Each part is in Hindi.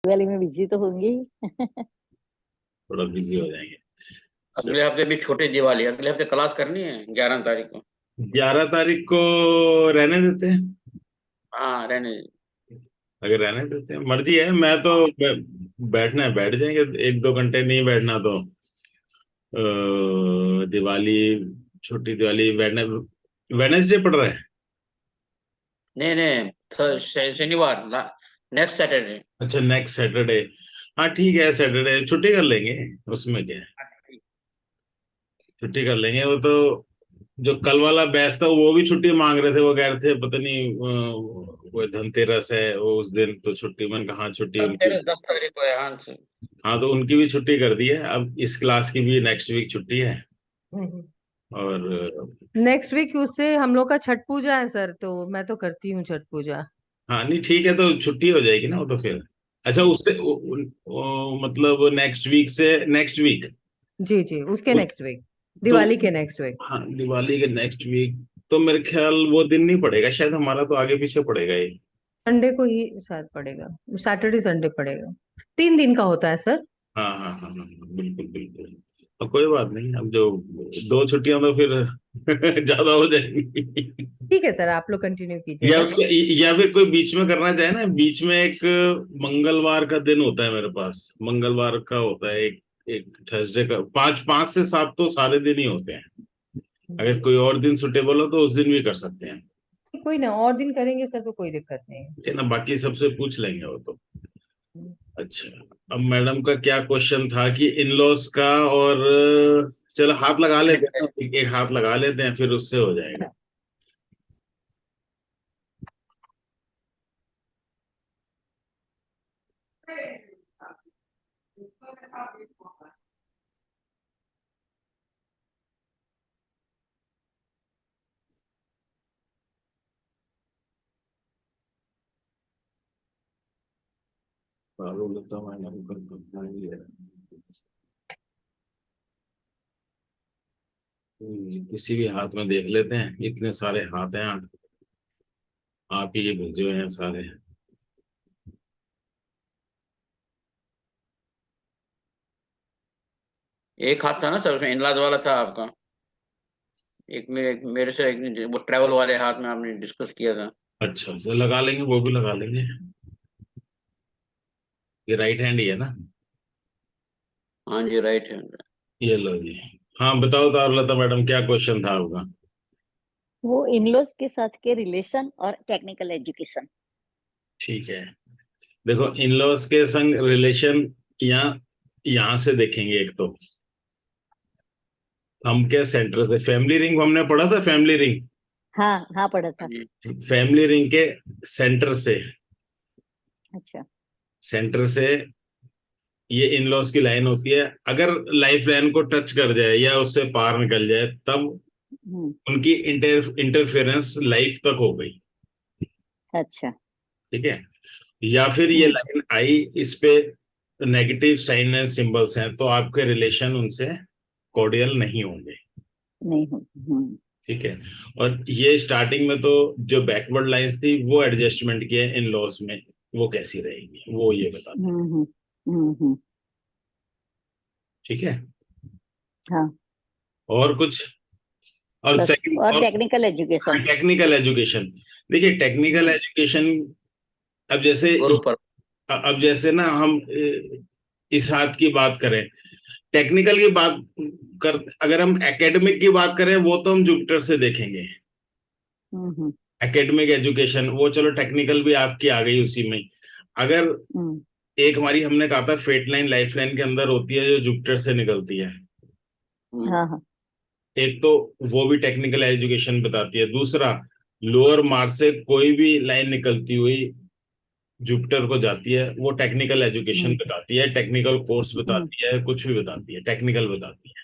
दिवाली में बिजी तो होंगे ही। थोड़ा बिजी हो जाएंगे। अगले हफ्ते भी छोटी दिवाली है, अगले हफ्ते क्लास करनी है 11 तारीख को। 11 तारीख को रहने देते हैं। हाँ रहने। अगर रहने देते हैं मर्जी है, मैं तो बैठना है बैठ जाएंगे, 1-2 घंटे नहीं बैठना तो दिवाली, छोटी दिवाली वेडनेसडे पड़ रहा है। नहीं नहीं, शनिवार, नेक्स्ट सैटरडे। अच्छा नेक्स्ट सैटरडे। हाँ ठीक है, सैटरडे छुट्टी कर लेंगे, उसमें क्या है, छुट्टी कर लेंगे। वो तो जो कल वाला बैच था वो भी छुट्टी मांग रहे थे, वो कह रहे थे पता नहीं वो धनतेरस है वो उस दिन तो छुट्टी, मन कहाँ छुट्टी उनकी। 10 तारीख को है, हाँ हाँ तो उनकी भी छुट्टी कर दी है, अब इस क्लास की भी नेक्स्ट वीक छुट्टी है। और नेक्स्ट वीक उससे हम लोग का छठ पूजा है सर, तो मैं तो करती हूँ छठ पूजा। हाँ नहीं ठीक है, तो छुट्टी हो जाएगी ना वो तो फिर। अच्छा उससे मतलब नेक्स्ट वीक से नेक्स्ट वीक। जी जी, उसके नेक्स्ट वीक, दिवाली के नेक्स्ट वीक। हाँ दिवाली के नेक्स्ट वीक, तो मेरे ख्याल वो दिन नहीं पड़ेगा शायद, हमारा तो आगे पीछे पड़ेगा ये। संडे को ही शायद पड़ेगा, सैटरडे संडे पड़ेगा। 3 दिन का होता है सर। हाँ हाँ हाँ हाँ हाँ, बिल्कुल बिल्कुल। अब कोई बात नहीं, अब जो 2 छुट्टियां तो फिर ज्यादा हो जाएंगी। ठीक है सर, आप लोग कंटिन्यू या कीजिएगा। उसके, या फिर कोई बीच में करना चाहे ना, बीच में एक मंगलवार का दिन होता है मेरे पास, मंगलवार का होता है एक, एक थर्सडे का, 5 से 7 तो सारे दिन ही होते हैं। अगर कोई और दिन सुटेबल हो तो उस दिन भी कर सकते हैं। कोई ना, और दिन करेंगे सर तो कोई दिक्कत नहीं है। ठीक है ना, बाकी सबसे पूछ लेंगे वो तो। अच्छा, अब मैडम का क्या क्वेश्चन था कि इन लॉस का, और चलो हाथ लगा लेते हैं ना, एक हाथ लगा लेते हैं फिर उससे हो जाएगा। मैडम का किसी भी हाथ में देख लेते हैं, इतने सारे हाथ हैं, आप ही ये भेजे हुए हैं सारे। एक हाथ था ना सर उसमें, इनलाज वाला था आपका। मेरे से एक वो ट्रैवल वाले हाथ में आपने डिस्कस किया था। अच्छा तो लगा लेंगे, वो भी लगा लेंगे। ये राइट हैंड ही है ना। हाँ जी राइट है। ये लो जी। हाँ बताओ तो लता मैडम, क्या क्वेश्चन था आपका। वो इनलॉज के साथ के रिलेशन और टेक्निकल एजुकेशन। ठीक है, देखो इन लॉज के संग रिलेशन, यहाँ यहाँ से देखेंगे। एक तो हम क्या सेंटर से, फैमिली रिंग हमने पढ़ा था, फैमिली रिंग, हाँ हाँ, पढ़ा था। फैमिली रिंग के सेंटर से, अच्छा। सेंटर से ये इन लॉज की लाइन होती है। अगर लाइफ लाइन को टच कर जाए या उससे पार निकल जाए तब हम्म। उनकी इंटरफेरेंस लाइफ तक हो गई। अच्छा। ठीक है, या फिर ये हम्म। लाइन आई, इस पे नेगेटिव साइन एंड सिंबल्स हैं, तो आपके रिलेशन उनसे कॉर्डियल नहीं होंगे। नहीं हो। ठीक है, और ये स्टार्टिंग में तो जो बैकवर्ड लाइंस थी वो एडजस्टमेंट की है इन लॉस में, वो कैसी रहेगी वो ये बताते हैं। हम्म। हम्म। ठीक है, हाँ। और कुछ, और बस, सेकंड, और और टेक्निकल एजुकेशन। Technical education. देखिए टेक्निकल हम्म। एजुकेशन, अब जैसे, गुरु पर। अब जैसे ना हम इस हाथ की बात करें, टेक्निकल की बात कर, अगर हम एकेडमिक की बात करें वो तो हम जुपिटर से देखेंगे। हम्म। एकेडमिक एजुकेशन वो चलो, टेक्निकल भी आपकी आ गई उसी में। अगर हम्म। एक हमारी हमने कहा था फेट लाइन लाइफ लाइन के अंदर होती है जो जुपिटर से निकलती है, हाँ हाँ। एक तो वो भी टेक्निकल एजुकेशन बताती है। दूसरा, लोअर मार्स से कोई भी लाइन निकलती हुई जुपिटर को जाती है, वो टेक्निकल एजुकेशन हम्म। बताती है, टेक्निकल कोर्स हम्म। बताती है, कुछ भी बताती है, टेक्निकल बताती है।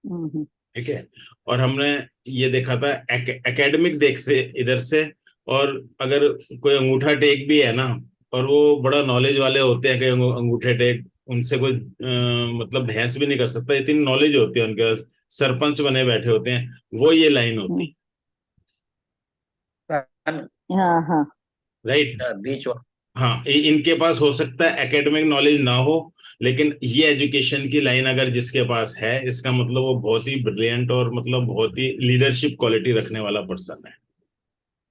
हम्म। ठीक है, और हमने ये देखा था एकेडमिक देख से इधर से, और अगर कोई अंगूठा टेक भी है ना, और वो बड़ा नॉलेज वाले होते हैं, कई अंगूठे टेक, उनसे कोई मतलब बहस भी नहीं कर सकता, इतनी नॉलेज होती है उनके पास, सरपंच बने बैठे होते हैं, वो ये लाइन होती हाँ हाँ। है। राइट, बीच वाला। हाँ, इनके पास हो सकता है एकेडमिक नॉलेज ना हो, लेकिन ये एजुकेशन की लाइन अगर जिसके पास है, इसका मतलब वो बहुत ही ब्रिलियंट और मतलब बहुत ही लीडरशिप क्वालिटी रखने वाला पर्सन है।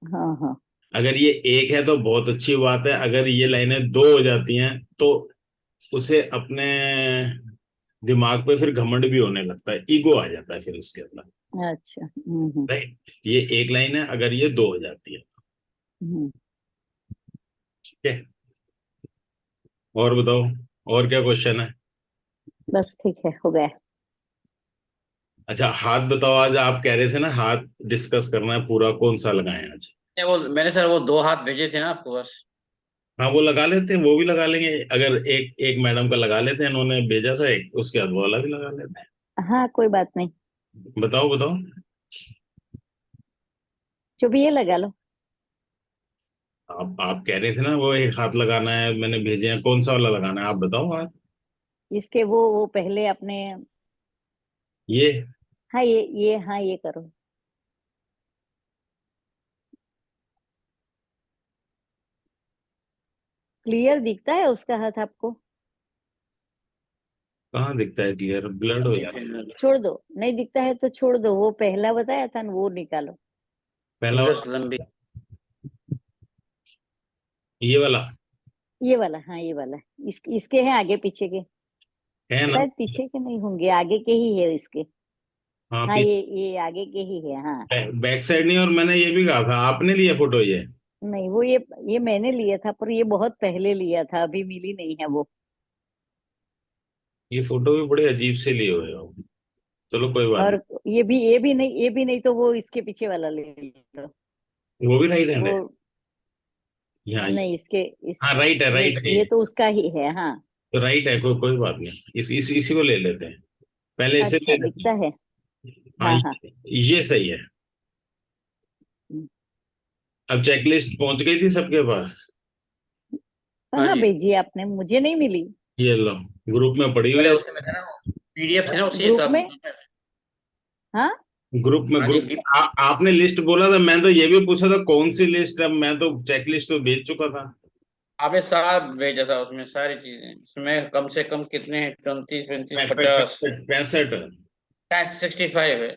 हाँ हाँ। अगर ये एक है तो बहुत अच्छी बात है, अगर ये लाइनें दो हो जाती हैं तो उसे अपने दिमाग पे फिर घमंड भी होने लगता है, ईगो आ जाता है फिर उसके अंदर। अच्छा। राइट, ये एक लाइन है, अगर ये दो हो जाती है। हम्म। ठीक है, और बताओ, और क्या क्वेश्चन है? बस ठीक है, हो गया। अच्छा, हाथ बताओ, आज आप कह रहे थे ना हाथ डिस्कस करना है पूरा, कौन सा लगाएं आज? वो मैंने सर वो 2 हाथ भेजे थे ना आपको बस। हाँ, वो लगा लेते हैं, वो भी लगा लेंगे। अगर एक एक मैडम का लगा लेते हैं, इन्होंने भेजा था एक, उसके बाद वो वाला भी लगा लेते हैं। हाँ, कोई बात नहीं। बताओ बताओ। जो भी, ये लगा लो। आप कह रहे थे ना वो एक हाथ लगाना है, मैंने भेजे हैं, कौन सा वाला लगाना है आप बताओ हाथ। इसके वो पहले अपने। ये हाँ, ये हाँ, ये करो। क्लियर दिखता है उसका हाथ आपको? कहाँ दिखता है क्लियर? ब्लड हो जाता है। छोड़ दो, नहीं दिखता है तो छोड़ दो। वो पहला बताया था ना, वो निकालो। पहला फिंगर्स वाला, लंबी। ये वाला ये वाला, हाँ ये वाला। इसके हैं आगे पीछे के? है ना? शायद पीछे के नहीं होंगे, आगे के ही है इसके। हाँ, हाँ, ये आगे के ही है, हाँ। बैक साइड नहीं, और मैंने ये भी कहा था, आपने लिया फोटो ये? नहीं, वो ये मैंने लिया था, पर ये बहुत पहले लिया था, अभी मिली नहीं है वो। ये फोटो भी बड़े अजीब से लिए हुए हो। चलो कोई बात और ये भी नहीं तो वो इसके पीछे वाला ले लो। नहीं, वो भी राइट हैंड वो है। यहाँ नहीं, इसके इस हाँ, राइट है, ये राइट है। ये तो उसका ही है, हाँ। तो राइट है, कोई कोई बात नहीं, इसी को ले लेते हैं, पहले इसे ले अच्छा, लेते दिखता हैं। है। हाँ, हाँ हाँ। ये सही है। अब चेकलिस्ट पहुंच गई थी सबके पास? हाँ कहाँ जी। भेजी है आपने? मुझे नहीं मिली। ये लो, ग्रुप में पड़ी हुई अरे है। उसमें था ना, पीडीएफ थी ना उसी ग्रुप हिसाब में? में। हाँ। ग्रुप में हाँ जी ग्रुप आपने लिस्ट बोला था, मैं तो ये भी पूछा था कौन सी लिस्ट, अब मैं तो चेकलिस्ट तो भेज चुका था। आपने सारा भेजा था, उसमें सारी चीजें, उसमें कम से कम कितने हैं, 34 35 65 50। 65। 65 है।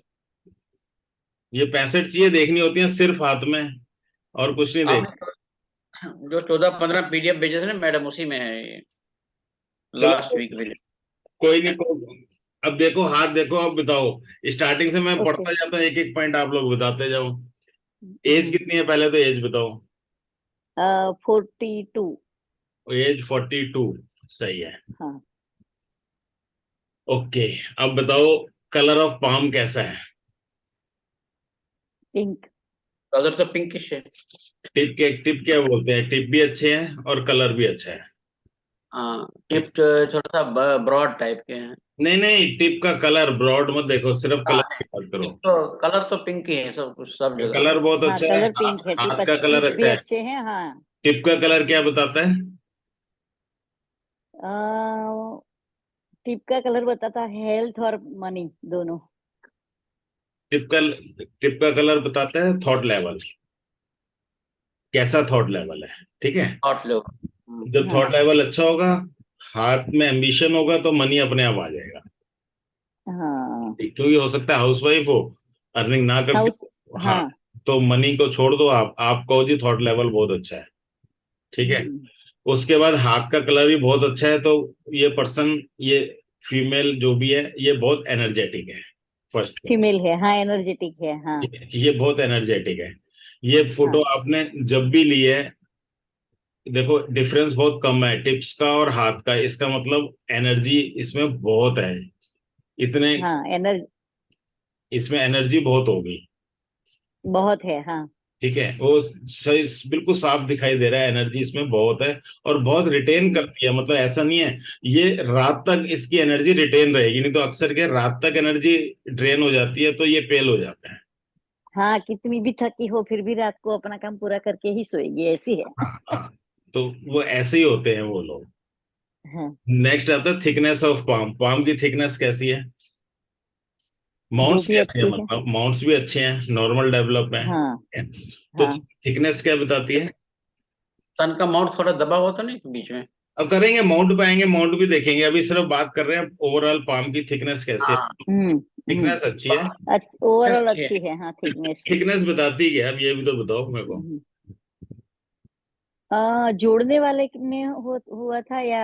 ये 65 चीजें देखनी होती हैं सिर्फ हाथ में, और कुछ नहीं देख। आपने जो 14 15 पीडीएफ भेजे थे ना मैडम, उसी में है ये, चलो लास्ट वीक भेजे। कोई नहीं, अब देखो हाथ देखो, अब बताओ। स्टार्टिंग से मैं ओके। पढ़ता जाता हूँ, एक एक पॉइंट आप लोग बताते जाओ। एज कितनी है पहले तो एज बताओ। 42। एज 42, सही है। हाँ। ओके, अब बताओ कलर ऑफ पाम कैसा है? पिंक। कलर तो पिंकिश है। टिप क्या बोलते हैं, टिप भी अच्छे हैं और कलर भी अच्छा है। हाँ, टिप थोड़ा सा ब्रॉड टाइप के हैं। नहीं नहीं, टिप का कलर ब्रॉड मत देखो, सिर्फ कलर हाँ, की बात करो। टिप तो कलर तो पिंक ही है सब कुछ, सब जगह। कलर बहुत हाँ, अच्छा है, कलर पिंक है। हाथ का टिप कलर भी अच्छा है। अच्छे हैं, हाँ। टिप का कलर क्या बताता है? टिप का कलर बताता है हेल्थ और मनी दोनों। टिप का टिप का कलर बताता है थॉट लेवल, कैसा थॉट लेवल है। ठीक है, हॉट लो। जब हाँ थॉट लेवल अच्छा होगा, हाथ में एम्बिशन होगा, तो मनी अपने आप आ जाएगा। हाँ। क्योंकि हो सकता है हाउसवाइफ हो, अर्निंग ना करती हाउस। हो। हाँ, हाँ। तो मनी को छोड़ दो, आप कहो जी थॉट लेवल बहुत अच्छा है। ठीक है, हम्म, उसके बाद हाथ का कलर भी बहुत अच्छा है, तो ये पर्सन, ये फीमेल जो भी है, ये बहुत एनर्जेटिक है। फर्स्ट, फीमेल है, हाँ, एनर्जेटिक है, हाँ। ये बहुत एनर्जेटिक है। ये फोटो हाँ। आपने जब भी ली है, देखो डिफरेंस बहुत कम है टिप्स का और हाथ का, इसका मतलब एनर्जी इसमें बहुत है, इतने, हाँ, इसमें एनर्जी बहुत होगी। बहुत है, हाँ। ठीक है, वो सही, बिल्कुल साफ दिखाई दे रहा है, एनर्जी इसमें बहुत है। और बहुत रिटेन हम्म, करती है, मतलब ऐसा नहीं है ये रात तक इसकी एनर्जी रिटेन रहेगी, नहीं तो अक्सर के रात तक एनर्जी ड्रेन हो जाती है, तो ये फेल हो जाता है। हाँ, कितनी भी थकी हो फिर भी रात को अपना काम पूरा करके ही सोएगी, ऐसी है। हाँ हाँ, तो वो ऐसे ही होते हैं वो लोग। हाँ। नेक्स्ट आता है थिकनेस ऑफ पाम, पाम की थिकनेस कैसी है? वो माउंट्स भी कैसे हैं, अच्छी है। मतलब माउंट्स भी अच्छे हैं, नॉर्मल डेवलप हाँ है। तो हाँ। थिकनेस क्या बताती है? सन का माउंट थोड़ा दबा हुआ तो नहीं बीच में? अब करेंगे, माउंट पे आएंगे, माउंट भी देखेंगे। अभी सिर्फ बात कर रहे हैं ओवरऑल पाम की थिकनेस कैसे है। हाँ, थिकनेस अच्छी है। ओवरऑल अच्छी है। अच्छी है, हाँ, थिकनेस। थिकनेस बताती क्या, अब ये भी तो बताओ मेरे को। जोड़ने वाले में हुआ था या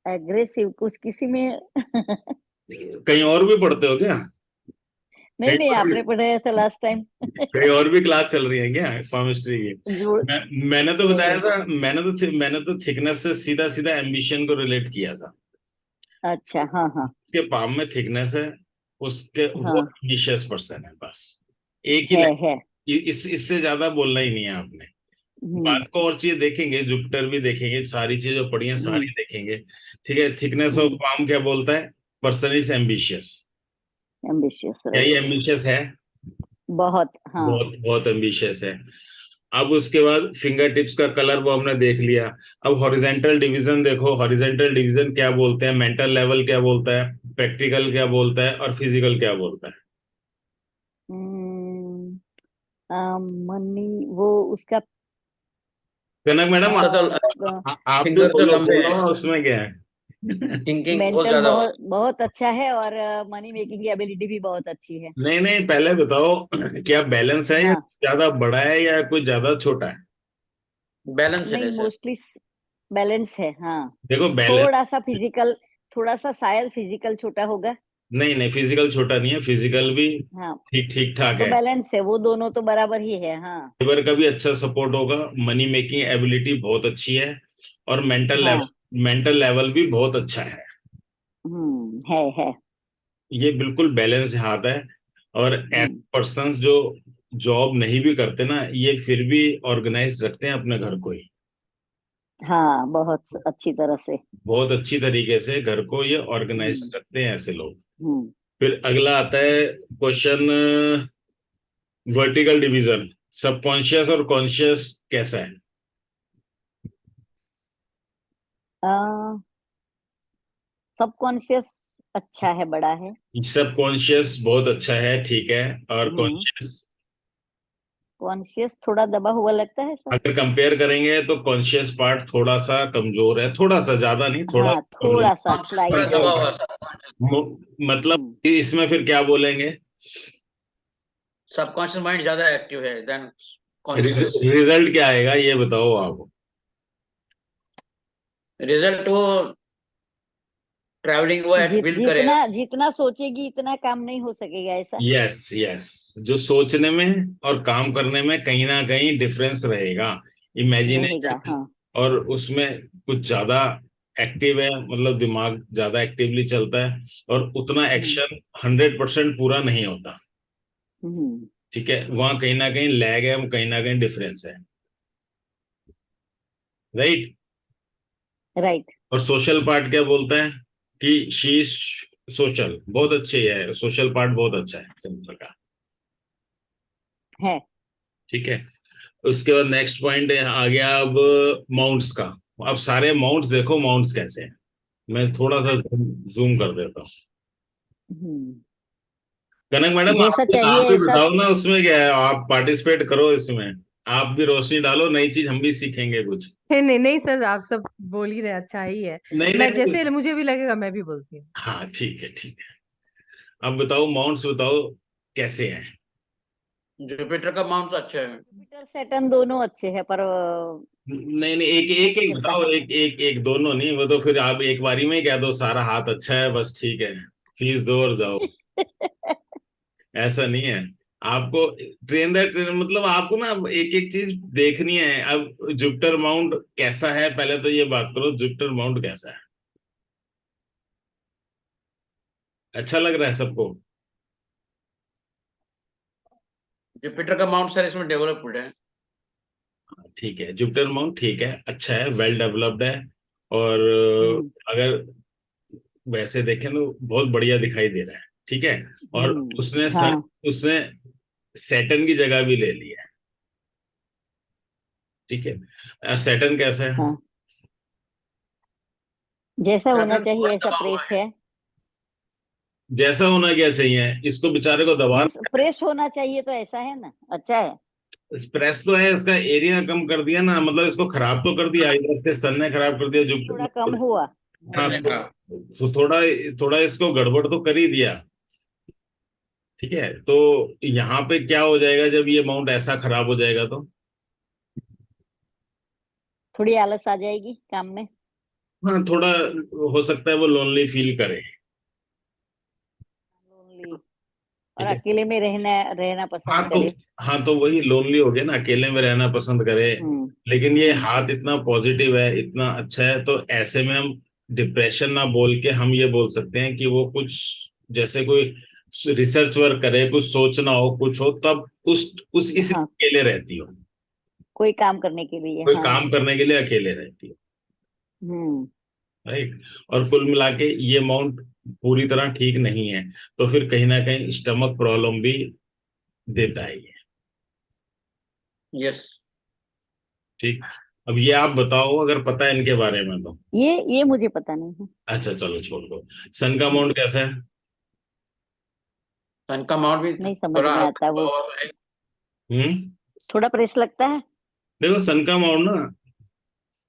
एग्रेसिव कुछ किसी में? कहीं और भी पढ़ते हो क्या? नहीं कहीं नहीं, और भी, आपने पढ़ाया था लास्ट टाइम। कहीं और भी क्लास चल रही है क्या केमिस्ट्री की? जोड़ मैंने तो बताया नहीं। था, मैंने तो थिकनेस से सीधा सीधा एम्बिशन को रिलेट किया था। अच्छा, हाँ हाँ उसके पाम में थिकनेस है, उसके वो हाँ, एम्बिशियस पर्सन है, बस। एक ही है। इससे ज्यादा बोलना ही नहीं है आपने। हम्म बात को और चीज देखेंगे, जुपिटर भी देखेंगे, सारी चीजें जो पढ़ी हैं सारी हम्म देखेंगे। ठीक है, थिकनेस ऑफ हम्म पाम क्या बोलता है? Person is ambitious. एम्बिशियस, क्या ये राइट। एम्बिशियस है? बहुत, हाँ। बहुत बहुत एम्बिशियस है। अब उसके बाद फिंगर टिप्स का कलर वो हमने देख लिया। अब हॉरिजेंटल डिवीजन देखो, हॉरिजेंटल डिवीजन क्या बोलते हैं, मेंटल लेवल क्या बोलता है, प्रैक्टिकल क्या बोलता है, और फिजिकल क्या बोलता है। हम्म, मनी, वो उसका कनक मैडम, आप भी फिंगर तो बोलो लंबे बोलो हैं, उसमें क्या है। थिंकिंग बहुत मेंटल ज्यादा होती बहुत बहुत अच्छा है, और मनी मेकिंग की एबिलिटी भी बहुत अच्छी है। नहीं नहीं, पहले बताओ क्या बैलेंस है, या हाँ, ज्यादा बड़ा है या कुछ ज्यादा छोटा है? है, बैलेंस नहीं, है सर। मोस्टली बैलेंस है, हाँ। देखो बैलेंस, थोड़ा सा फिजिकल, थोड़ा सा शायद फिजिकल छोटा होगा। नहीं नहीं, फिजिकल छोटा नहीं है, फिजिकल भी हाँ, ठीक ठीक ठाक तो है। बैलेंस है, वो दोनों तो बराबर ही है, हाँ। लिवर का भी अच्छा सपोर्ट होगा, मनी मेकिंग एबिलिटी बहुत अच्छी है, और हाँ, मेंटल लेवल भी बहुत अच्छा है। है। ये बिल्कुल बैलेंस हाथ है। और ऐसे हम्म, पर्सन्स जो जॉब नहीं भी करते ना, ये फिर भी ऑर्गेनाइज रखते हैं अपने घर को ही, हाँ, बहुत अच्छी तरह से। बहुत अच्छी तरीके से घर को ये ऑर्गेनाइज हम्म रखते हैं ऐसे लोग। हम्म फिर अगला आता है क्वेश्चन, वर्टिकल डिवीजन, सबकॉन्शियस और कॉन्शियस कैसा है? सबकॉन्शियस अच्छा है, बड़ा है। सबकॉन्शियस बहुत अच्छा है, ठीक है। और हम्म कॉन्शियस? कॉन्शियस थोड़ा दबा हुआ लगता है सर। अगर कंपेयर करेंगे तो कॉन्शियस पार्ट थोड़ा सा कमजोर है, थोड़ा सा, ज्यादा नहीं, थोड़ा हाँ, सा कमजोर। थोड़ा सा कॉन्शियस थोड़ा ठीक स्लाइटली। दबा है, हुआ सबकॉन्शियस। मतलब हम्म इसमें फिर क्या बोलेंगे? सबकॉन्शियस माइंड ज्यादा एक्टिव है देन कॉन्शियस। रिजल्ट क्या आएगा ये बताओ आप। रिजल्ट वो ट्रैवलिंग वो बिल्ड करेगा। जितना जितना सोचेगी इतना काम नहीं हो सकेगा, ऐसा यस यस, जो सोचने में और काम करने में कहीं ना कहीं डिफरेंस रहेगा, रहेगा, इमेजिनेशन, हाँ। और उसमें कुछ ज्यादा एक्टिव है, मतलब दिमाग ज्यादा एक्टिवली चलता है, और उतना हम्म एक्शन 100% पूरा नहीं होता। हम्म ठीक है, वहां कहीं ना कहीं लैग है, कहीं ना कहीं डिफरेंस है, राइट। राइट। और सोशल पार्ट क्या बोलता है? कि शी सोशल बहुत अच्छी है, सोशल पार्ट बहुत अच्छा है, सिंपल का। है। ठीक है, उसके बाद नेक्स्ट पॉइंट आ गया अब माउंट्स का। अब सारे माउंट्स देखो, माउंट्स कैसे हैं। मैं थोड़ा सा जूम कर देता हूँ। हम्म कनक मैडम, जैसा आप चाहिए भी ऐसा। बताओ ना, उसमें क्या है, आप पार्टिसिपेट करो इसमें। आप भी रोशनी डालो, नई चीज हम भी सीखेंगे कुछ। नहीं नहीं नहीं सर, आप सब बोल ही रहे, अच्छा ही है। नहीं नहीं मैं नहीं। जैसे मुझे भी लगेगा मैं भी बोलती हूँ। हाँ ठीक है ठीक है। अब बताओ माउंट्स बताओ कैसे हैं। जुपिटर का माउंट तो अच्छा है। जुपिटर सैटर्न दोनों अच्छे हैं, पर नहीं नहीं, एक एक मैच एक करता बताओ, है। एक एक एक, दोनों नहीं, वो तो फिर आप एक बारी में ही कह दो सारा हाथ अच्छा है बस, ठीक है, फीस दो और जाओ। ऐसा नहीं है। आपको ट्रेन द ट्रेन, मतलब आपको ना एक एक चीज देखनी है। अब जुपिटर माउंट कैसा है, पहले तो ये बात करो, जुपिटर माउंट कैसा है? अच्छा लग रहा है सबको? जुपिटर का माउंट सर इसमें डेवलप्ड है। ठीक है, जुपिटर माउंट ठीक है, अच्छा है, वेल डेवलप्ड है। और हम्म अगर वैसे देखें तो बहुत बढ़िया दिखाई दे रहा है, ठीक है। और हाँ उसने सैटर्न की जगह भी ले ली है, ठीक है। सैटर्न कैसा है? हाँ, जैसा होना सैटर्न थोड़ा चाहिए ऐसा दबा हुआ प्रेस है। है। जैसा होना क्या चाहिए, इसको बेचारे को दबा। मीन्स फ्रेश होना चाहिए, तो ऐसा है ना, अच्छा है। प्रेस तो है, इसका एरिया कम कर दिया ना, मतलब इसको खराब तो कर दिया, इधर से सन ने खराब कर दिया थोड़ा जुपिटर। कम हुआ। हाँ हाँ तो थोड़ा थोड़ा इसको गड़बड़ तो कर ही दिया। ठीक है, तो यहाँ पे क्या हो जाएगा जब ये माउंट ऐसा खराब हो जाएगा तो? थोड़ी आलस आ जाएगी काम में। हाँ थोड़ा हो सकता है वो लोनली फील करे। लोनली, और ठीक है। अकेले में रहना रहना हाँ पसंद तो करे। हाँ तो वही लोनली हो गया ना, अकेले में रहना पसंद करे। हम्म। लेकिन ये हम्म। हाथ इतना पॉजिटिव है, इतना अच्छा है, तो ऐसे में हम डिप्रेशन ना बोल के हम ये बोल सकते हैं कि वो कुछ जैसे कोई रिसर्च वर्क करे, कुछ सोचना हो, कुछ हो, तब उस इस हाँ, अकेले रहती हो, कोई काम करने के लिए, कोई हाँ। काम करने के लिए अकेले रहती हो। हम्म। राइट। और कुल मिला के ये माउंट पूरी तरह ठीक नहीं है, तो फिर कहीं ना कहीं स्टमक प्रॉब्लम भी देता है ये। यस। ठीक। अब ये आप बताओ अगर पता है इनके बारे में तो। ये मुझे पता नहीं है। अच्छा चलो छोड़ दो। सन का हम्म, माउंट कैसा है? सन का माउंट भी नहीं समझ थोड़ा में आता हल्का वो। हुआ है। हम्म। थोड़ा प्रेस लगता है। देखो सन का माउंट ना,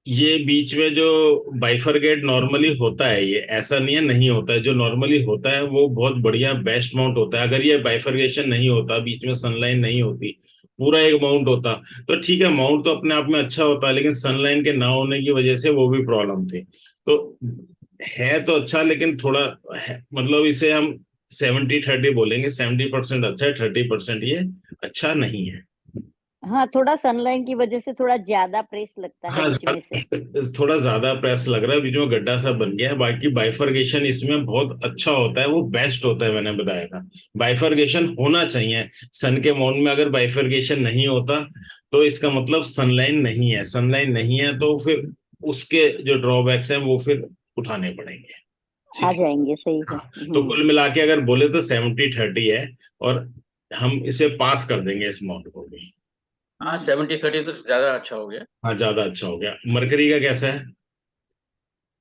ये बीच में जो बाइफरगेट नॉर्मली होता है, ये ऐसा नहीं है नहीं होता है, जो नॉर्मली होता है वो बहुत बढ़िया बेस्ट माउंट होता है। अगर ये बाइफरगेशन नहीं होता, बीच में सनलाइन नहीं होती, पूरा एक माउंट होता, तो ठीक है, माउंट तो अपने आप में अच्छा होता है, लेकिन सनलाइन के ना होने की वजह से वो भी प्रॉब्लम थी। तो है तो अच्छा, लेकिन थोड़ा मतलब इसे हम 70-30 बोलेंगे, 70% अच्छा है, 30% ये अच्छा नहीं है। हाँ, थोड़ा सनलाइट की वजह से थोड़ा ज्यादा प्रेस लगता है हाँ बीच में से। थोड़ा ज्यादा प्रेस लग रहा है, बीच में गड्ढा सा बन गया है। बाकी बाइफरगेशन इसमें बहुत अच्छा होता है, वो बेस्ट होता है, मैंने बताया था। बाइफरगेशन होना चाहिए सन के माउंट में। अगर बाइफरगेशन नहीं होता तो इसका मतलब सनलाइन नहीं है, सनलाइन नहीं है तो फिर उसके जो ड्रॉबैक्स हैं वो फिर उठाने पड़ेंगे। आ ठीक है। जाएंगे, सही है। हाँ तो कुल मिला के अगर बोले तो 70-30 है, और हम इसे पास कर देंगे इस माउंट को भी। हाँ 70-30 तो ज्यादा अच्छा हो गया। हाँ ज्यादा अच्छा हो गया। मरकरी का कैसा है?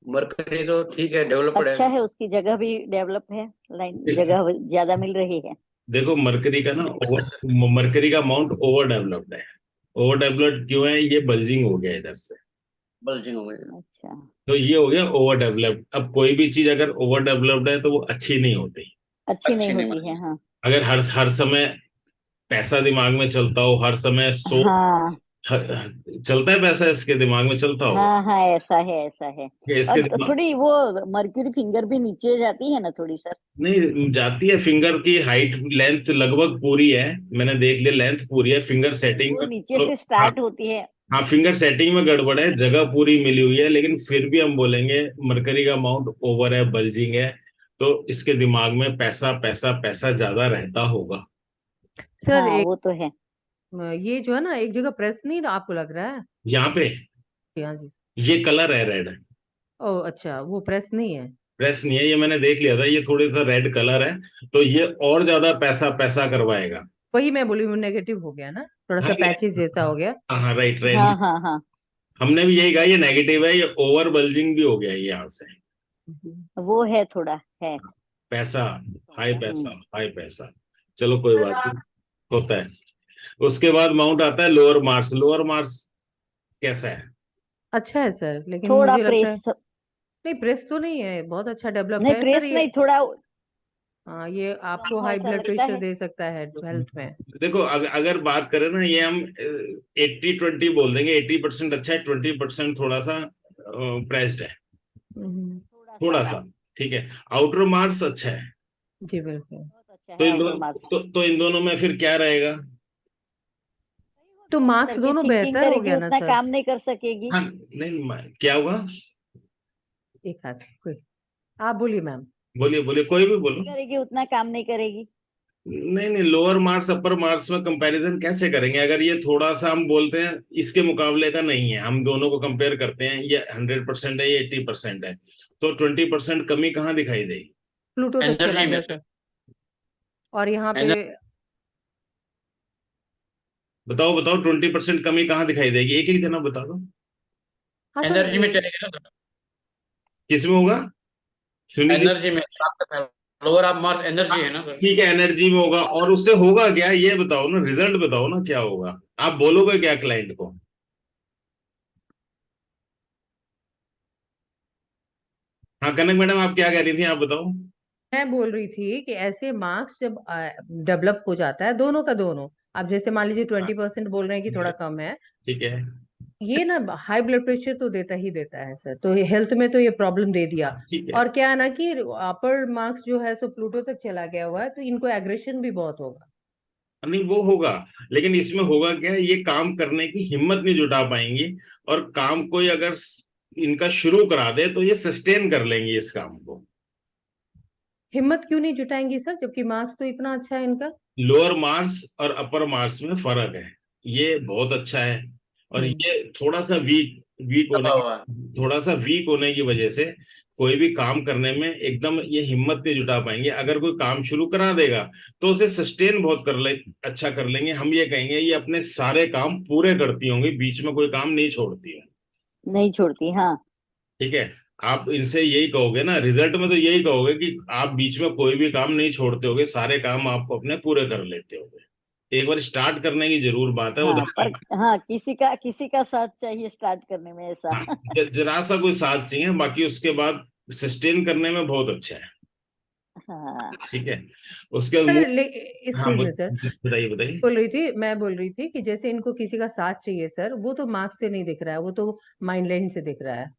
मरकरी तो ठीक है, डेवलप्ड है अच्छा अभी। है, उसकी जगह भी डेवलप है। लाइन जगह ज्यादा मिल रही है। देखो मरकरी का ना मरकरी का माउंट ओवर डेवलप्ड है। ओवर डेवलप्ड क्यों है? ये बल्जिंग हो गया इधर से, बल्जिंग हो गई। अच्छा। तो ये हो गया ओवर डेवलप्ड। अब कोई भी चीज अगर ओवर डेवलप्ड है तो वो अच्छी नहीं होती। अच्छी नहीं अच्छी नहीं होती है, बनी। हाँ। अगर हर हर समय पैसा दिमाग में चलता हो, हर समय हाँ, चलता है पैसा, इसके दिमाग में चलता होगा हाँ, हाँ, ऐसा है, ऐसा है। कि इसके और दिमाग थोड़ी वो मर्क्यूरी फिंगर भी नीचे जाती है ना, थोड़ी सर। नहीं जाती है। फिंगर की हाइट लेंथ लगभग पूरी है, मैंने देख लिया, लेंथ पूरी है, फिंगर सेटिंग वो में नीचे तो। से हाँ स्टार्ट होती है। हाँ फिंगर सेटिंग में गड़बड़ है, जगह पूरी मिली हुई है, लेकिन फिर भी हम बोलेंगे मरकरी का माउंट ओवर है, बल्जिंग है, तो इसके दिमाग में पैसा पैसा पैसा ज्यादा रहता होगा। सर हाँ, एक वो तो है। ये जो है ना, एक जगह प्रेस नहीं आपको लग रहा है? यहाँ पे हाँ जी। ये कलर है रेड, ओ अच्छा, वो प्रेस नहीं है। प्रेस नहीं है, ये मैंने देख लिया था, ये थोड़ा सा रेड कलर है, तो ये और ज्यादा पैसा पैसा करवाएगा। वही मैं बोली, वो नेगेटिव हो गया ना, थोड़ा हाँ सा पैचेस जैसा हो गया। हाँ राइट राइट। हाँ, हाँ, हाँ, हमने भी यही कहा, ये नेगेटिव है, ये ओवर बल्जिंग भी हो गया ये यहाँ से। वो है, थोड़ा है। पैसा, हाई पैसा, हम्म। हाई पैसा। चलो कोई बात नहीं, होता है। उसके बाद माउंट आता है लोअर मार्स। लोअर मार्स कैसा है? अच्छा है सर, लेकिन थोड़ा मुझे लगता है प्रेस। नहीं, प्रेस तो नहीं है, बहुत अच्छा डेवलप नहीं, है सर प्रेस ये। नहीं, थोड़ा हाँ, ये आपको कम हाई ऐसा ब्लड लगता प्रेशर है। दे सकता है हेल्थ में। देखो अगर बात करें ना, ये हम 80-20 बोल देंगे, 80% अच्छा है, 20% थोड़ा सा प्रेस्ड है, थोड़ा सा। थोड़ा सा। ठीक है। आउटर मार्स अच्छा है। जी बिल्कुल। बहुत अच्छा तो है इन आउटर दोनों मार्क्स। तो इन दोनों में फिर क्या रहेगा? सही हो तो जाएगा मार्क्स सर, की दोनों थिंकिंग बेहतर हो करेगी गया ना उतना सर? काम नहीं कर सकेगी। हाँ नहीं क्या होगा? एक हाथ कोई, आप बोलिए मैम। बोलिए बोलिए, कोई भी बोलो। करेगी उतना काम नहीं करेगी। नहीं नहीं, लोअर मार्क्स अपर मार्क्स में कंपैरिजन कैसे करेंगे? अगर ये थोड़ा सा हम बोलते हैं इसके मुकाबले का नहीं है, हम दोनों को कंपेयर करते हैं, ये 100% है, ये 80% है, तो 20% कमी कहाँ दिखाई देगी? प्लूटो तक चला एनर्जी में गया सर। सर। और यहाँ पे बताओ बताओ, 20% कमी कहाँ दिखाई देगी? एक एक जना बता दो। हाँ सर एनर्जी में चलेगा ना सर। किसमें होगा? सुनी जी। एनर्जी में, साफ सफाई लोअर ऑफ मार्स एनर्जी है ना सर। ठीक है, एनर्जी में होगा, और उससे होगा क्या ये बताओ ना, रिजल्ट बताओ ना क्या होगा, आप बोलोगे क्या क्लाइंट को? हाँ कनक मैडम, आप क्या कह रही थी, आप बताओ। मैं बोल रही थी कि ऐसे मार्क्स जब डेवलप हो जाता है दोनों का दोनों, आप जैसे मान लीजिए हाँ, 20% बोल रहे हैं कि थोड़ा कम है, ठीक है। ये ना हाई ब्लड प्रेशर तो देता ही देता है सर, तो हेल्थ में तो ये प्रॉब्लम दे दिया। ठीक है। और क्या है ना कि अपर मार्क्स जो है सो प्लूटो तक चला गया हुआ है, तो इनको एग्रेशन भी बहुत होगा। नहीं वो होगा, लेकिन इसमें होगा क्या, ये काम करने की हिम्मत नहीं जुटा पाएंगी, और काम कोई अगर इनका शुरू करा दे तो ये सस्टेन कर लेंगे इस काम को। हिम्मत क्यों नहीं जुटाएंगी सर, जबकि मार्क्स तो इतना अच्छा है इनका। लोअर मार्क्स और अपर मार्क्स में फर्क है, ये बहुत अच्छा है, और हम्म। ये थोड़ा सा वीक वीक होने दबा की, हुआ है। थोड़ा सा वीक होने की वजह से कोई भी काम करने में एकदम ये हिम्मत नहीं जुटा पाएंगे। अगर कोई काम शुरू करा देगा तो उसे सस्टेन बहुत कर ले, अच्छा कर लेंगे। हम ये कहेंगे ये अपने सारे काम पूरे करती होंगी, बीच में कोई काम नहीं छोड़ती है। नहीं छोड़ती, हाँ। ठीक है, आप इनसे यही कहोगे ना, रिजल्ट में तो यही कहोगे कि आप बीच में कोई भी काम नहीं छोड़ते होगे, सारे काम आप अपने पूरे कर लेते होगे। एक बार स्टार्ट करने की जरूर बात है हाँ, उधर। पर हाँ, किसी का साथ चाहिए स्टार्ट करने में, ऐसा। हाँ, जरा सा कोई साथ चाहिए, बाकी उसके बाद सस्टेन करने में बहुत अच्छा है। हाँ। ठीक है, उसके बाद सर इस हाँ चीज में सर बताइए बताइए। मैं बोल रही थी कि जैसे इनको किसी का साथ चाहिए सर, वो तो मार्क्स से नहीं दिख रहा है, वो तो माइंड लाइन से दिख रहा है।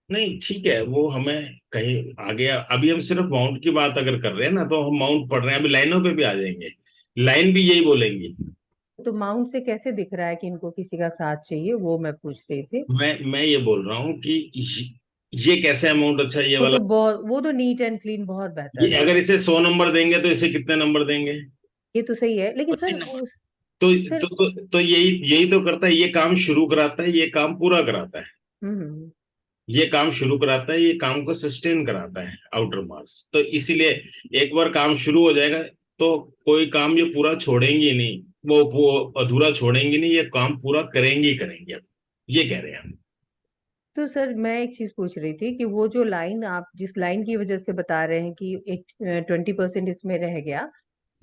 नहीं ठीक है, वो हमें कहीं आगे, अभी हम सिर्फ माउंट की बात अगर कर रहे हैं ना, तो हम माउंट पढ़ रहे हैं, अभी लाइनों पे भी आ जाएंगे, लाइन भी यही बोलेंगी। तो माउंट से कैसे दिख रहा है कि इनको किसी का साथ चाहिए, वो मैं पूछ रही थी। मैं ये बोल रहा हूँ कि ये कैसे अमाउंट अच्छा है ये वाला। वो तो नीट एंड क्लीन बहुत ये बेहतर है। अगर इसे 100 नंबर देंगे तो इसे कितने नंबर देंगे? ये तो सही है, लेकिन अस्सी सर नंबर तो सर तो यही यही तो करता है, ये काम शुरू कराता है, ये काम पूरा कराता है, हम्म। ये काम शुरू कराता है, ये काम को सस्टेन कराता है आउटर मार्क्स। तो इसीलिए एक बार काम शुरू हो जाएगा तो कोई काम ये पूरा छोड़ेंगे नहीं, वो अधूरा छोड़ेंगे नहीं, ये काम पूरा करेंगे ही करेंगे। अब ये कह रहे हैं हम। तो सर मैं एक चीज पूछ रही थी कि वो जो लाइन आप जिस लाइन की वजह से बता रहे हैं कि एक 20% इसमें रह गया,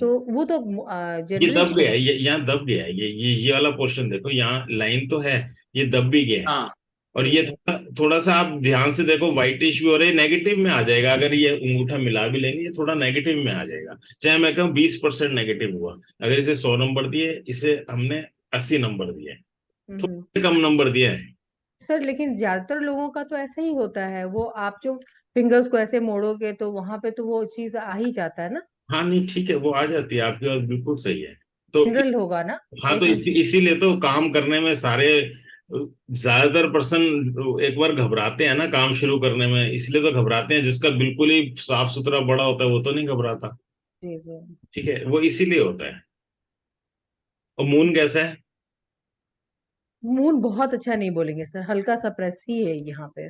तो वो तो ये जनरली दब गया है, ये यहाँ दब गया है, ये वाला पोर्शन देखो, यहाँ लाइन तो है, ये दब भी गया है। हाँ। और ये ठीक है। थोड़ा थोड़ा सा आप ध्यान से देखो, व्हाइटिश भी हो रही है, नेगेटिव में आ जाएगा, अगर ये अंगूठा मिला भी लेंगे ये थोड़ा नेगेटिव में आ जाएगा। चाहे मैं कहूँ 20% नेगेटिव हुआ, अगर इसे 100 नंबर दिए, इसे हमने 80 नंबर दिए, हम्म। थोड़े कम नंबर दिए है। सर लेकिन ज्यादातर लोगों का तो ऐसा ही होता है, वो आप जो फिंगर्स को ऐसे मोड़ोगे तो वहां पे तो वो चीज आ ही जाता है ना। हाँ नहीं ठीक है, वो आ जाती है, आपकी बात बिल्कुल सही है। तो जनरल होगा ना। हाँ, तो इसीलिए तो काम करने में सारे ज्यादातर पर्सन एक बार घबराते हैं ना काम शुरू करने में, इसलिए तो घबराते हैं, जिसका बिल्कुल ही साफ सुथरा बड़ा होता है वो तो नहीं घबराता। जी जी। ठीक है, वो इसीलिए होता है। और मून कैसा है? मून बहुत अच्छा नहीं बोलेंगे सर, हल्का सा प्रेस ही है यहाँ पे।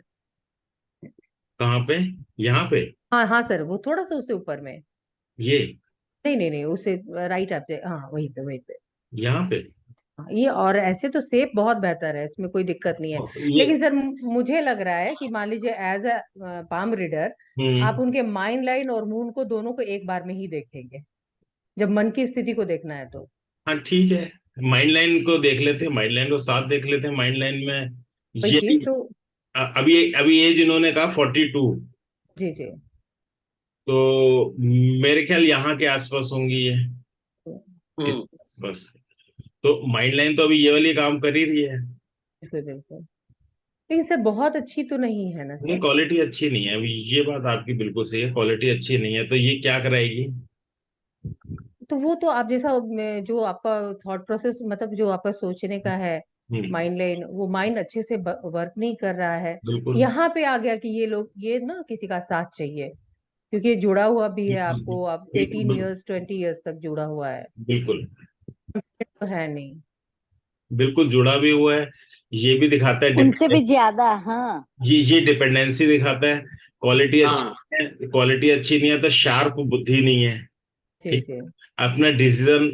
कहाँ पे? यहाँ पे? हाँ हाँ सर, वो थोड़ा सा उससे ऊपर में। ये नहीं नहीं नहीं, उससे राइट आप हाँ वहीं पे वहीं पे। यहाँ पे? हाँ, ये और ऐसे तो सेप बहुत बेहतर है, इसमें कोई दिक्कत नहीं है। ये लेकिन सर मुझे लग रहा है कि मान लीजिए एज अ पाम रीडर, आप हम्म। उनके माइंड लाइन और मून को दोनों को एक बार में ही देखेंगे, जब मन की स्थिति को देखना है तो। हाँ ठीक है, माइंड लाइन को देख लेते हैं, माइंड लाइन को साथ देख लेते हैं, माइंड लाइन में वही ये चीज तो। अभी अभी एज इन्होंने कहा 42, जी जी। तो मेरे ख्याल यहाँ के आसपास होंगी ये, इस हम्म। आसपास। तो माइंड लाइन तो अभी ये वाली काम कर ही रही है। बिल्कुल बिल्कुल। लेकिन सर बहुत अच्छी तो नहीं है ना नहीं, सर। क्वालिटी अच्छी नहीं है अभी, ये बात आपकी बिल्कुल सही है, क्वालिटी अच्छी नहीं है, तो ये क्या कराएगी? तो वो तो आप जैसा जो आपका थॉट प्रोसेस, मतलब जो आपका सोचने का है हम्म। माइंड लाइन, वो माइंड अच्छे से वर्क नहीं कर रहा है। बिल्कुल यहाँ पे आ गया कि ये लोग ये ना किसी का साथ चाहिए, क्योंकि ये जुड़ा हुआ भी है आपको, आप एटीन बिल्कुल ईयर्स 20 ईयर्स तक जुड़ा हुआ है। बिल्कुल तो है नहीं। बिल्कुल जुड़ा भी हुआ है, ये भी दिखाता है उनसे भी ज्यादा, हाँ। ये डिपेंडेंसी दिखाता है। क्वालिटी अच्छी हाँ। है, क्वालिटी अच्छी नहीं है तो शार्प बुद्धि नहीं है। जी ठीक, जी। अपना डिसीजन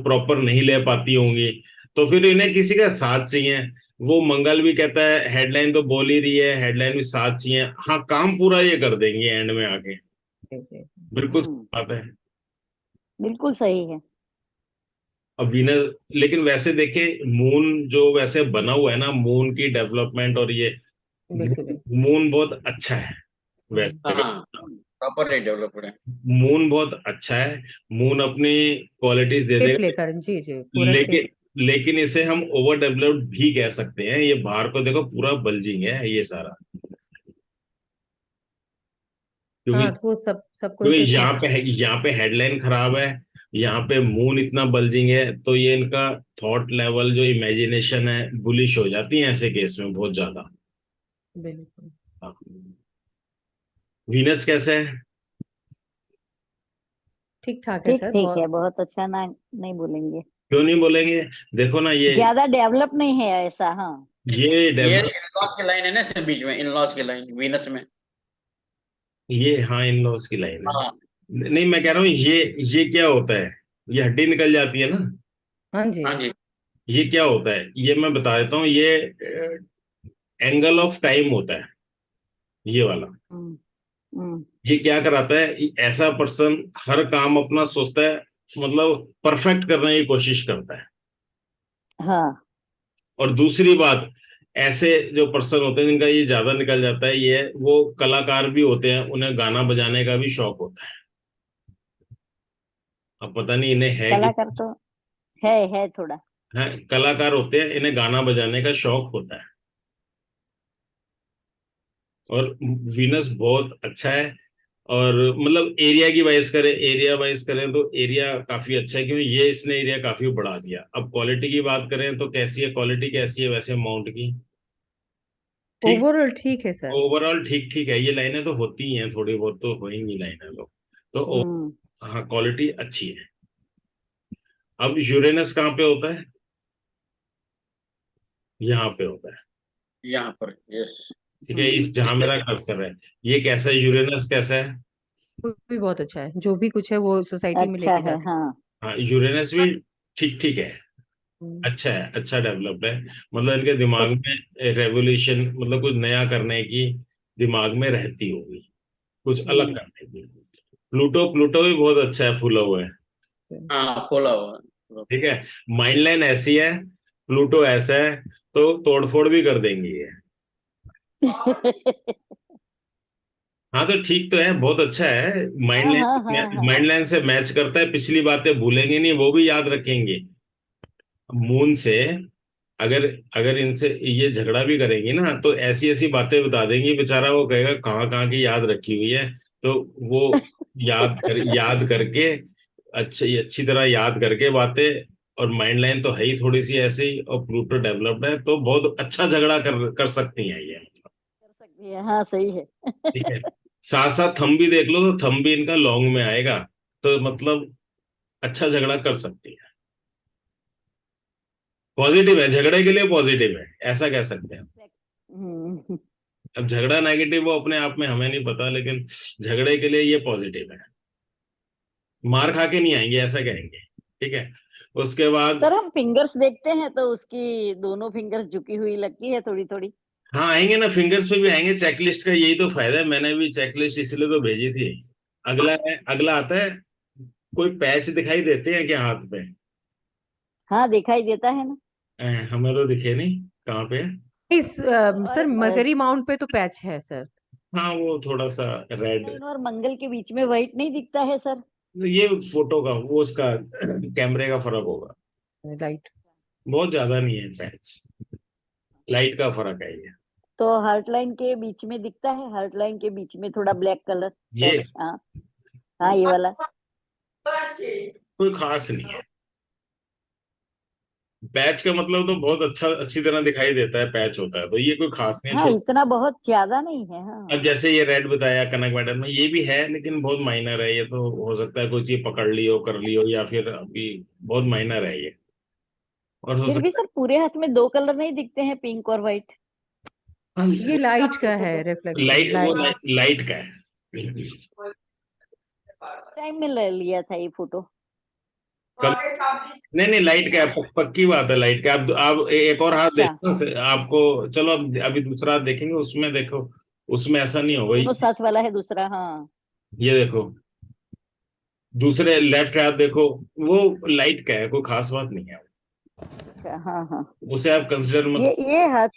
प्रॉपर नहीं ले पाती होंगी, तो फिर इन्हें किसी का साथ चाहिए। वो मंगल भी कहता है, हेडलाइन तो बोल ही रही है, हेडलाइन भी साथ चाहिए, हाँ काम पूरा ये कर देंगे एंड में आके। जी जी। बिल्कुल सही हम्म, बात है। बिल्कुल सही है। अब वीनस, लेकिन वैसे देखे मून जो वैसे बना हुआ है ना, मून की डेवलपमेंट और ये बिल्कुल बिल्कुल। मून बहुत अच्छा है वैसे अगर, हाँ, प्रॉपरली डेवलप्ड है। मून बहुत अच्छा है। मून अपनी क्वालिटीज दे सेफ देगा, लेकर, जी जी, पूरा सेफ। लेकिन लेकिन इसे हम ओवर डेवलप्ड भी कह सकते हैं। ये बाहर को देखो पूरा बल्जिंग है ये सारा, क्योंकि हाँ, तो वो सबको क्योंकि इसे यहाँ ठीक। पे यहाँ पे हेडलाइन खराब है, यहाँ पे मून इतना बल्जिंग है, तो ये इनका थॉट लेवल जो इमेजिनेशन है बुलिश हो जाती है ऐसे केस में बहुत ज्यादा। बिल्कुल वीनस कैसे है? ठीक ठाक है ठीक सर, ठीक है, बहुत। बहुत अच्छा ना नहीं बोलेंगे। क्यों नहीं बोलेंगे? देखो ना ज्यादा डेवलप नहीं है ऐसा, हाँ। ये ये डेवलप, इन-लॉज की लाइन है ना, सिर्फ बीच में इन-लॉज की लाइन वीनस में। ये हाँ इन लॉज की लाइन है। हाँ नहीं मैं कह रहा हूँ ये क्या होता है, ये हड्डी निकल जाती है ना, हाँ जी। हाँ जी। ये क्या होता है ये मैं बता देता हूँ। ये एंगल ऑफ टाइम होता है ये वाला। हम्म। हम्म। ये क्या कराता है, ऐसा पर्सन हर काम अपना सोचता है, मतलब परफेक्ट करने की कोशिश करता है। हाँ। और दूसरी बात, ऐसे जो पर्सन होते हैं जिनका ये ज्यादा निकल जाता है, ये वो कलाकार भी होते हैं, उन्हें गाना बजाने का भी शौक होता है। अब पता नहीं इन्हें है कि, कलाकार तो है थोड़ा। है कलाकार होते हैं, इन्हें गाना बजाने का शौक होता है। और वीनस बहुत अच्छा है। और मतलब एरिया वाइज करें तो एरिया काफी अच्छा है, क्योंकि ये इसने एरिया काफी बढ़ा दिया। अब क्वालिटी की बात करें तो कैसी है, क्वालिटी कैसी है वैसे माउंट की? ठीक, ओवरऑल ठीक है सर। ओवरऑल ठीक ठीक है। ये लाइनें तो होती ही हैं, थोड़ी बहुत तो होंगी लाइनें तो हम्म। हाँ क्वालिटी अच्छी है। अब यूरेनस कहाँ पे होता है? यहाँ पे होता है। यहाँ पर यस। ठीक है, इस जहां मेरा कर्सर है, ये कैसा है, यूरेनस कैसा है? वो भी बहुत अच्छा है, जो भी कुछ है वो सोसाइटी में अच्छा लेके है, जाते हाँ। हाँ यूरेनस भी ठीक ठीक है, हैं। अच्छा है, अच्छा डेवलप्ड है। मतलब इनके दिमाग तो में रेवोल्यूशन, मतलब कुछ नया करने की दिमाग में रहती होगी, कुछ अलग हम्म। करने की। प्लूटो प्लूटो भी बहुत अच्छा है, फूला हुआ है। हाँ खोला हुआ है। ठीक है, माइंड लाइन ऐसी है, प्लूटो ऐसा है, तो तोड़फोड़ भी कर देंगी ये। हाँ तो ठीक तो है, बहुत अच्छा है। हाँ हाँ हाँ हाँ। माइंड लाइन से मैच करता है, पिछली बातें भूलेंगे नहीं, वो भी याद रखेंगे। मून से अगर अगर इनसे ये झगड़ा भी करेंगी ना, तो ऐसी ऐसी बातें बता देंगी, बेचारा वो कहेगा कहाँ कहाँ की याद रखी हुई है। तो वो याद करके, अच्छी तरह याद करके बातें। और माइंड लाइन तो है ही थोड़ी सी ऐसे ही, और प्लूटो डेवलप्ड है, तो बहुत अच्छा झगड़ा कर सकती हैं ये। कर सकती है, हाँ सही है। ठीक है, साथ साथ थंब भी देख लो, तो थंब भी इनका लॉन्ग में आएगा, तो मतलब अच्छा झगड़ा कर सकती है। पॉजिटिव है, झगड़े के लिए पॉजिटिव है, ऐसा कह सकते हैं। हम्म। अब झगड़ा नेगेटिव वो अपने आप में हमें नहीं पता, लेकिन झगड़े के लिए ये पॉजिटिव है। मार खा के नहीं आएंगे ऐसा कहेंगे। ठीक है, उसके बाद सर हम फिंगर्स देखते हैं तो उसकी दोनों फिंगर्स झुकी हुई लगती है थोड़ी थोड़ी। हाँ आएंगे ना, फिंगर्स पे भी आएंगे। चेकलिस्ट का यही तो फायदा है, मैंने भी चेकलिस्ट इसलिए तो भेजी थी। अगला आता है, कोई पैच दिखाई देते हैं क्या हाथ पे? हाँ दिखाई देता है ना। हमें तो दिखे नहीं, कहाँ पे है? इस और सर मरकरी माउंट पे तो पैच है सर। हाँ वो थोड़ा सा रेड, लाइन और मंगल के बीच में व्हाइट नहीं दिखता है सर। ये फोटो का वो उसका कैमरे का फर्क होगा, राइट। बहुत ज्यादा नहीं है पैच, लाइट का फर्क है ये। तो हार्ट लाइन के बीच में दिखता है, हार्ट लाइन के बीच में थोड़ा ब्लैक कलर ये पैच, हाँ। हाँ ये वाला। कोई खास नहीं है। पैच का मतलब तो बहुत अच्छा, अच्छी तरह दिखाई देता है पैच होता है, तो ये कोई खास नहीं है, हाँ इतना बहुत ज्यादा नहीं है, हाँ। अब जैसे ये रेड बताया कनक मैडम में, ये भी है लेकिन बहुत माइनर है। ये तो हो सकता है कोई चीज पकड़ ली हो, कर ली हो, या फिर अभी बहुत माइनर है ये। और हो फिर भी सकता सर पूरे हाथ में दो कलर नहीं दिखते हैं, पिंक और व्हाइट। ये लाइट का है, फोटो रिफ्लेक्शन लाइट। लाइट का है। टाइम में ले लिया था ये फोटो। कल, नहीं नहीं लाइट का है, पक्की बात है लाइट का। आप एक और हाथ अच्छा, देखो आपको, चलो अब अभी दूसरा हाथ देखेंगे, उसमें देखो, उसमें ऐसा नहीं होगा। दोनों साथ वाला है दूसरा, हाँ। ये देखो, दूसरे लेफ्ट हाथ देखो, वो लाइट का है, कोई खास बात नहीं है। अच्छा, हाँ हाँ। उसे आप कंसिडर मत। ये हाथ,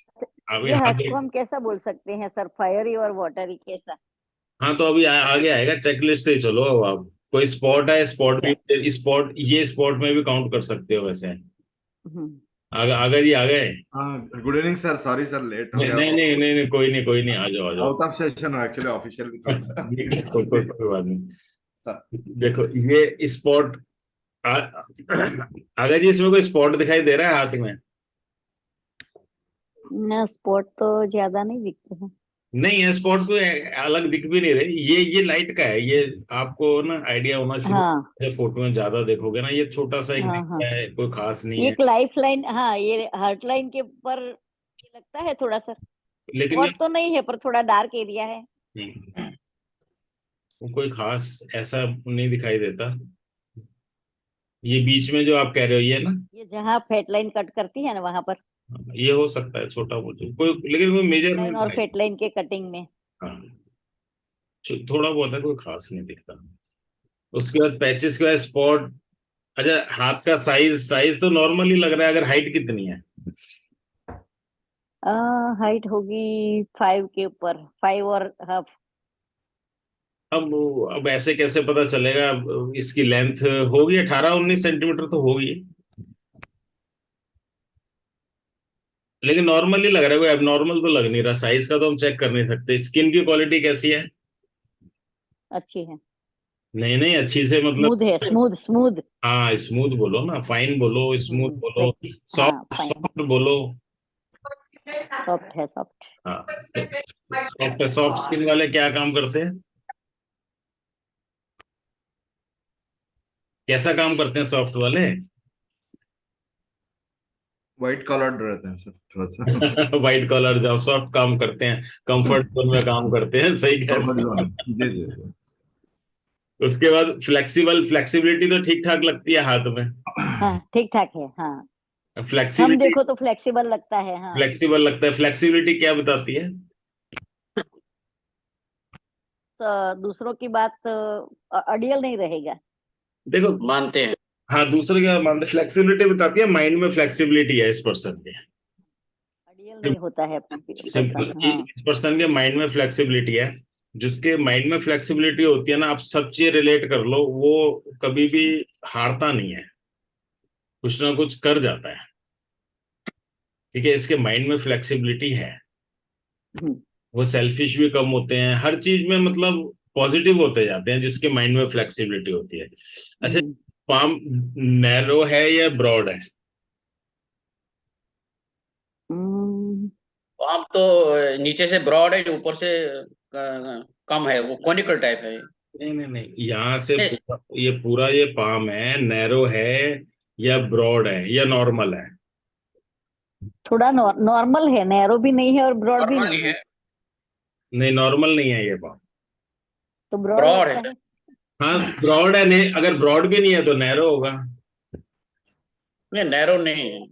अभी ये हाथ हाथ को हम कैसा बोल सकते हैं सर, फायरी और वाटरी कैसा? हाँ, तो अभी आगे आएगा, चेकलिस्ट से ही चलो। अब आप कोई स्पॉट है, स्पॉट अच्छा। भी, स्पॉट ये स्पॉट में भी काउंट कर सकते हो वैसे। हम्म। आगे जी, आ गए? हाँ, good evening sir, sorry sir, late हो नहीं गया। नहीं नहीं नहीं नहीं, कोई नहीं कोई नहीं, आ जाओ आ जाओ। आउट ऑफ सेशन हो एक्चुअली, ऑफिशियल भी थोड़ा सा। कोई बात नहीं। सर, देखो ये स्पॉट, अगर जी इसमें कोई स्पॉट दिखाई दे रहा है हाथ में? ना, स्पॉट तो ज्यादा नहीं दिखते हैं। नहीं है स्पॉट, कोई अलग दिख भी नहीं रहे। ये लाइट का है ये। आपको ना आइडिया होना शुरू, हाँ फोटो में ज्यादा देखोगे ना, ये छोटा सा एक हाँ हाँ। दिखता है, कोई खास नहीं ये है। एक लाइफ लाइन, हाँ, ये हार्ट लाइन के ऊपर लगता है थोड़ा सा। लेकिन ये स्पॉट तो नहीं है, पर थोड़ा डार्क एरिया है। वो कोई खास ऐसा नहीं दिखाई देता। ये बीच में जो आप कह रहे हो ये ना, ये जहाँ फेट लाइन कट करती है ना, वहां पर। ये हो सकता है छोटा मोटा कोई, लेकिन कोई मेजर फेट नहीं लाइन और दिखाई। फेट लाइन के कटिंग में। हाँ, थोड़ा बहुत है, कोई खास नहीं दिखता। उसके बाद पैचेस के बाद स्पॉट। अच्छा, हाथ का साइज साइज तो नॉर्मल ही लग रहा है। अगर हाइट कितनी है? हाइट होगी 5 के ऊपर, 5.5। अब ऐसे कैसे पता चलेगा? अब इसकी लेंथ होगी 18-19 सेंटीमीटर तो होगी। लेकिन नॉर्मल ही लग रहा है, कोई एबनॉर्मल तो लग नहीं रहा। साइज का तो हम चेक कर नहीं सकते। स्किन की क्वालिटी कैसी है? अच्छी है। नहीं नहीं, अच्छी से मतलब? स्मूथ है, स्मूथ स्मूथ। हाँ, स्मूथ बोलो ना, फाइन बोलो, स्मूथ बोलो, फ्लेक्सी। हाँ, सॉफ्ट फाइन। सॉफ्ट बोलो। सॉफ्ट है, सॉफ्ट। हाँ, सॉफ्ट सॉफ्ट स्किन वाले क्या काम करते हैं? कैसा काम करते हैं सॉफ्ट वाले? व्हाइट कॉलर रहते हैं सर, थोड़ा सा। व्हाइट कॉलर जॉब, सॉफ्ट काम करते हैं, कंफर्ट जोन में काम करते हैं, सही कह कंफर्ट रहे जोन, जी जी हैं। जी। उसके बाद फ्लेक्सिबिलिटी तो ठीक ठाक लगती है हाथ में? हाँ, ठीक ठाक है, हाँ। हम फ्लेक्सिबिलिटी, देखो तो फ्लेक्सिबल लगता है, हाँ। फ्लेक्सिबल लगता है। फ्लेक्सिबिलिटी क्या बताती है? तो दूसरों की बात अड़ियल नहीं रहेगा। देखो, मानते हैं। हाँ, दूसरे क्या मानते, फ्लेक्सिबिलिटी बताती है माइंड में फ्लेक्सिबिलिटी है इस पर्सन के। अड़ियल नहीं होता है सिंपल, पर्सन, हाँ। इस पर्सन के माइंड में फ्लेक्सिबिलिटी है। जिसके माइंड में फ्लेक्सिबिलिटी होती है ना, आप सब चीज रिलेट कर लो, वो कभी भी हारता नहीं है, कुछ ना कुछ कर जाता है। ठीक है, इसके माइंड में फ्लेक्सिबिलिटी है। हम्म, वो सेल्फिश भी कम होते हैं, हर चीज में मतलब पॉजिटिव होते जाते हैं जिसके माइंड में फ्लेक्सिबिलिटी होती है। अच्छा, हम्म। पाम नैरो है या ब्रॉड है? हम्म। आम तो नीचे से ब्रॉड है, ऊपर से कम है, वो कोनिकल टाइप है। नहीं नहीं नहीं, यहाँ से नहीं, पूरा ये पाम है, नैरो है या ब्रॉड है या नॉर्मल है? थोड़ा नॉर्मल है, नैरो भी नहीं है और ब्रॉड भी नॉर्मल नहीं नहीं है, है। नहीं, नॉर्मल नहीं है ये पाम। तो ब्रॉड ब्रॉड लगता है। है। हाँ, ब्रॉड है। नहीं, अगर ब्रॉड भी नहीं है तो नैरो होगा। नहीं, नैरो नहीं है।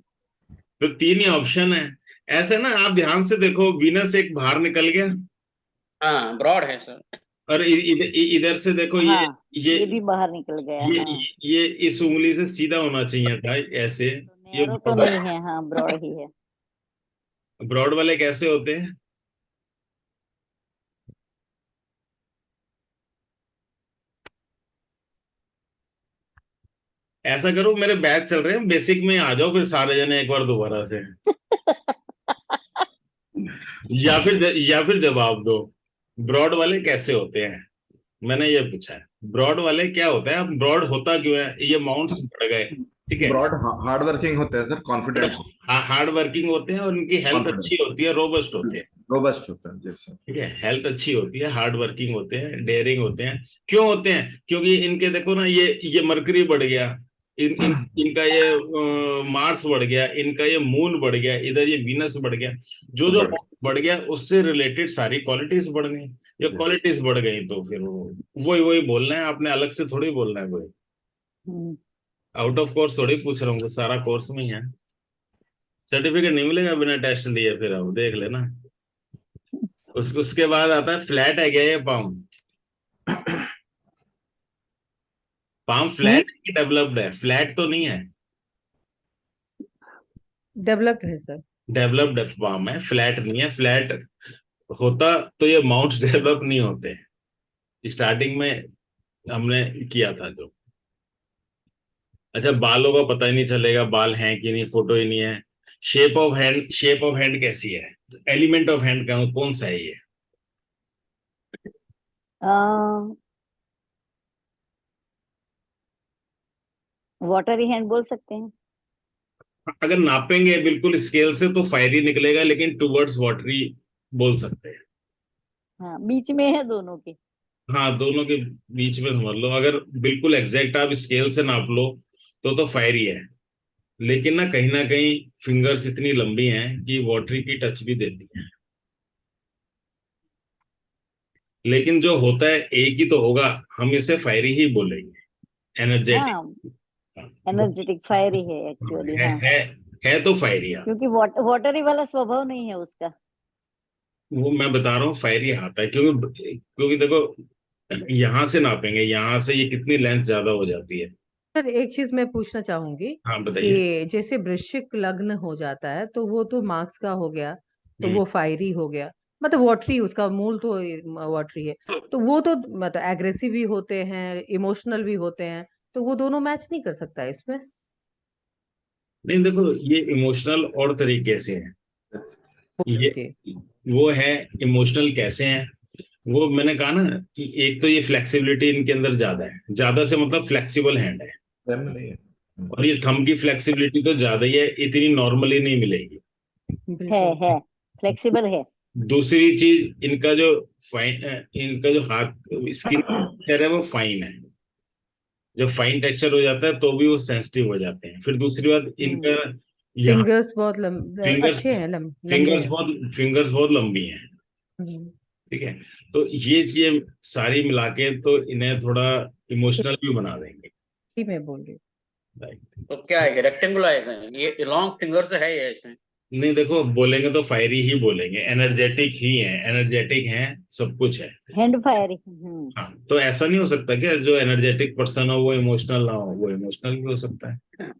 तो तीन ही ऑप्शन है। ऐसे ना, आप ध्यान से देखो, वीनस एक बाहर निकल गया, हाँ, ब्रॉड है सर। और इधर से देखो, ये हाँ, ये ये भी बाहर निकल गया, ये हाँ। ये इस उंगली से सीधा होना चाहिए था ऐसे। तो ये नैरो तो नहीं है, हाँ, ब्रॉड ही है। ब्रॉड वाले कैसे होते हैं? ऐसा करो, मेरे बैच चल रहे हैं, बेसिक में आ जाओ फिर सारे जने एक बार दोबारा से, या फिर जवाब दो। ब्रॉड वाले कैसे होते हैं? मैंने ये पूछा है, ब्रॉड वाले क्या होता है, ब्रॉड होता क्यों है? ये माउंट्स बढ़ गए, ठीक है। ब्रॉड हार्ड वर्किंग होते हैं सर, कॉन्फिडेंट, हार्ड वर्किंग होते हैं और उनकी हेल्थ कॉन्फिडेंट, अच्छी होती है, रोबस्ट होते हैं। रोबस्ट होते हैं जी सर। ठीक है, हेल्थ अच्छी होती है, हार्ड वर्किंग होते हैं, डेयरिंग होते हैं। क्यों होते हैं? क्योंकि इनके देखो ना, ये मरकरी बढ़ गया, इनका ये मार्स बढ़ गया, इनका ये मून बढ़ गया, इधर ये वीनस बढ़ गया। जो जो बढ़ गया उससे रिलेटेड सारी क्वालिटीज बढ़ गई। ये क्वालिटीज बढ़ गई तो फिर वही वही बोलना है आपने, अलग से थोड़ी बोलना है कोई। हम्म। आउट ऑफ कोर्स थोड़ी पूछ रहा हूँ, सारा कोर्स में ही है। सर्टिफिकेट नहीं मिलेगा बिना टेस्ट लिए, फिर अब देख लेना। उसके बाद आता है फ्लैट है क्या ये पाम? पाम फ्लैट है कि डेवलप्ड है? फ्लैट तो नहीं है, डेवलप्ड है सर। डेवलप्ड पाम है, फ्लैट नहीं है। फ्लैट होता तो ये माउंट्स डेवलप नहीं होते। स्टार्टिंग में हमने किया था जो। अच्छा, बालों का पता ही नहीं चलेगा बाल हैं कि नहीं, फोटो ही नहीं है। शेप ऑफ हैंड कैसी है? एलिमेंट ऑफ हैंड का कौन सा है ये? वाटरी हैंड बोल सकते हैं। अगर नापेंगे बिल्कुल स्केल से तो फायरी निकलेगा, लेकिन टुवर्ड्स वाटरी बोल सकते हैं। हाँ, बीच में है दोनों के। हाँ, दोनों के बीच में समझ लो। अगर बिल्कुल एग्जैक्ट आप स्केल से नाप लो तो फायरी है। लेकिन ना कहीं फिंगर्स इतनी लंबी हैं कि वाटरी की टच भी देती हैं। लेकिन जो होता है एक ही तो होगा, हम इसे फायरी ही बोलेंगे, एनर्जेटिक। हाँ, एनर्जेटिक फायरी है एक्चुअली। है हाँ, है है तो फायरी। क्योंकि वाटरी वाला स्वभाव नहीं है उसका। वो मैं बता रहा हूँ फायरी आता है, क्योंकि क्योंकि देखो, यहां से नापेंगे, यहां से ये कितनी लेंथ ज्यादा हो जाती है। सर एक चीज मैं पूछना चाहूंगी हाँ, बताइए। कि जैसे वृश्चिक लग्न हो जाता है तो वो तो मार्क्स का हो गया, तो हम्म। वो फायरी हो गया, मतलब वॉटरी, उसका मूल तो वॉटरी है। तो वो तो मतलब एग्रेसिव भी होते हैं, इमोशनल भी होते हैं, तो वो दोनों मैच नहीं कर सकता है इसमें। नहीं, देखो, ये इमोशनल और तरीके से है। ये ओके। वो है, इमोशनल कैसे हैं? वो मैंने कहा ना कि एक तो ये फ्लेक्सिबिलिटी इनके अंदर ज्यादा है, ज्यादा से मतलब फ्लेक्सिबल हैंड है। सेम नहीं है। और ये थंब की फ्लेक्सिबिलिटी तो ज्यादा ही है, इतनी नॉर्मली नहीं मिलेगी। बिल्कुल। है फ्लेक्सिबल है। दूसरी चीज, इनका जो हाथ स्किन टेक्सचर है वो फाइन है। जब फाइन टेक्सचर हो जाता है तो भी वो सेंसिटिव हो जाते हैं। फिर दूसरी बात, इनका यहाँ फिंगर्स बहुत फिंगर्स अच्छे हैं, लंबे फिंगर्स हैं। बहुत फिंगर्स बहुत लंबी हैं। हम्म। ठीक है। तो ये चीजें सारी मिला के तो इन्हें थोड़ा इमोशनल भी बना देंगे। ही मैं बोल रही Right. तो क्या है, रेक्टेंगुलर आएगा ये लॉन्ग फिंगर से है ये इसमें? नहीं, देखो, बोलेंगे तो फायरी ही बोलेंगे, एनर्जेटिक ही है, एनर्जेटिक है, सब कुछ है। हैंड फायरी। हम्म। हाँ, तो ऐसा नहीं हो सकता कि जो एनर्जेटिक पर्सन हो वो इमोशनल ना हो, वो इमोशनल भी हो सकता है।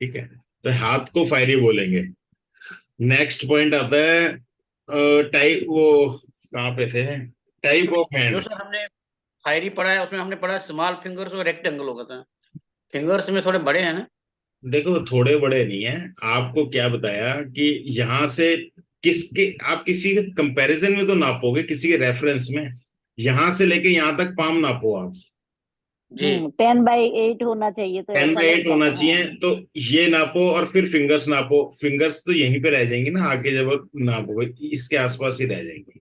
ठीक है। तो हाथ को फायरी बोलेंगे। नेक्स्ट पॉइंट आता है टाइप, वो कहाँ पे थे? टाइप ऑफ जो हैंड। सर हमने फायरी पढ़ा है उसमें हमने पढ़ा स्मॉल फिंगर्स और रेक्टेंगल होगा था। फिंगर्स में थोड़े बड़े हैं ना? देखो, थोड़े बड़े नहीं है। आपको क्या बताया कि यहां से किसके, आप किसी के कंपैरिजन में तो नापोगे, किसी के रेफरेंस में। यहां से लेके यहां तक पाम नापो आप। जी। 10/8 होना चाहिए तो टेन ऐसा बाई एट लगता होना है। हाँ। चाहिए। तो ये नापो और फिर फिंगर्स नापो। फिंगर्स तो यहीं पे रह जाएंगी ना, आगे जब नापोगे इसके आसपास ही रह जाएंगी।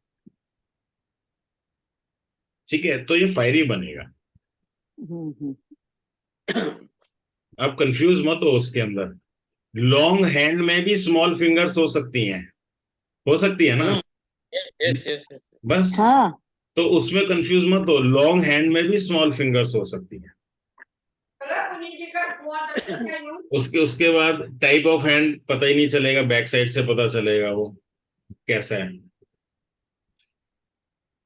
ठीक है, तो ये फायरी बनेगा। हम्म। आप कंफ्यूज मत हो उसके अंदर। लॉन्ग हैंड में भी स्मॉल फिंगर्स हो सकती हैं, हो सकती है ना? हम्म। Yes yes yes. बस। हाँ। तो उसमें कंफ्यूज मत हो, लॉन्ग हैंड में भी स्मॉल फिंगर्स हो सकती हैं। उसके उसके बाद टाइप ऑफ हैंड पता ही नहीं चलेगा, बैक साइड से पता चलेगा वो कैसा है।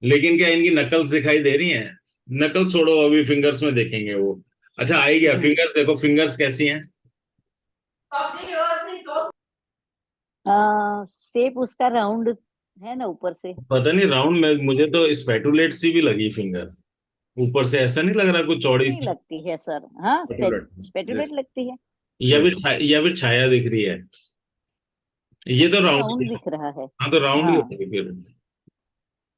लेकिन क्या इनकी नकल्स दिखाई दे रही हैं? नकल छोड़ो, अभी फिंगर्स में देखेंगे वो। अच्छा, आई गया हम्म। फिंगर्स, देखो फिंगर्स कैसी हैं। शेप उसका राउंड है ना ऊपर से। पता नहीं राउंड में, मुझे तो स्पैटुलेट सी भी लगी फिंगर। ऊपर से ऐसा नहीं लग रहा कुछ चौड़ी नहीं सी? लगती है सर। हाँ, स्पेटुलेट जैसे लगती है। या फिर छाया दिख रही है। ये तो राउंड ही राउंड है। दिख रहा है। हाँ, तो राउंड ही हाँ, होगी फिर।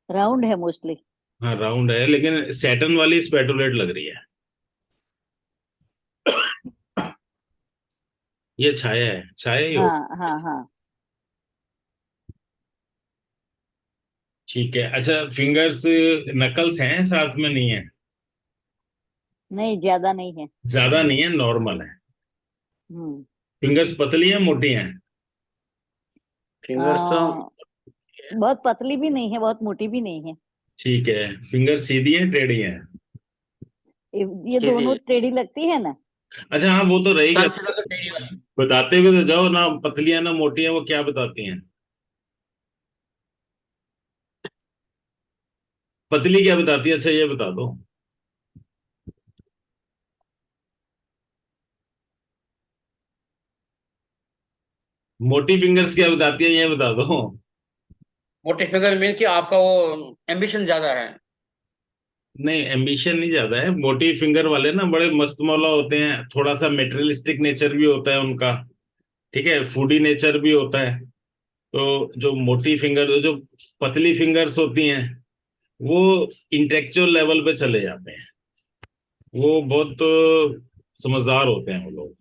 राउंड है मोस्टली। हाँ, राउंड है, लेकिन सैटर्न वाली स्पैटुलेट लग रही है। ये छाया है, छाया ही हो। हाँ हाँ हाँ। ठीक है। अच्छा, फिंगर्स, नकल्स हैं साथ में? नहीं है, नहीं, ज्यादा नहीं है। ज्यादा नहीं है, नॉर्मल है। हम्म। फिंगर्स पतली हैं, मोटी हैं? फिंगर्स तो आ, बहुत पतली भी नहीं है, बहुत मोटी भी नहीं है। ठीक है। फिंगर्स सीधी हैं, टेढ़ी हैं? ये सीधी दोनों है। टेढ़ी लगती है ना। अच्छा, हाँ, वो तो रहेगी। सन से लगा टेढ़ी वाली। बताते हुए तो जाओ ना, पतली है ना मोटी है, वो क्या बताती हैं? पतली क्या बताती है? अच्छा, ये बता दो। मोटी फिंगर्स क्या बताती है ये बता दो। मोटी फिगर मीन कि आपका वो एम्बिशन ज्यादा है। नहीं, एम्बिशन नहीं ज्यादा है। मोटी फिंगर वाले ना बड़े मस्त मौला होते हैं, थोड़ा सा मेटेरियलिस्टिक नेचर भी होता है उनका, ठीक है, फूडी नेचर भी होता है। तो जो मोटी फिंगर, जो पतली फिंगर्स होती हैं, वो इंटेलेक्चुअल लेवल पे चले जाते हैं। वो बहुत समझदार होते हैं वो लोग।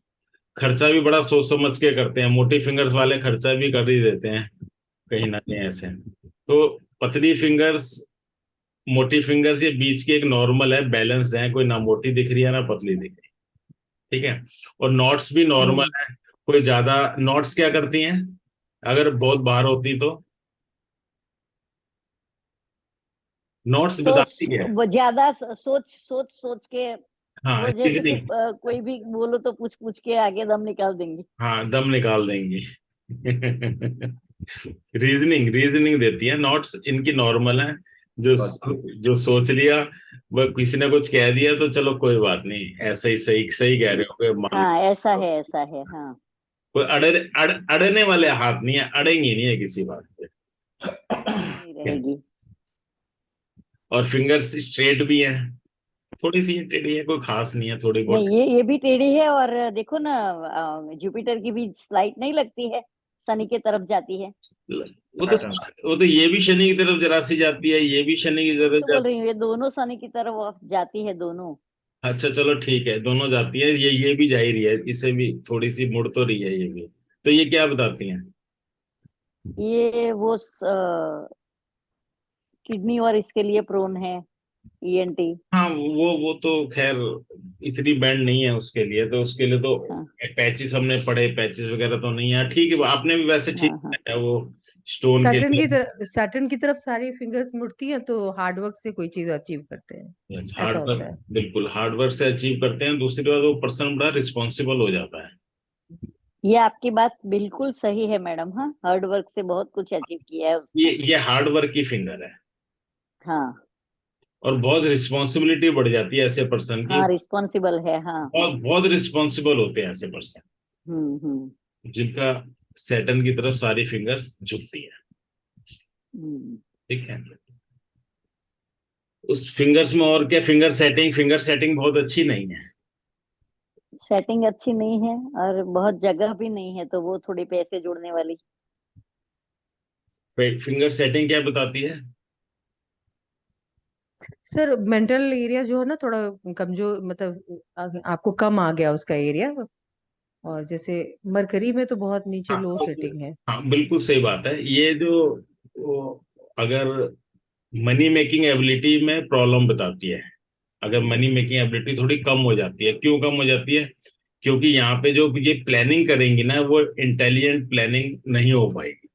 खर्चा भी बड़ा सोच समझ के करते हैं। मोटी फिंगर्स वाले खर्चा भी कर ही देते हैं कहीं ना कहीं ऐसे। तो पतली फिंगर्स, मोटी फिंगर्स, ये बीच की एक नॉर्मल है, बैलेंस्ड है, कोई ना मोटी दिख रही है ना पतली दिख रही है, ठीक है। और नॉट्स भी नॉर्मल हम्म। है। कोई ज्यादा नॉट्स क्या करती हैं अगर बहुत बाहर होती तो? नॉट्स सोच, बताती क्या है? वो ज्यादा सोच सोच सोच के, हाँ, वो जैसे कि रीजनिंग। कोई भी बोलो तो पूछ पूछ के आगे दम निकाल देंगी। हाँ, दम निकाल देंगी। रीजनिंग रीजनिंग देती है। नॉट्स इनकी नॉर्मल है। जो जो सोच लिया, वो किसी ने कुछ कह दिया तो चलो कोई बात नहीं, ऐसा ही सही सही कह रहे हो, कोई मान हाँ, लो। ऐसा है हाँ। कोई अड़ने वाले हाथ नहीं है, अड़ेंगी नहीं है किसी बात पे। नहीं रहेगी। और फिंगर्स स्ट्रेट भी है, थोड़ी सी टेढ़ी है, कोई खास नहीं है, थोड़ी बहुत। नहीं, ये भी टेढ़ी है, और देखो ना, जुपिटर की भी स्लाइट नहीं लगती है, शनि के तरफ जाती है। वो तो वो तो ये भी शनि की तरफ जरा सी जाती है, ये भी शनि की वही तरफ तो बोल जाती रही हूँ, ये दोनों शनि की तरफ जाती है दोनों। है। अच्छा चलो ठीक है, दोनों जाती है, ये भी जा ही रही है, इसे भी थोड़ी सी मुड़ तो रही है ये भी। तो ये क्या बताती हैं? ये वो किडनी और इसके लिए प्रोन है, ईएनटी। हाँ, वो तो खैर इतनी बैंड नहीं है उसके लिए, तो उसके लिए तो हाँ पैचेस हमने पढ़े, पैचेस वगैरह तो नहीं है, ठीक है, आपने भी वैसे ठीक हाँ हाँ। है वो स्टोन के लिए। सैटर्न की तरफ सारी फिंगर्स मुड़ती हैं तो हार्डवर्क से कोई चीज अचीव करते हैं, ऐसा हार्ड होता वर्क, है। बिल्कुल हार्ड वर्क से अचीव करते हैं। दूसरी बात, वो पर्सन बड़ा रिस्पॉन्सिबल हो जाता है। ये आपकी बात बिल्कुल सही है मैडम। हाँ, हार्ड वर्क से बहुत कुछ अचीव किया है उसने। ये हार्ड वर्क की फिंगर है। हाँ और बहुत रिस्पॉन्सिबिलिटी बढ़ जाती है ऐसे पर्सन की। हाँ, रिस्पॉन्सिबल है, हाँ हाँ। बहुत बहुत रिस्पॉन्सिबल होते हैं ऐसे पर्सन, हम्म। जिनका सैटर्न की तरफ सारी फिंगर्स झुकती है, हम्म। ठीक है। उस फिंगर्स में और क्या, फिंगर सेटिंग बहुत अच्छी नहीं है। सेटिंग अच्छी नहीं है, और बहुत जगह भी नहीं है, तो वो थोड़ी पैसे जोड़ने वाली। फिंगर सेटिंग क्या बताती है? सर मेंटल एरिया जो है ना थोड़ा कमजोर, मतलब आपको कम आ गया उसका एरिया। और जैसे मरकरी में तो बहुत नीचे हाँ, लो सेटिंग है। हाँ बिल्कुल सही बात है। ये जो अगर मनी मेकिंग एबिलिटी में प्रॉब्लम बताती है, अगर मनी मेकिंग एबिलिटी थोड़ी कम हो जाती है। क्यों कम हो जाती है? क्योंकि यहाँ पे जो ये प्लानिंग करेंगी ना, वो इंटेलिजेंट प्लानिंग नहीं हो पाएगी।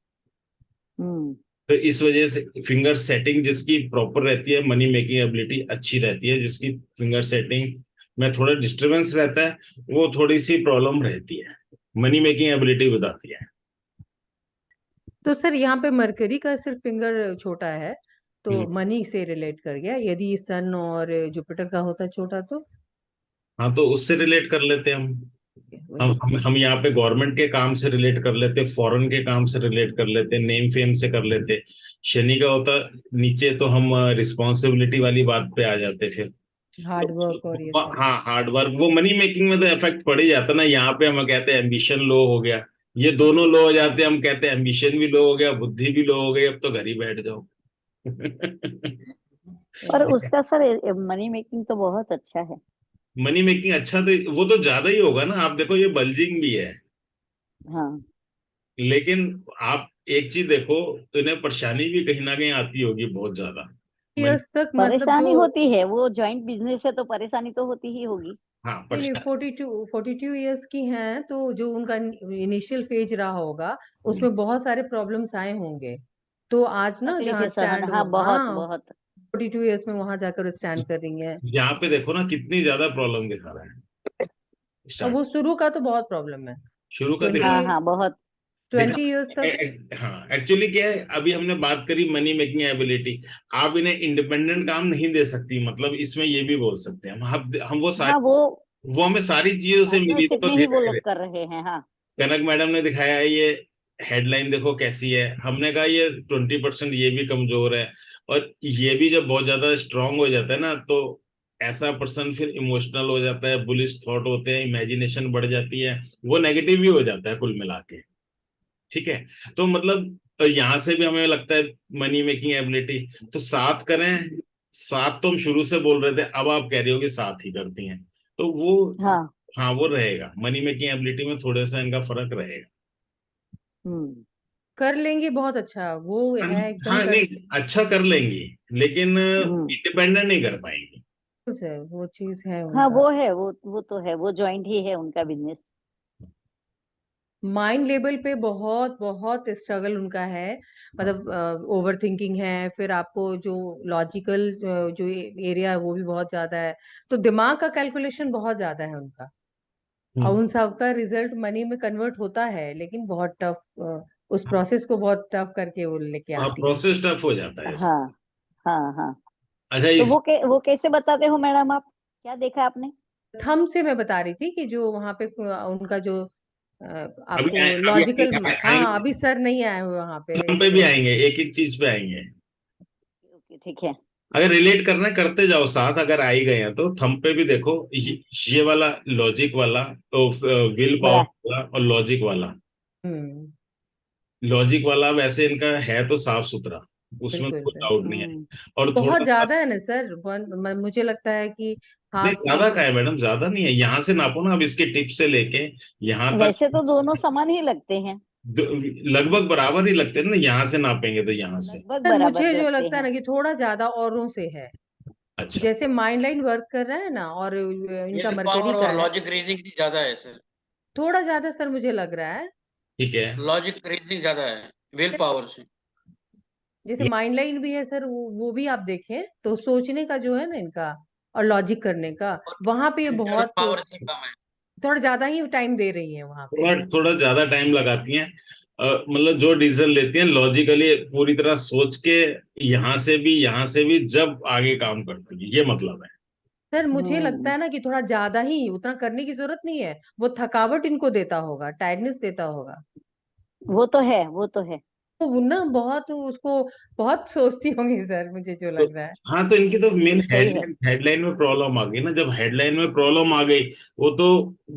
हम्म। तो इस वजह से फिंगर सेटिंग जिसकी प्रॉपर रहती है, मनी मेकिंग एबिलिटी अच्छी रहती है, जिसकी फिंगर सेटिंग में थोड़ा डिस्टरबेंस रहता है, वो थोड़ी सी प्रॉब्लम रहती है, मनी मेकिंग एबिलिटी बताती है। तो सर यहाँ पे मरकरी का सिर्फ फिंगर छोटा है तो हम्म। मनी से रिलेट कर गया, यदि सन और जुपिटर का होता छोटा तो हाँ, तो उससे रिलेट कर लेते हैं हम। वही। हम यहाँ पे गवर्नमेंट के काम से रिलेट कर लेते, फॉरेन के काम से रिलेट कर लेते, नेम फेम से कर लेते। शनि का होता नीचे, तो हम रिस्पॉन्सिबिलिटी वाली बात पे आ जाते फिर। हार्ड वर्क और ये तो सब। हाँ, हार्ड वर्क, वो मनी मेकिंग में तो इफेक्ट पड़ ही जाता ना। यहाँ पे हम कहते हैं एम्बिशन लो हो गया, ये दोनों लो हो जाते हैं, हम कहते हैं एम्बिशन भी लो हो गया, बुद्धि भी लो हो गई, अब तो घर ही बैठ जाओ। और उसका सर मनी मेकिंग तो बहुत अच्छा है। मनी मेकिंग अच्छा, तो वो तो ज्यादा ही होगा ना। आप देखो ये बल्जिंग भी है, हाँ, लेकिन आप एक चीज देखो, तो इन्हें परेशानी भी कहीं ना कहीं आती होगी बहुत ज्यादा। मन, इयर्स तक मतलब जो परेशानी होती है, वो जॉइंट बिजनेस है तो परेशानी तो होती ही होगी। हाँ नहीं नहीं, परेशानी। 42 ईयर्स की हैं तो जो उनका इनिशियल फेज रहा होगा हम्म। उसमें बहुत सारे प्रॉब्लम्स आए होंगे। तो आज ना तकलीफ जहाँ है सहन, स्टैंड हाँ, हो, बहुत हाँ, बहुत। 42 ईयर्स में वहां जाकर स्टैंड कर रही हैं। यहाँ पे देखो ना कितनी ज्यादा प्रॉब्लम दिखा रहा है और स्टार्ट, वो शुरू का तो बहुत प्रॉब्लम है। शुरू का ट्वेंटी दिखा हाँ हाँ, बहुत। 20 ईयर्स तक। हाँ एक्चुअली क्या है, अभी हमने बात करी मनी मेकिंग एबिलिटी। आप इन्हें इंडिपेंडेंट काम नहीं दे सकती, मतलब इसमें ये भी बोल सकते हैं हम वो हाँ, सारी, वो वो हमें सारी चीजों से मिली, वो पार्टनरशिप तो में दे ही वो दे रहे। लोग कर रहे हैं। हाँ कनक मैडम ने दिखाया है ये, हेडलाइन देखो कैसी है, हमने कहा ये 20% ये भी कमजोर है, और ये भी जब बहुत ज्यादा स्ट्रांग हो जाता है ना, तो ऐसा पर्सन फिर इमोशनल हो जाता है, बुलिश थॉट होते हैं, इमेजिनेशन बढ़ जाती है, वो नेगेटिव भी हो जाता है कुल मिला के। ठीक है, तो मतलब यहाँ से भी हमें लगता है मनी मेकिंग एबिलिटी, तो 7 करें। 7 तो हम शुरू से बोल रहे थे, अब आप कह रही हो कि 7 ही करती हैं, तो वो, हाँ। हाँ वो रहेगा, मनी मेकिंग एबिलिटी में थोड़ा सा इनका फर्क रहेगा। हम्म। कर लेंगी बहुत अच्छा, वो है एकदम हाँ कर। नहीं, अच्छा कर लेंगी, लेकिन हम्म। इंडिपेंडेंट नहीं कर पाएंगी। सर वो चीज है हाँ उनका। वो है, वो तो है, वो जॉइंट ही है उनका बिजनेस। माइंड लेवल पे बहुत बहुत स्ट्रगल उनका है, मतलब ओवर थिंकिंग है, फिर आपको जो लॉजिकल जो एरिया है वो भी बहुत ज्यादा है, तो दिमाग का कैलकुलेशन बहुत ज्यादा है उनका। और हम्म। उन सब का रिजल्ट मनी में कन्वर्ट होता है, लेकिन बहुत टफ, उस प्रोसेस को बहुत टफ करके वो लेके हाँ, आती है। प्रोसेस टफ हो जाता है इसमें। हाँ हाँ हाँ। अच्छा तो इस, वो कैसे बताते हो मैडम आप, क्या देखा आपने? थंब से मैं बता रही थी कि जो वहां पे उनका जो अभी आपको लॉजिकल, हाँ आएंगे, अभी सर नहीं आए हुए वहां पे हम इस पे भी पे। आएंगे, एक एक चीज पे आएंगे। ओके ठीक है। अगर रिलेट करना है, करते जाओ साथ, अगर आ ही गए हैं तो थंब पे भी देखो, ये वाला लॉजिक वाला, तो विल पावर बड़ा। वाला और लॉजिक वाला। हम्म। लॉजिक वाला वैसे इनका है तो साफ सुथरा, उसमें बिल्कुल कोई सर। डाउट नहीं है। हम्म। और बहुत थोड़ा सा, ज्यादा है ना सर, मुझे लगता है कि नहीं हाफ। ज्यादा का है मैडम, ज्यादा नहीं है, यहाँ से नापो ना, अब इसके टिप से लेके यहाँ तक वैसे तो दोनों समान ही लगते हैं, लगभग बराबर ही लगते हैं ना, यहाँ से नापेंगे तो यहाँ से। लगभग सर बराबर मुझे जो लगते लगता है हैं। ना कि थोड़ा ज्यादा औरों से है। अच्छा। जैसे माइंड लाइन वर्क कर रहा है ना, और इनका विल मरकरी पावर का और है, लॉजिक रीजनिंग की ज्यादा है सर। थोड़ा ज्यादा सर मुझे लग रहा है। ठीक है। लॉजिक रीजनिंग ज्यादा है विल पावर से। जैसे माइंड लाइन भी है सर, वो भी आप देखें तो सोचने का जो है ना इनका, और लॉजिक करने का, और वहां पे ये इंटरनल बहुत पावर से कम है। थोड़ा ज्यादा ही टाइम दे रही है वहां पे। थोड़ा थोड़ा ज्यादा टाइम लगाती हैं, मतलब जो डिसीजन लेती हैं लॉजिकली पूरी तरह सोच के, यहाँ से भी जब आगे काम करती है, ये मतलब है। सर मुझे लगता हम्म। है ना कि थोड़ा ज्यादा ही, उतना करने की जरूरत नहीं है, वो थकावट इनको देता होगा, टायर्डनेस देता होगा। वो तो है, वो तो है। तो वो ना बहुत उसको बहुत सोचती होंगी सर, मुझे जो तो लग रहा है। हाँ, तो इनकी तो मेन सही है। हेडलाइन में प्रॉब्लम आ गई ना, जब हेडलाइन में प्रॉब्लम आ गई, वो तो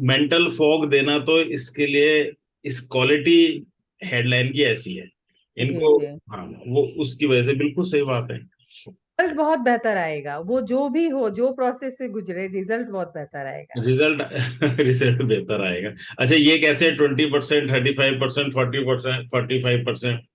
मेंटल फॉग देना, तो इसके लिए इस क्वालिटी हेडलाइन की ऐसी है जी इनको। जी। हाँ, वो उसकी वजह से बिल्कुल सही बात है। रिजल्ट बहुत बेहतर आएगा, वो जो भी हो, जो प्रोसेस से गुजरे, रिजल्ट बहुत बेहतर आएगा। रिजल्ट रिजल्ट बेहतर आएगा। अच्छा ये कैसे 20%, 35%, 40%, 45%?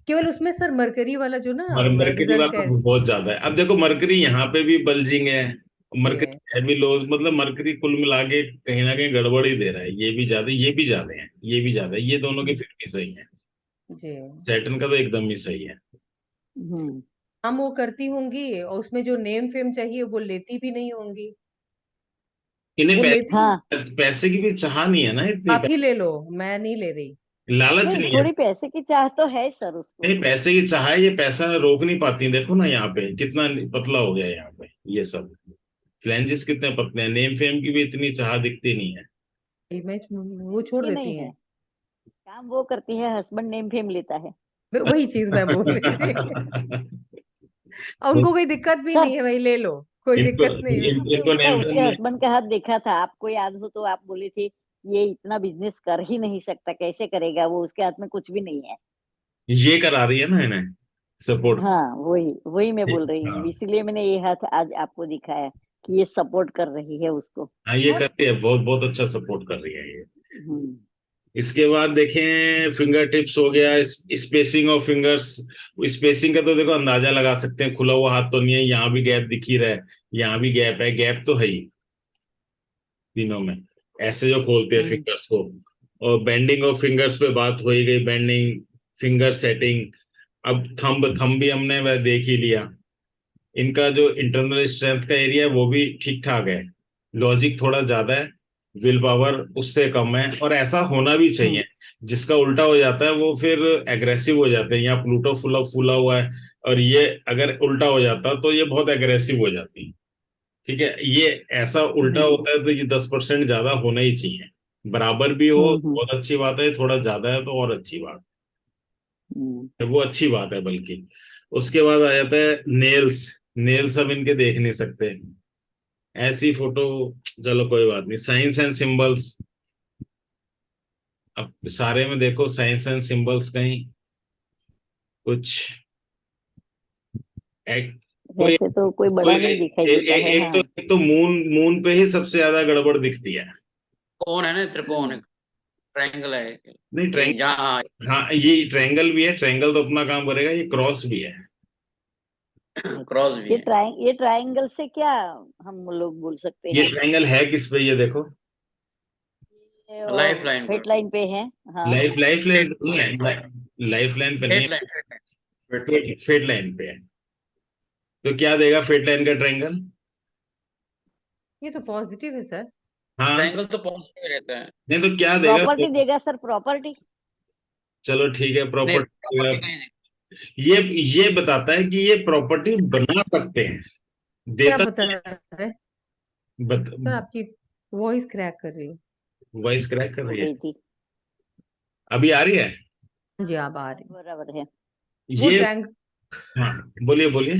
केवल उसमें सर मरकरी वाला जो ना मरकरी रिजल्ट वाला है। बहुत ज्यादा है। अब देखो मरकरी यहाँ पे भी बल्जिंग है, मरकरी जी है भी लो, मतलब मरकरी कुल मिला के कहीं ना कहीं गड़बड़ ही दे रहा है, ये भी ज्यादा, ये भी ज्यादा है, ये भी ज्यादा है, ये दोनों की फिर भी सही है। जी। सैटर्न का तो एकदम ही सही है। हम्म। हम वो करती होंगी, और उसमें जो नेम फेम चाहिए वो लेती भी नहीं होंगी। इन्हें वो लेती, हाँ। पैसे की भी चाह नहीं है ना इतनी, आप ही ले लो, मैं नहीं ले रही। लालच नहीं, नहीं है। थोड़ी पैसे की चाह तो है सर उसको। नहीं, पैसे की चाह है, ये पैसा रोक नहीं पाती, देखो ना यहाँ पे कितना पतला हो गया है यहाँ पे ये सब, फ्लैंजेस कितने पतले हैं, नेम फेम की भी इतनी चाह दिखती नहीं है। मैं वो छोड़ ये नहीं देती है, हैं। काम वो करती है, हस्बैंड नेम फेम लेता है। वही चीज मैं बोल रही थी। और उनको कोई दिक्कत भी सर, नहीं है, भाई ले लो, कोई इनको दिक्कत नहीं है। आपने इनको उसका नेम उसके फेम में, हस्बैंड का हाथ देखा था, आपको याद हो तो आप बोले थे ये इतना बिजनेस कर ही नहीं सकता, कैसे करेगा, वो उसके हाथ में कुछ भी नहीं है। ये करा रही है ना इन्हें सपोर्ट। हाँ वही वही मैं बोल रही हूँ, हाँ इसीलिए मैंने ये हाथ आज आपको दिखाया कि ये सपोर्ट कर रही है उसको। हाँ, ये कर बहुत रही है, बहुत बहुत अच्छा सपोर्ट कर रही है ये। हम्म। इसके बाद देखें, फिंगर टिप्स हो गया, स्पेसिंग ऑफ फिंगर्स। स्पेसिंग का तो देखो अंदाजा लगा सकते हैं, खुला हुआ हाथ तो नहीं है, यहाँ भी गैप दिख ही रहा है, यहाँ भी गैप है, गैप तो है ही तीनों में, ऐसे जो खोलते हैं हम्म। फिंगर्स को। और बेंडिंग ऑफ फिंगर्स पे बात हो ही गई, बेंडिंग, फिंगर सेटिंग। अब थंब थंब भी हमने वह देख ही लिया, इनका जो इंटरनल स्ट्रेंथ का एरिया है वो भी ठीक ठाक है, लॉजिक थोड़ा ज्यादा है, विल पावर उससे कम है, और ऐसा होना भी हम्म। चाहिए। जिसका उल्टा हो जाता है वो फिर एग्रेसिव हो जाते हैं, यहाँ प्लूटो फूला फूला हुआ है, और ये अगर उल्टा हो जाता तो ये बहुत एग्रेसिव हो जाती। ठीक है, ये ऐसा उल्टा हम्म। होता है तो ये 10% ज्यादा होना ही चाहिए। बराबर भी हो हम्म बहुत अच्छी बात है, थोड़ा ज्यादा है तो और अच्छी बात हम्म। है, वो अच्छी बात है बल्कि। उसके बाद आ जाता है नेल्स। नेल्स अब इनके देख नहीं सकते, ऐसी फोटो। चलो कोई बात नहीं। साइंस एंड सिंबल्स, अब सारे में देखो साइंस एंड सिंबल्स कहीं कुछ एक, कोई वैसे तो कोई बड़ा नहीं दिखाई देता है, हाँ। एक तो मून, मून पे ही सबसे ज्यादा गड़बड़ दिखती है। कौन है ना, त्रिकोण है, ट्रायंगल है नहीं ये ट्रायंगल, जहाँ। हाँ ये ट्रायंगल भी है, ट्रायंगल तो अपना काम करेगा, ये क्रॉस भी है। क्रॉस भी है। ये ट्रायंगल से क्या हम लोग बोल सकते ये हैं? ट्रायंगल है किस पे, ये देखो। ये लाइफ लाइन फेट पर, लाइन पे है, हाँ। लाइफ लाइन पे नहीं है, लाइफ लाइन पे नहीं हेड लाइन। है, फेट लाइन पे है। तो क्या देगा फेट लाइन का ट्रायंगल? ये तो पॉजिटिव है सर। हाँ, ट्रायंगल तो पॉजिटिव रहता है। नहीं तो क्या देगा? प्रॉपर्टी देगा सर, प्रॉपर्टी। चलो ठीक है, नहीं, प्रॉपर्टी प्रॉपर्टी देगा। का ही नहीं। ये बताता है कि ये प्रॉपर्टी बना सकते हैं, क्या देता बता रहे हैं बत, सर? आपकी वॉइस क्रैक कर रही है। वॉइस क्रैक कर हो रही है। गई थी। अभी आ रही है जी आप आ रही। बराबर है। वो ये? ट्रायंगल, हाँ बोलिए बोलिए।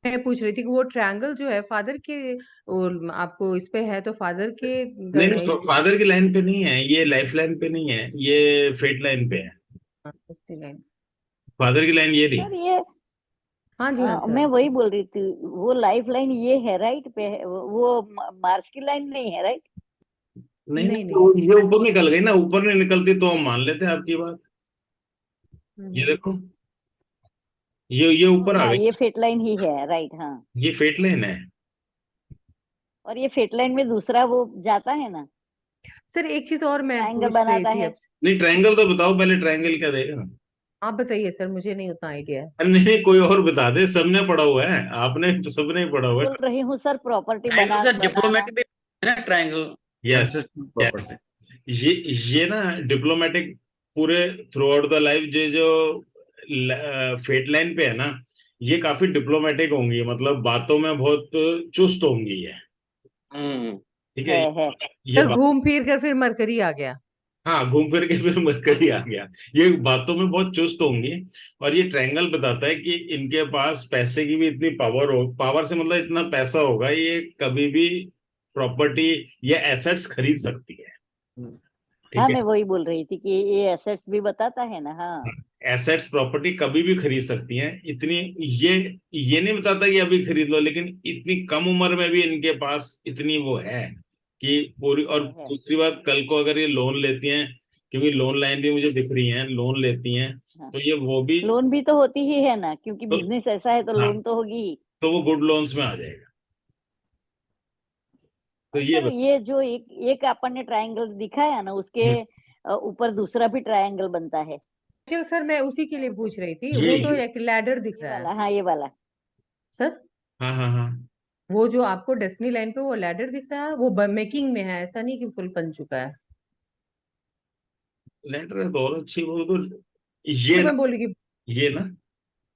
मैं पूछ रही थी कि वो ट्रायंगल जो है फादर के, और आपको इस पे है तो फादर के नहीं नहीं, फादर की लाइन पे नहीं है, ये लाइफ लाइन पे नहीं है, ये फेट लाइन पे है। लाइन। फादर की लाइन ये रही। सर ये हाँ जी हाँ मैं सर। वही बोल रही थी, वो लाइफ लाइन ये है राइट पे है, वो मार्स की लाइन नहीं है राइट? नहीं नहीं नहीं, नहीं। तो ये ऊपर निकल गई ना, ऊपर नहीं निकलती तो हम मान लेते हैं आपकी बात। ये हम्म। देखो, ये ऊपर आ हाँ, गई। ये फेट लाइन ही है राइट, हाँ। ये फेट लाइन है। और ये फेट लाइन में दूसरा वो जाता है ना, सर एक चीज और मैं ट्रायंगल पूछ रही बनाता थी है। अब। नहीं ट्रायंगल तो बताओ पहले, ट्रायंगल क्या देगा? आप बताइए सर, मुझे नहीं उतना आइडिया है। अरे नहीं, कोई और बता दे, सबने पढ़ा हुआ है, आपने तो सबने ही पढ़ा हुआ बोल है। रही हूँ सर, प्रॉपर्टी ट्रायंगल सर बनाना। डिप्लोमेटिक भी है ना triangle. Yes concept yes. Property. ये ना डिप्लोमेटिक पूरे थ्रू आउट द लाइफ, जो फेट लाइन पे है ना, ये काफी डिप्लोमेटिक होंगी, मतलब बातों में बहुत चुस्त होंगी ये। हम्म। ठीक है, है। ये सर घूम फिर कर फिर मरकरी आ गया। हाँ घूम फिर के फिर मरकरी आ गया। ये बातों में बहुत चुस्त होंगी। और ये ट्रायंगल बताता है कि इनके पास पैसे की भी इतनी पावर हो, पावर से मतलब इतना पैसा होगा, ये कभी भी प्रॉपर्टी या एसेट्स खरीद सकती है। हाँ, ठीक है, मैं वही बोल रही थी कि ये एसेट्स भी बताता है ना, हाँ। एसेट्स प्रॉपर्टी कभी भी खरीद सकती हैं इतनी। ये नहीं बताता कि अभी खरीद लो, लेकिन इतनी कम उम्र में भी इनके पास इतनी वो है कि पूरी। और है। दूसरी बात, कल को अगर ये लोन लेती हैं, क्योंकि लोन लाइन भी मुझे दिख रही है, लोन लेती हैं, हाँ, तो ये वो भी, लोन भी तो होती ही है ना, क्योंकि तो बिजनेस ऐसा है तो हाँ, लोन तो होगी ही। तो वो गुड लोन्स में आ जाएगा। तो और ये सर ये जो एक एक अपन ने ट्रायंगल दिखाया ना, उसके ऊपर दूसरा भी ट्रायंगल बनता है। चल सर मैं उसी के लिए पूछ रही थी, ये वो तो एक लैडर दिख ये रहा है वाला, हाँ, ये वाला। सर। हाँ हाँ हाँ, वो जो आपको डेस्टिनी लाइन पे वो लैडर दिख रहा है, वो मेकिंग में है, ऐसा नहीं कि फुल बन चुका है। लेटर है तो और अच्छी, वो तो तो ये मैं बोल रही कि ये ना,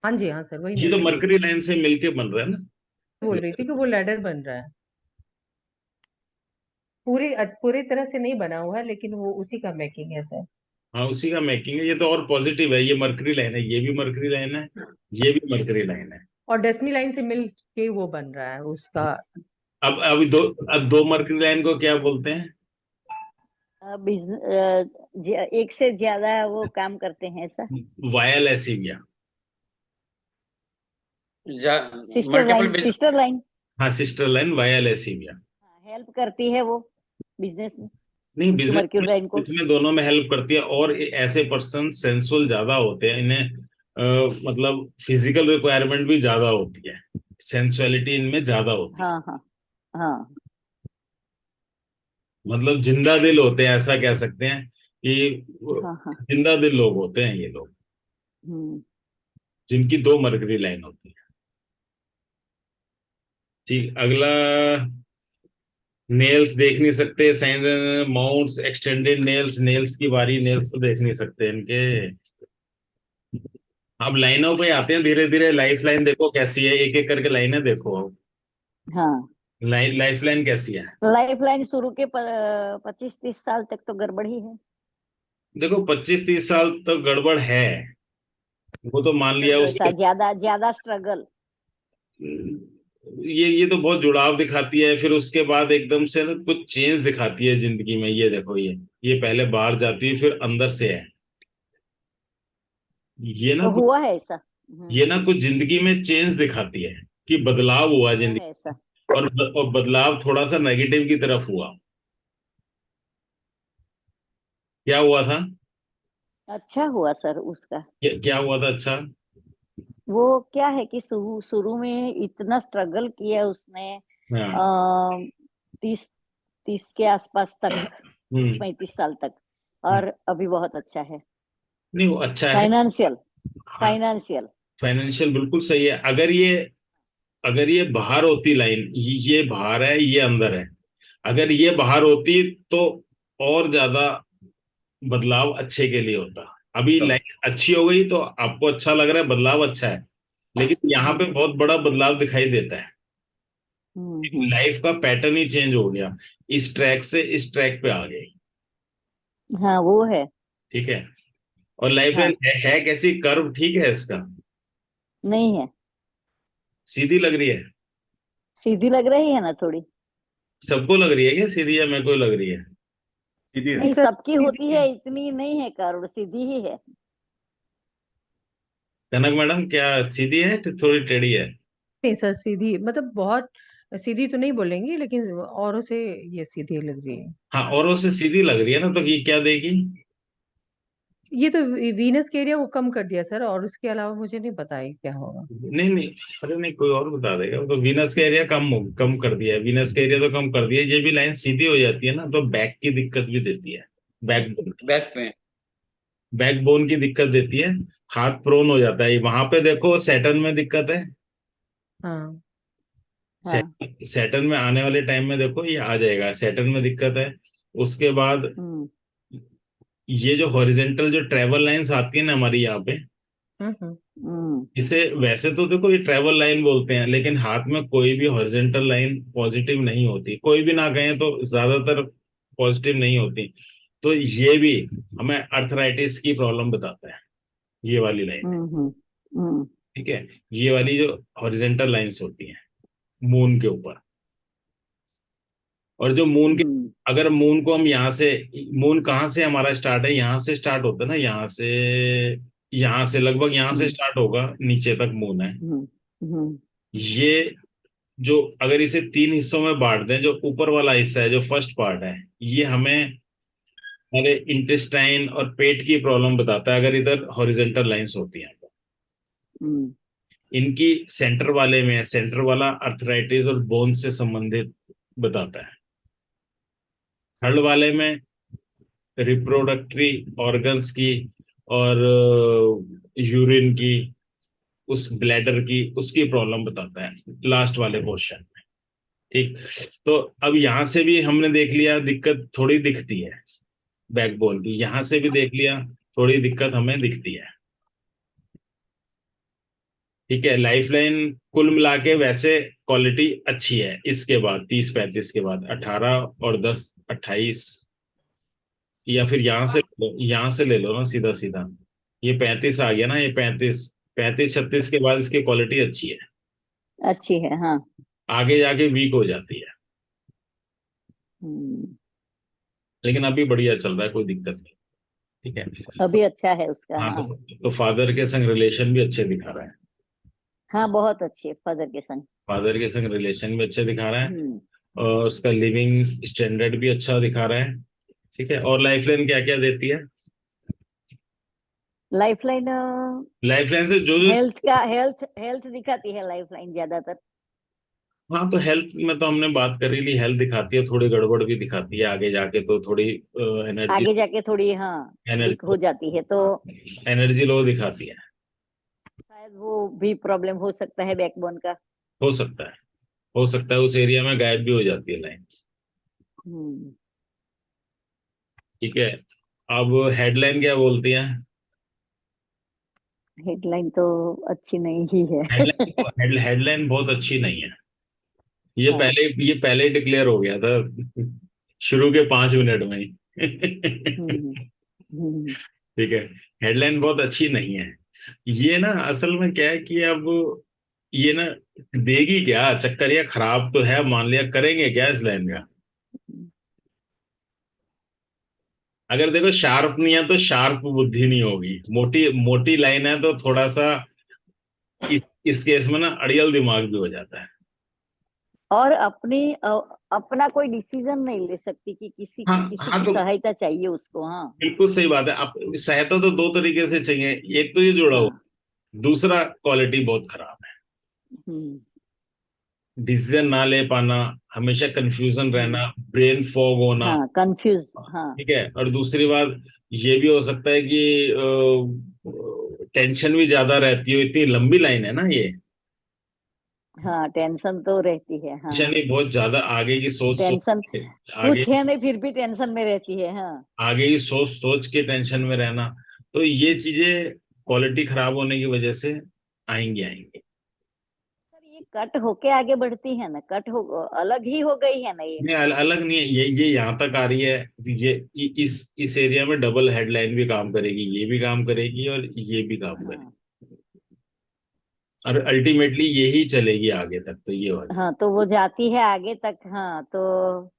हाँ जी हाँ सर, वही ये मैं तो बोल रही थी। मरकरी लाइन से मिलके बन रहा है ना। बोल रही थी कि वो लैडर बन रहा है, पूरी तरह से नहीं बना हुआ है, लेकिन वो उसी का मेकिंग है सर। हाँ उसी का मेकिंग है, ये तो और पॉजिटिव है, ये मरकरी लाइन है, ये भी मरकरी लाइन है, ये भी मरकरी लाइन है। और डेस्टिनी लाइन से मिल के वो बन रहा है उसका। अब अभी दो, अब दो मरकरी लाइन को क्या बोलते हैं? बिजनेस एक से ज्यादा वो काम करते हैं ऐसा। वाया लैसिविया। Sister multiple line, sister line. हाँ सिस्टर लाइन वाया लैसिविया। हेल्प करती है वो बिजनेस में, नहीं उसकी बिजनेस मर्क्यूरी में, लाइन को। इसमें दोनों में हेल्प करती है, और ऐसे पर्सन सेंसुअल ज्यादा होते हैं, इन्हें मतलब फिजिकल रिक्वायरमेंट भी ज्यादा होती है, सेंसुअलिटी इनमें ज्यादा होती है, हाँ हाँ हाँ। मतलब जिंदा दिल होते हैं, ऐसा कह सकते हैं कि हाँ हाँ। जिंदा दिल लोग होते हैं ये लोग, हम्म। जिनकी दो मरकरी लाइन होती है। ठीक, अगला, नेल्स देख नहीं सकते, science mounts extended nails, nails की बारी, नेल्स तो देख नहीं सकते इनके। अब लाइनों पे आते हैं धीरे धीरे, लाइफ लाइन देखो कैसी है, एक एक करके लाइनें देखो अब। हाँ, लाइफ लाइन कैसी है? लाइफ लाइन शुरू के 25-30 साल तक तो गड़बड़ ही है। देखो 25-30 साल तक गड़बड़ है, वो तो मान लिया ऐसा उसके। ज्यादा ज्यादा स्ट्रगल। ये तो बहुत जुड़ाव दिखाती है, फिर उसके बाद एकदम से ना कुछ चेंज दिखाती है जिंदगी में। ये देखो, ये पहले बाहर जाती है फिर अंदर से है। ये ना तो कुछ हुआ है ऐसा। ये ना कुछ जिंदगी में चेंज दिखाती है कि बदलाव हुआ हुआ जिंदगी। है ऐसा। और बदलाव थोड़ा सा नेगेटिव की तरफ हुआ। क्या हुआ था? अच्छा हुआ सर उसका। क्या हुआ था अच्छा? वो क्या है कि शुरू शुरू में इतना स्ट्रगल किया उसने, हाँ। 30 के आसपास तक, तीस हम्म। 35 साल तक। और अभी बहुत अच्छा है। नहीं, वो अच्छा है। फाइनेंशियल हाँ, फाइनेंशियल। फाइनेंशियल बिल्कुल सही है। अगर ये बाहर होती लाइन, ये बाहर है, ये अंदर है। अगर ये बाहर होती तो और ज्यादा बदलाव अच्छे के लिए होता। अभी लाइन अच्छी हो गई तो आपको अच्छा लग रहा है, बदलाव अच्छा है, लेकिन यहाँ पे बहुत बड़ा बदलाव दिखाई देता है। हम्म। लाइफ का पैटर्न ही चेंज हो गया, इस ट्रैक से इस ट्रैक पे आ गए। हाँ वो है। ठीक है। और लाइफ लाइन हाँ है कैसी? कर्व ठीक है इसका? नहीं है, सीधी लग रही है? सीधी लग रही है ना थोड़ी। सबको लग रही है क्या सीधी, या मेरे को लग रही है? सीधी है नहीं नहीं, सर, सबकी होती सीधी है, है। इतनी नहीं है कर्व, सीधी ही है। कनक मैडम, क्या सीधी है कि थोड़ी टेढ़ी है? नहीं सर, सीधी मतलब बहुत सीधी तो नहीं बोलेंगे, लेकिन औरों से ये सीधी लग रही है। हाँ, औरों से सीधी लग रही है ना, तो ये क्या देगी? ये तो वीनस के एरिया को कम कर दिया सर, और उसके अलावा मुझे नहीं पता है क्या होगा। नहीं नहीं, अरे नहीं, कोई और बता देगा। वो तो वीनस का एरिया कम कर दिया है, वीनस का एरिया तो कम कर दिया है। ये भी लाइन सीधी हो जाती है ना तो बैक की दिक्कत भी देती है। बैक बैक पे। बैक बोन की दिक्कत देती है। हाथ प्रोन हो जाता है। वहां पे देखो सैटर्न में दिक्कत है। हाँ। हाँ। सैटर्न में आने वाले टाइम में देखो ये आ जाएगा, सैटर्न में दिक्कत है। उसके बाद हम्म। ये जो हॉरिजेंटल जो ट्रेवल लाइंस आती है ना हमारी यहाँ पे, हम्म। हम्म। इसे वैसे तो देखो ये ट्रेवल लाइन बोलते हैं, लेकिन हाथ में कोई भी हॉरिजेंटल लाइन पॉजिटिव नहीं होती। कोई भी ना कहें तो ज्यादातर पॉजिटिव नहीं होती। तो ये भी हमें अर्थराइटिस की प्रॉब्लम बताता है, ये वाली लाइन। हम्म। हम्म। हम्म। ठीक है। ये वाली जो हॉरिजेंटल लाइंस होती हैं मून के ऊपर, और जो मून के, हम्म। अगर मून को हम यहाँ से, मून कहाँ से हमारा स्टार्ट है, यहाँ से स्टार्ट होता है ना, यहाँ से लगभग यहाँ से हम्म। स्टार्ट होगा, नीचे तक मून है। हम्म। हम्म। ये जो अगर इसे 3 हिस्सों में बांट दें, जो ऊपर वाला हिस्सा है, जो फर्स्ट पार्ट है, ये हमें हमारे इंटेस्टाइन और पेट की प्रॉब्लम बताता है, अगर इधर हॉरिजेंटल लाइंस होती हैं तो। हम्म। इनकी सेंटर वाले में, सेंटर वाला अर्थराइटिस और बोन से संबंधित बताता है। थर्ड वाले में रिप्रोडक्टरी ऑर्गन्स की और यूरिन की, उस ब्लैडर की, उसकी प्रॉब्लम बताता है लास्ट वाले पोर्शन में। ठीक। तो अब यहाँ से भी हमने देख लिया दिक्कत थोड़ी दिखती है बैकबोन की, यहाँ से भी देख लिया थोड़ी दिक्कत हमें दिखती है। ठीक है। लाइफलाइन कुल मिला के वैसे क्वालिटी अच्छी है। इसके बाद 30-35 के बाद 18 और 10-28, या फिर यहाँ से ले लो ना सीधा सीधा। ये 35 आ गया ना, ये 35-36 के बाद इसकी क्वालिटी अच्छी है। अच्छी है हाँ। आगे जाके वीक हो जाती है, हम्म। लेकिन अभी बढ़िया चल रहा है, कोई दिक्कत नहीं। ठीक है। अभी अच्छा है उसका हाँ, हाँ। तो फादर के संग रिलेशन भी अच्छे दिखा रहा है। हाँ बहुत अच्छी है फादर के संग। फादर के संग रिलेशन भी अच्छे दिखा रहा है, हम्म। और उसका लिविंग स्टैंडर्ड भी अच्छा दिखा रहा है। ठीक है। और लाइफलाइन क्या क्या देती है? लाइफलाइन लाइफलाइन से जो जो, हेल्थ का, हेल्थ हेल्थ दिखाती है लाइफलाइन ज्यादातर। हाँ, तो हेल्थ में तो हमने बात कर ही ली। हेल्थ दिखाती है, थोड़ी गड़बड़ भी दिखाती है आगे जाके, तो थोड़ी एनर्जी आगे जाके थोड़ी हाँ वीक एनर्जी हो जाती है तो एनर्जी लो दिखाती है। शायद वो भी प्रॉब्लम हो सकता है बैकबोन का। हो सकता है, हो सकता है उस एरिया में गायब भी हो जाती है लाइन। हम्म। ठीक है। अब हेडलाइन क्या बोलती है? हेडलाइन तो अच्छी नहीं ही है। हेडलाइन बहुत अच्छी नहीं है। हाँ। ये पहले डिक्लेयर हो गया था शुरू के 5 मिनट में ही हम्म, हम्म, ठीक है। हेडलाइन बहुत अच्छी नहीं है। ये ना असल में क्या है कि अब ये ना देगी क्या चक्कर, या खराब तो है मान लिया, करेंगे क्या इस लाइन का। अगर देखो शार्प नहीं है तो शार्प बुद्धि नहीं होगी, मोटी मोटी लाइन है तो थोड़ा सा इस केस में ना अड़ियल दिमाग भी हो जाता है। और अपना कोई डिसीजन नहीं ले सकती कि किसी हाँ किसी हाँ, की तो सहायता चाहिए उसको। हाँ। बिल्कुल सही बात है। आप सहायता तो दो तरीके से चाहिए, एक तो ये जुड़ा हुआ, हाँ। दूसरा क्वालिटी बहुत खराब है, हम्म, डिसीजन ना ले पाना, हमेशा कंफ्यूजन रहना, ब्रेन फॉग होना। हाँ, कंफ्यूज। हाँ। ठीक है। और दूसरी बात ये भी हो सकता है कि टेंशन भी ज्यादा रहती हो, इतनी लंबी लाइन है ना ये। हाँ, टेंशन तो रहती है। हाँ। टेंशन ही बहुत ज्यादा, आगे की सोच सोच टेंशन के, आगे कुछ है नहीं, फिर भी टेंशन में रहती है। हाँ। आगे की सोच सोच के टेंशन में रहना, तो ये चीजें क्वालिटी खराब होने की वजह से आएंगी आएंगी। सर, ये कट होके आगे बढ़ती है ना, कट हो अलग ही हो गई है ना ये। नहीं अलग नहीं है, ये यहाँ तक आ रही है। ये इस एरिया में डबल हेडलाइन भी काम करेगी, ये भी काम करेगी और ये भी काम करेगी, हाँ। और अल्टीमेटली यही चलेगी आगे तक, तो ये वाली। हाँ, तो वो जाती है आगे तक। हाँ, तो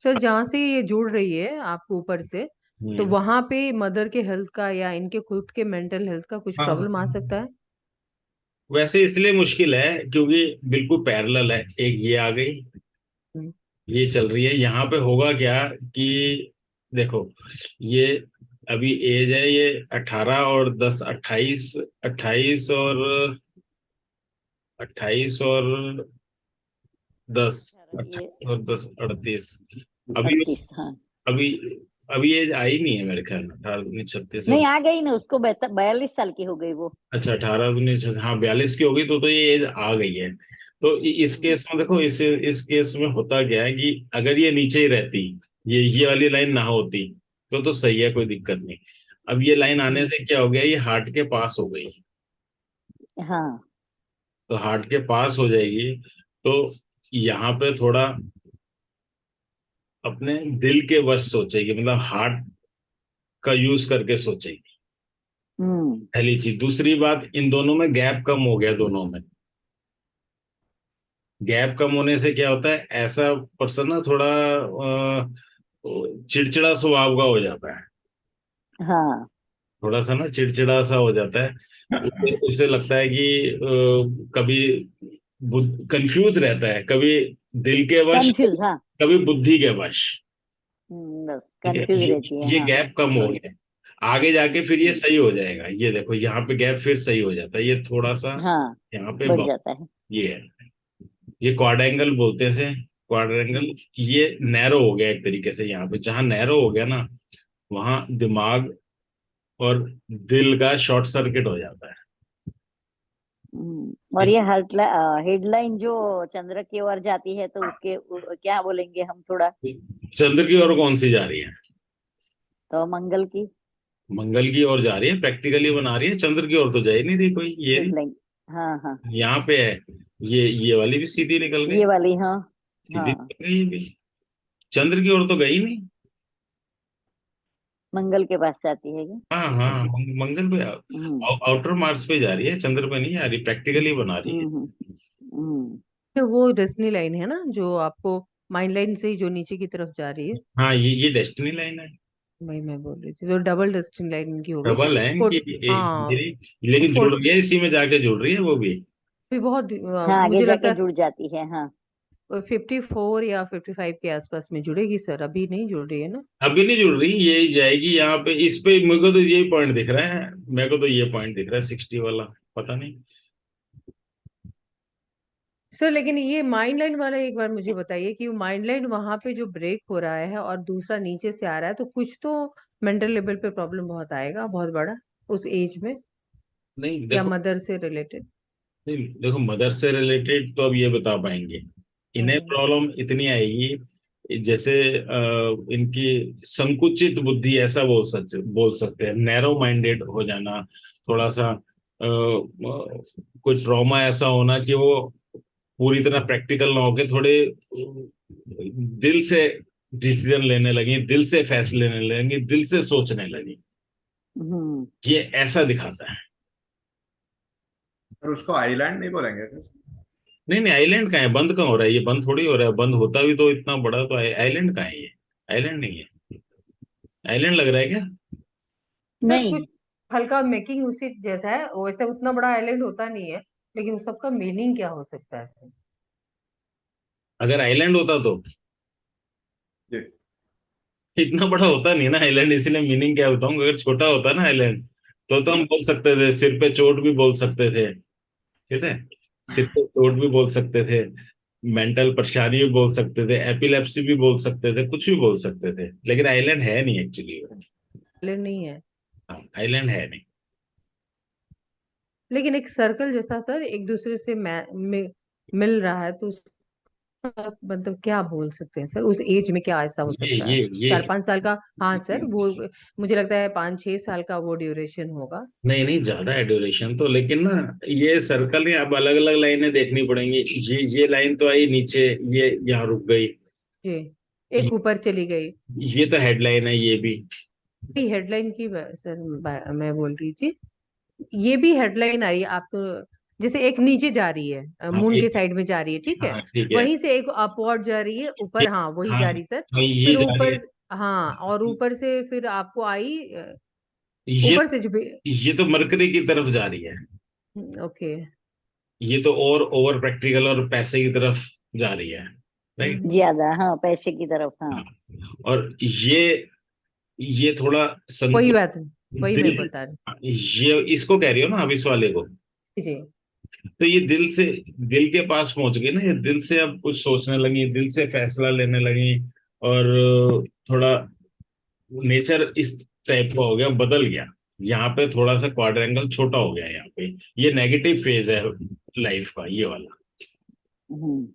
सर जहाँ से ये जुड़ रही है आपको ऊपर से, तो हम्म। वहां पे मदर के हेल्थ का या इनके खुद के मेंटल हेल्थ का कुछ हाँ, प्रॉब्लम आ सकता है? वैसे इसलिए मुश्किल है क्योंकि बिल्कुल पैरेलल है, एक ये आ गई, हम्म। ये चल रही है। यहाँ पे होगा क्या कि देखो, ये अभी एज है ये 18 और 10, 28, 28 और 10, ये 28 और 10, 38। अभी 38। हाँ। अभी अभी एज आई नहीं है मेरे ख्याल में, 18, 19, 36 नहीं, और आ गई ना, उसको 42 साल की हो गई वो। अच्छा 18, 19, हाँ 42 की होगी, तो ये एज आ गई है। तो इस हम्म, केस में देखो, इस केस में होता क्या है कि अगर ये नीचे ही रहती, ये वाली लाइन ना होती तो सही है, कोई दिक्कत नहीं। अब ये लाइन आने हम्म। से क्या हो गया, ये हार्ट के पास हो गई, हाँ। तो हार्ट के पास हो जाएगी, तो यहाँ पे थोड़ा अपने दिल के वश सोचेगी, मतलब हार्ट का यूज करके सोचेगी, हम्म। पहली चीज। दूसरी बात, इन दोनों में गैप कम हो गया, दोनों में गैप कम होने से क्या होता है, ऐसा पर्सन ना थोड़ा चिड़चिड़ा स्वभाव का हो जाता है, हाँ। थोड़ा सा ना चिड़चिड़ा सा हो जाता है। उसे लगता है कि कभी कंफ्यूज रहता है, कभी दिल के वश, कंफ्यूज। हाँ। कभी बुद्धि के वश। बस ठीक है, कंफ्यूज रहती है। ये हाँ। गैप कम हो गया, आगे जाके फिर ये हम्म, सही हो जाएगा। ये देखो यहाँ पे गैप फिर सही हो जाता है, ये थोड़ा सा हाँ, यहाँ पे बढ़ जाता है। ये है, ये क्वाड्रेंगल बोलते हैं से, क्वाड्रेंगल। ये नैरो हो गया एक तरीके से, यहाँ पे जहां नैरो हो गया ना, वहां दिमाग और दिल का शॉर्ट सर्किट हो जाता है। और ये हेडलाइन जो चंद्र की ओर जाती है, तो उसके क्या बोलेंगे हम थोड़ा। चंद्र की ओर कौन सी जा रही है, तो मंगल की मंगल की ओर जा रही है, प्रैक्टिकली बना रही है, चंद्र की ओर तो जा ही नहीं रही कोई, ये रही, हेडलाइन। हाँ, हाँ, यहाँ पे है। ये वाली भी सीधी निकल गई, ये वाली। हाँ। सीधी हाँ, निकल गई ये भी, चंद्र की ओर तो गई नहीं। मंगल के पास जाती है क्या? हाँ हाँ, मंगल पे, हम्म, आउटर मार्स पे जा रही है, चंद्र पे नहीं जा रही, प्रैक्टिकली बना रही है। हम्म, हम्म, तो वो डेस्टिनी लाइन है ना, जो आपको माइंड लाइन से ही जो नीचे की तरफ जा रही है, हाँ, ये डेस्टिनी लाइन है, वही मैं बोल रही थी। तो डबल डेस्टिनी लाइन इनकी हो गई। डबल है इनकी, हाँ। लेकिन जुड़ फोर्ट रही है, इसी में जाके जुड़ रही है वो भी। भी बहुत हाँ, आगे मुझे लगता जाके है जुड़ जाती है। हाँ। 54 या 55 के आसपास में जुड़ेगी सर, अभी नहीं जुड़ रही है ना? अभी नहीं जुड़ रही, ये जाएगी यहाँ पे, इस पे मेरे को तो यही पॉइंट दिख रहा है, मेरे को तो ये पॉइंट दिख रहा है 60 वाला, पता नहीं। सर लेकिन ये माइंड लाइन वाला एक बार मुझे बताइए कि माइंड लाइन वहां पे जो ब्रेक हो रहा है और दूसरा नीचे से आ रहा है, तो कुछ तो मेंटल लेवल पे प्रॉब्लम बहुत आएगा, बहुत बड़ा, उस एज में, नहीं या देखो, मदर से रिलेटेड? नहीं देखो, मदर से रिलेटेड तो अब ये बता पाएंगे, इन्हें हम्म। प्रॉब्लम इतनी आएगी जैसे इनकी संकुचित बुद्धि, ऐसा बोल सकते हैं, नैरो माइंडेड हो जाना, थोड़ा सा कोई ट्रॉमा ऐसा होना कि वो पूरी तरह प्रैक्टिकल ना होके थोड़े दिल से डिसीजन लेने लगी, दिल से फैसले लेने लगी, दिल से सोचने लगी। हम्म। ये ऐसा दिखाता है। और उसको आइलैंड नहीं बोलेंगे क्या? नहीं नहीं, आइलैंड कहाँ है? बंद कहाँ हो रहा है? ये बंद थोड़ी हो रहा है। बंद होता भी तो इतना बड़ा तो आइलैंड कहाँ है ये? आइलैंड नहीं है। आइलैंड लग रहा है क्या? सर नहीं, कुछ हल्का मेकिंग उसी जैसा है, वैसे उतना बड़ा आइलैंड होता नहीं है, लेकिन उस सबका मीनिंग क्या हो सकता है सर? अगर आइलैंड होता तो जी। इतना बड़ा होता नहीं ना आइलैंड, इसलिए मीनिंग क्या बताऊं। अगर छोटा होता ना आइलैंड तो हम बोल सकते थे, सिर पे चोट भी बोल सकते थे। ठीक है, सिर पे चोट भी बोल सकते थे, मेंटल परेशानी भी बोल सकते थे, एपिलेप्सी भी बोल सकते थे, कुछ भी बोल सकते थे। लेकिन आइलैंड है नहीं एक्चुअली। आइलैंड नहीं है, आइलैंड है नहीं। लेकिन एक सर्कल जैसा सर एक दूसरे से मिल रहा है, तो मतलब क्या बोल सकते हैं सर, उस एज में क्या ऐसा हो ये सकता है? ये ये 4-5 साल का, हाँ सर वो मुझे लगता है 5-6 साल का वो ड्यूरेशन होगा। नहीं नहीं, ज्यादा है ड्यूरेशन तो। लेकिन ना, ये सर्कल है, अब अलग अलग लाइनें देखनी पड़ेंगी। ये लाइन तो आई नीचे, ये यहाँ रुक गई। जी, एक ऊपर चली गई। ये तो हेडलाइन है, ये भी। हेडलाइन की सर मैं बोल रही थी, ये भी हेडलाइन आ रही है आपको, जैसे एक नीचे जा रही है, हाँ मून के एक, साइड में जा रही है, ठीक है, हाँ ठीक है। वहीं से एक अपवर्ड जा रही है ऊपर, एक, हाँ वही हाँ जा रही सर। हाँ, ये फिर जा रही ऊपर, है। हाँ और ऊपर से फिर आपको आई ये ऊपर से जो भी, ये तो मरकरी की तरफ जा रही है। ओके। ये तो और ओवर प्रैक्टिकल और पैसे की तरफ जा रही है। राइट। ज्यादा, हाँ पैसे की तरफ, हाँ। और ये थोड़ा वही संतुलन। बात है, वही मैं दिल, बता रही ये इसको कह रही हो ना अब, इस वाले को। हूँ। जी। तो ये दिल से, दिल के पास पहुंच गई ना। ये दिल से अब कुछ सोचने लगी, दिल से फैसला लेने लगी। और थोड़ा नेचर इस टाइप का हो गया, बदल गया। यहाँ पे थोड़ा सा क्वाड्रेंगल छोटा हो गया यहाँ पे। ये नेगेटिव फेज है लाइफ का, ये वाला। हम्म।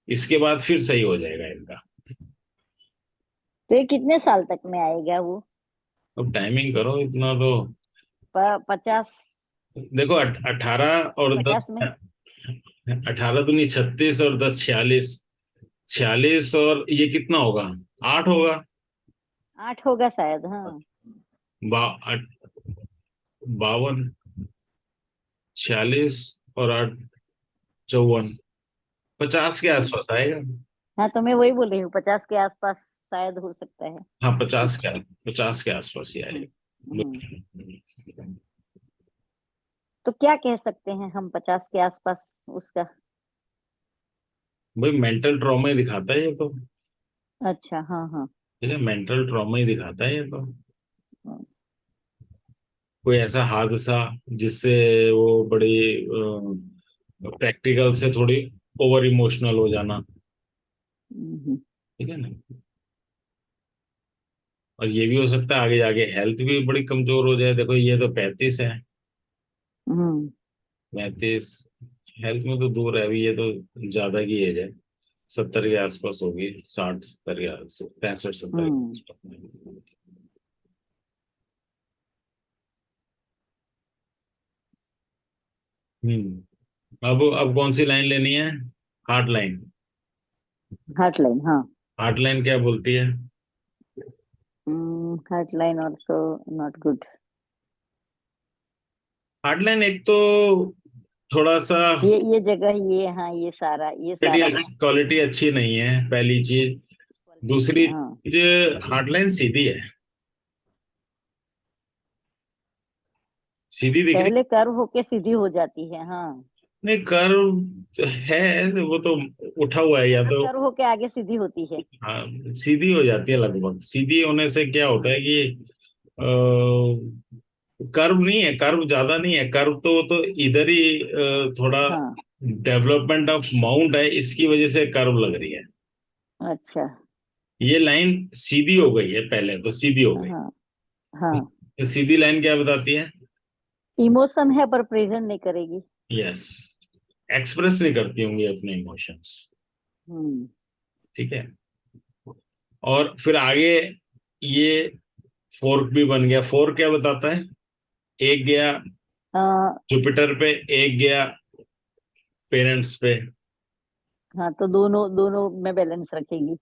इसके बाद फिर सही हो जाएगा इनका। तो ये कितने साल तक में आएगा वो? अब टाइमिंग करो इतना तो। 50, देखो 18 और 10, 50 में। 18 दूनी 36 और 10 46। 46 और ये कितना होगा? 8 होगा। 8 होगा शायद, हाँ। 52, 46 और 8, 54, 50 के हम्म। आसपास आएगा। हाँ, तो मैं वही बोल रही हूँ, 50 के आसपास शायद हो सकता है। हाँ 50 के आसपास ही हम्म। आएगा। हम्म। तो क्या कह सकते हैं हम 50 के आसपास उसका? भाई मेंटल ट्रॉमा ही दिखाता है ये तो। अच्छा, हाँ हाँ। ठीक है, मेंटल ट्रॉमा ही दिखाता है ये तो। हम्म। कोई ऐसा हादसा जिससे वो बड़ी प्रैक्टिकल से थोड़ी ओवर इमोशनल हो जाना। हम्म। ठीक है ना। और ये भी हो सकता है आगे जाके हेल्थ भी बड़ी कमजोर हो जाए। देखो ये तो 35 है। हम्म। 35 हेल्थ में तो दूर है अभी, ये तो ज्यादा की एज है। 70 के आसपास होगी, 60 70 के 65 70 के हम्म। आसपास। अब कौन सी लाइन लेनी है? Heart line. हार्ट लाइन, हाँ। हार्ट लाइन क्या बोलती है? Heart line also not good. Heart line एक तो थोड़ा सा ये जगह, ये हाँ, ये सारा क्वालिटी अच्छी नहीं है, पहली चीज। क्वालिटी नहीं दूसरी है, हाँ। चीज, हार्ट लाइन सीधी है। सीधी दिख रही। पहले कर्व होके सीधी हो जाती है, हाँ। नहीं, कर्व है वो तो, उठा हुआ है या हाँ, तो। कर्व होके आगे सीधी होती है। हाँ सीधी हो जाती है लगभग। सीधी होने से क्या होता हाँ है कि कर्व नहीं है, कर्व ज्यादा नहीं है। कर्व तो वो तो इधर ही थोड़ा हाँ। डेवलपमेंट ऑफ माउंट है, इसकी वजह से कर्व लग रही है। अच्छा। ये लाइन सीधी हो गई है, पहले तो सीधी हो गई। हाँ हाँ। तो सीधी लाइन क्या बताती है? इमोशन है पर प्रेजेंट नहीं करेगी। यस, एक्सप्रेस नहीं करती होंगी अपने इमोशंस। हम्म। ठीक है। और फिर आगे ये फोर्क भी बन गया। फोर्क क्या बताता है? एक गया आ, जुपिटर पे, एक गया पेरेंट्स पे। हाँ, तो दोनों दोनों में बैलेंस रखेगी।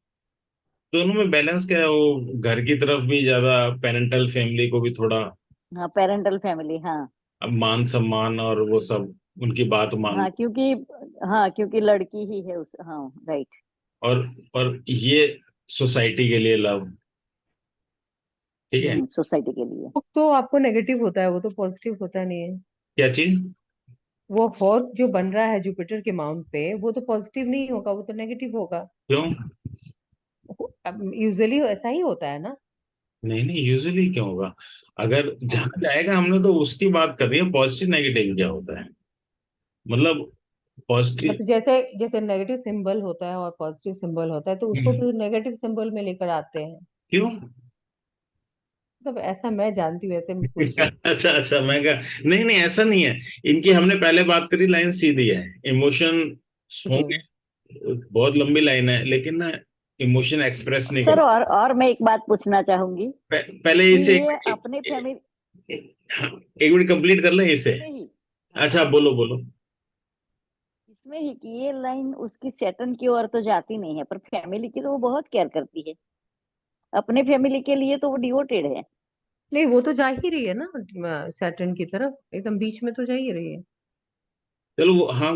दोनों में बैलेंस क्या है, वो घर की तरफ भी ज्यादा, पेरेंटल फैमिली को भी थोड़ा हाँ, पेरेंटल फैमिली, हाँ। अब मान सम्मान और वो सब, उनकी बात मान। हाँ, क्योंकि हाँ, क्योंकि लड़की ही है उस, हाँ, राइट। और और ये सोसाइटी के लिए लव, ठीक है। सोसाइटी के लिए। तो आपको नेगेटिव होता है, वो तो पॉजिटिव होता नहीं है। क्या चीज? वो फॉर्क जो बन रहा है जुपिटर के माउंट पे, वो तो पॉजिटिव नहीं होगा, वो तो नेगेटिव होगा। क्यों? यूजुअली ऐसा ही होता है ना। नहीं नहीं, यूजुअली क्यों होगा? अगर जहां जाएगा, हमने तो उसकी बात कर रही है, पॉजिटिव नेगेटिव क्या होता है, मतलब पॉजिटिव। मतलब जैसे जैसे नेगेटिव सिंबल होता है और पॉजिटिव सिंबल होता है, तो उसको तो नेगेटिव सिंबल में लेकर आते हैं। क्यों? मतलब ऐसा मैं जानती हूँ, ऐसे मैं पूछ रही हूँ। अच्छा अच्छा, मैं कहा नहीं नहीं, ऐसा नहीं है। इनकी हमने पहले बात करी, लाइन सीधी है। इमोशन होंगे, हम्म बहुत लंबी लाइन है, लेकिन ना इमोशन एक्सप्रेस नहीं सर, कर। और मैं एक बात पूछना चाहूंगी पहले कि इसे ये अपने फैमिली हाँ, एक मिनट कंप्लीट कर ले इसे। में ही, हाँ, अच्छा, बोलो बोलो। इसमें ही कि ये लाइन उसकी सैटर्न की ओर तो जाती नहीं है, पर फैमिली की तो वो बहुत केयर करती है। अपने फैमिली के लिए तो वो डिवोटेड है। नहीं, वो तो जा ही रही है ना सैटर्न की तरफ, एकदम बीच में तो जा ही रही है। चलो हाँ,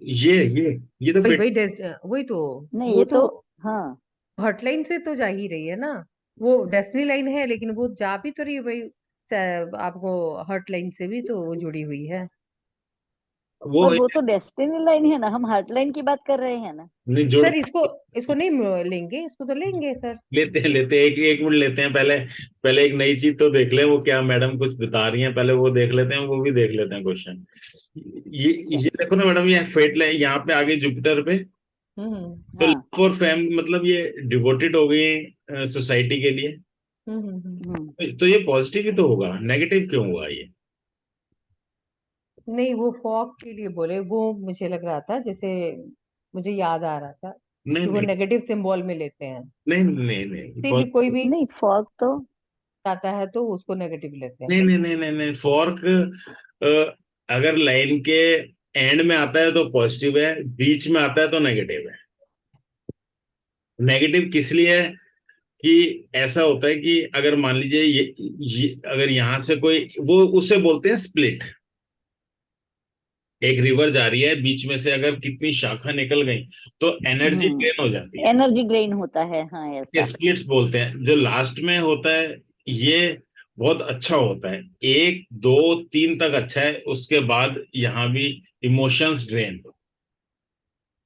ये तो वही फिट। वही वही तो। नहीं, वो ये तो तो, हाँ, हॉटलाइन से तो जा ही रही है ना। वो डेस्टिनी लाइन है, लेकिन वो जा भी तो रही है भाई। आपको हॉटलाइन से भी तो वो जुड़ी हुई है। वो पर वो तो डेस्टिनी लाइन है ना, हम हार्ट लाइन की बात कर रहे हैं ना। नहीं जोड़। सर, इसको इसको नहीं लेंगे, इसको तो लेंगे सर। लेते हैं, एक एक मिनट लेते हैं पहले। पहले एक नई चीज तो देख ले, वो क्या मैडम कुछ बता रही हैं, पहले वो देख लेते हैं, वो भी देख लेते हैं क्वेश्चन। ये देखो ना मैडम, ये फेट ले यहाँ पे आगे जुपिटर पे। तो हाँ। लव और फैमिली, मतलब ये डिवोटेड हो गई सोसाइटी के लिए। हम्म। तो ये पॉजिटिव ही तो होगा, नेगेटिव क्यों हुआ ये? नहीं, वो फॉग के लिए बोले, वो मुझे लग रहा था जैसे, मुझे याद आ रहा था नहीं कि वो नहीं नेगेटिव सिंबल में लेते हैं। नहीं नहीं नहीं कोई भी नहीं, फॉग तो, आता है तो उसको नेगेटिव लेते हैं। नहीं नहीं नहीं नहीं नहीं, फॉर्क अगर लाइन के एंड में आता है तो पॉजिटिव है, बीच में आता है तो नेगेटिव है। नेगेटिव किस लिए है कि ऐसा होता है कि अगर मान लीजिए ये अगर यहां से कोई, वो उसे बोलते हैं स्प्लिट। एक रिवर जा रही है, बीच में से अगर कितनी शाखा निकल गई तो एनर्जी ड्रेन हो जाती है। एनर्जी ड्रेन होता है, हाँ, ये ऐसा। स्प्लिट्स बोलते हैं। जो लास्ट में होता है, ये बहुत अच्छा होता है, एक दो तीन तक अच्छा है, उसके बाद यहाँ भी इमोशंस ड्रेन।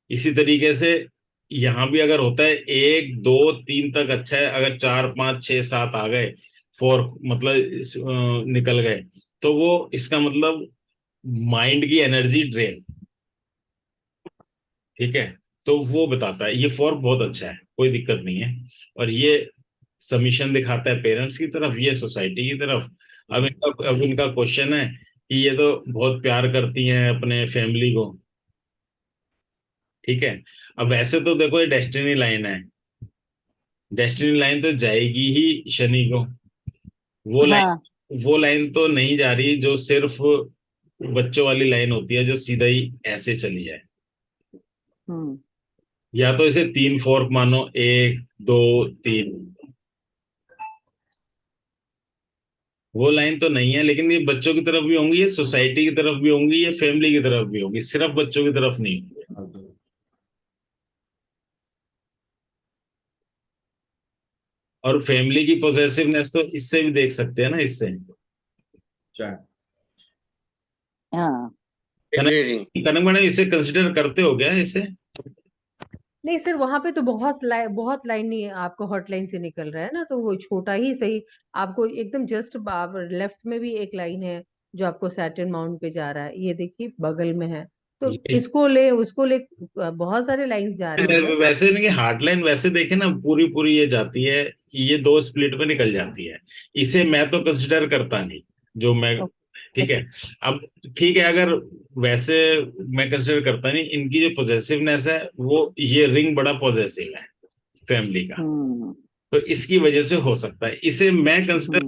इसी तरीके से यहाँ भी अगर होता है, एक दो तीन तक अच्छा है, अगर चार पांच छह सात आ गए, फोर मतलब निकल गए, तो वो इसका मतलब माइंड की एनर्जी ड्रेन। ठीक है, तो वो बताता है, ये फोर्क बहुत अच्छा है, कोई दिक्कत नहीं है। और ये सबमिशन दिखाता है पेरेंट्स की तरफ, ये सोसाइटी की तरफ। अब इनका क्वेश्चन है कि ये तो बहुत प्यार करती हैं अपने फैमिली को, ठीक है। अब वैसे तो देखो, ये डेस्टिनी लाइन है, डेस्टिनी लाइन तो जाएगी ही शनि को। वो हाँ। लाइन वो लाइन तो नहीं जा रही जो सिर्फ बच्चों वाली लाइन होती है, जो सीधा ही ऐसे चली जाए। हम्म या तो इसे तीन फोर्क मानो, एक दो तीन, वो लाइन तो नहीं है। लेकिन ये बच्चों की तरफ भी होंगी, ये सोसाइटी की तरफ भी होंगी, ये फैमिली की तरफ भी होंगी, सिर्फ बच्चों की तरफ नहीं होंगी। और फैमिली की पोजेसिवनेस तो इससे भी देख सकते हैं ना, इससे। अच्छा। हाँ। कनक एग्रीडिंग। कनक मैडम, इसे कंसिडर करते हो क्या इसे? नहीं सर, वहां पे तो बहुत लाइन ही आपको हॉटलाइन से निकल रहा है ना, तो वो छोटा ही सही। आपको एकदम जस्ट लेफ्ट में भी एक लाइन है जो आपको सैटर्न माउंट पे जा रहा है, ये देखिए बगल में है। तो ये इसको ले उसको ले, बहुत सारे लाइंस जा रही है। वैसे नहीं, हार्ड लाइन वैसे देखे ना, पूरी पूरी ये जाती है, ये दो स्प्लिट में निकल जाती है। इसे मैं तो कंसिडर करता नहीं, जो मैं, ठीक है। अब ठीक है, अगर वैसे मैं कंसिडर करता नहीं, इनकी जो पॉजेसिवनेस है, वो ये रिंग बड़ा पॉजेसिव है फैमिली का। हम्म तो इसकी वजह से हो सकता है, इसे मैं कंसिडर,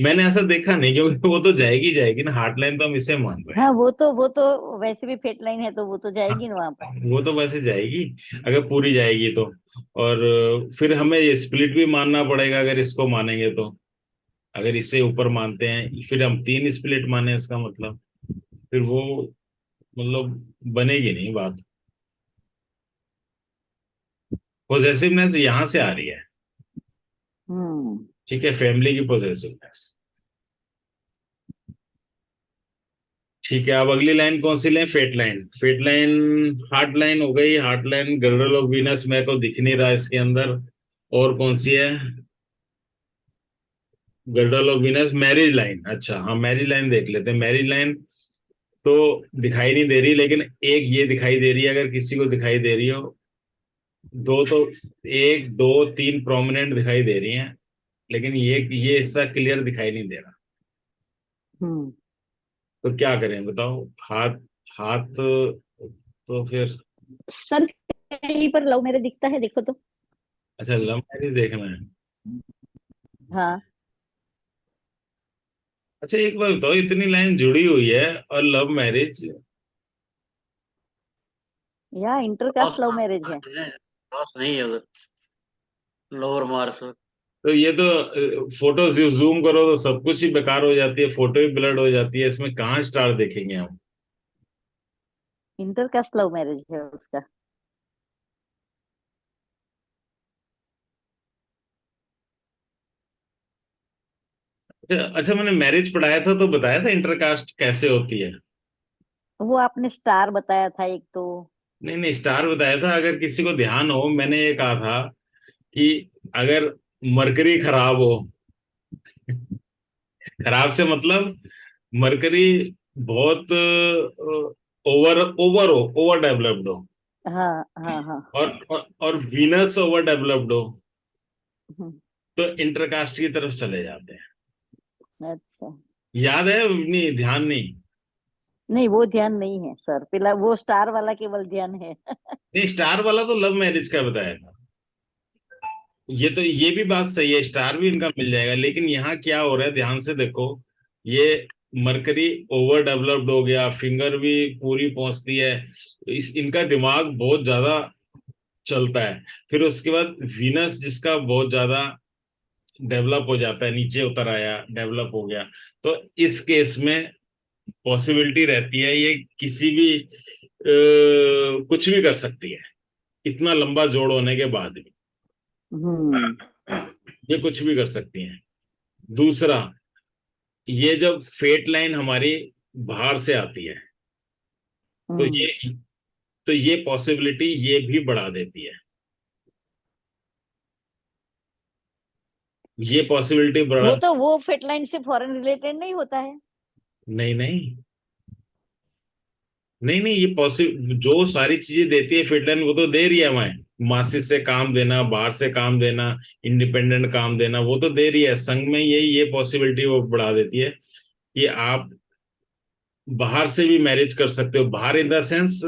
मैंने ऐसा देखा नहीं, क्योंकि वो तो जाएगी जाएगी ना, हार्ट लाइन तो हम इसे मान रहे हैं। हाँ, वो तो वैसे भी फेट लाइन है, तो वो तो जाएगी ना वहां पर। वो तो वैसे जाएगी अगर पूरी जाएगी तो। और फिर हमें ये स्प्लिट भी मानना पड़ेगा अगर इसको मानेंगे तो। अगर इसे ऊपर मानते हैं फिर हम 3 स्प्लिट माने, इसका मतलब फिर वो मतलब बनेगी नहीं बात। पॉजेसिवनेस यहां से आ रही है, हम्म। ठीक है, फैमिली की पॉजेसिवनेस। ठीक है, अब अगली लाइन कौन सी लें? Fate line. Fate line heart line हो गई, heart line girdle of Venus मेरे को दिख नहीं रहा इसके अंदर। और कौन सी है? Girdle of Venus, marriage line. अच्छा हाँ, मैरिज लाइन देख लेते हैं। मैरिज लाइन तो दिखाई नहीं दे रही, लेकिन एक ये दिखाई दे रही है, अगर किसी को दिखाई दे रही हो। दो तो, 1 2 3 प्रोमिनेंट दिखाई दे रही हैं, लेकिन ये हिस्सा क्लियर दिखाई नहीं दे रहा। हम्म। तो क्या करें बताओ? हाथ, हाथ तो फिर, सर कहीं पर लव मैरिज दिखता है, देखो तो। अच्छा लव मैरिज देखना है। हाँ। अच्छा एक बार बताओ, इतनी लाइन जुड़ी हुई है और लव मैरिज, यहाँ क्रॉस इंटरकास्ट लव मैरिज है। क्रॉस नहीं है उधर, लोअर मार्स। तो ये तो फोटो जूम करो तो सब कुछ ही बेकार हो जाती है, फोटो ही ब्लर्ड हो जाती है, इसमें कहाँ स्टार देखेंगे हम? इंटरकास्ट लव मैरिज है उसका। अच्छा मैंने मैरिज पढ़ाया था तो बताया था इंटरकास्ट कैसे होती है। वो आपने स्टार बताया था एक तो। नहीं नहीं, स्टार बताया था। अगर किसी को ध्यान हो, मैंने ये कहा था कि अगर मरकरी खराब हो, खराब से मतलब मरकरी बहुत ओवर ओवर हो, ओवर डेवलप्ड हो, हाँ हाँ हाँ। और वीनस ओवर डेवलप्ड हो, हम्म, तो इंटरकास्ट की तरफ चले जाते हैं। अच्छा। याद है? नहीं, ध्यान नहीं। नहीं, वो ध्यान नहीं है सर, फिलहाल वो स्टार वाला केवल ध्यान है। नहीं, स्टार वाला तो लव मैरिज का बताया था। ये तो ये भी बात सही है, स्टार भी इनका मिल जाएगा, लेकिन यहाँ क्या हो रहा है ध्यान से देखो। ये मरकरी ओवर डेवलप्ड हो गया, फिंगर भी पूरी पहुंचती है, इस इनका दिमाग बहुत ज्यादा चलता है। फिर उसके बाद वीनस जिसका बहुत ज्यादा डेवलप हो जाता है, नीचे उतर आया, डेवलप हो गया। तो इस केस में पॉसिबिलिटी रहती है ये किसी भी कुछ भी कर सकती है, इतना लंबा जोड़ होने के बाद भी हम्म। ये कुछ भी कर सकती हैं। दूसरा, ये जब फेट लाइन हमारी बाहर से आती है, तो हम्म। ये पॉसिबिलिटी ये भी बढ़ा देती है, ये पॉसिबिलिटी बढ़ा। वो फेट लाइन से फॉरेन रिलेटेड नहीं होता है। नहीं नहीं नहीं नहीं, ये पॉसिबल जो सारी चीजें देती है फेट लाइन, वो तो दे रही है हमें। मासिस से काम देना, बाहर से काम देना, इंडिपेंडेंट काम देना, वो तो दे रही है। संग में ये पॉसिबिलिटी वो बढ़ा देती है कि आप बाहर से भी मैरिज कर सकते हो, बाहर in the sense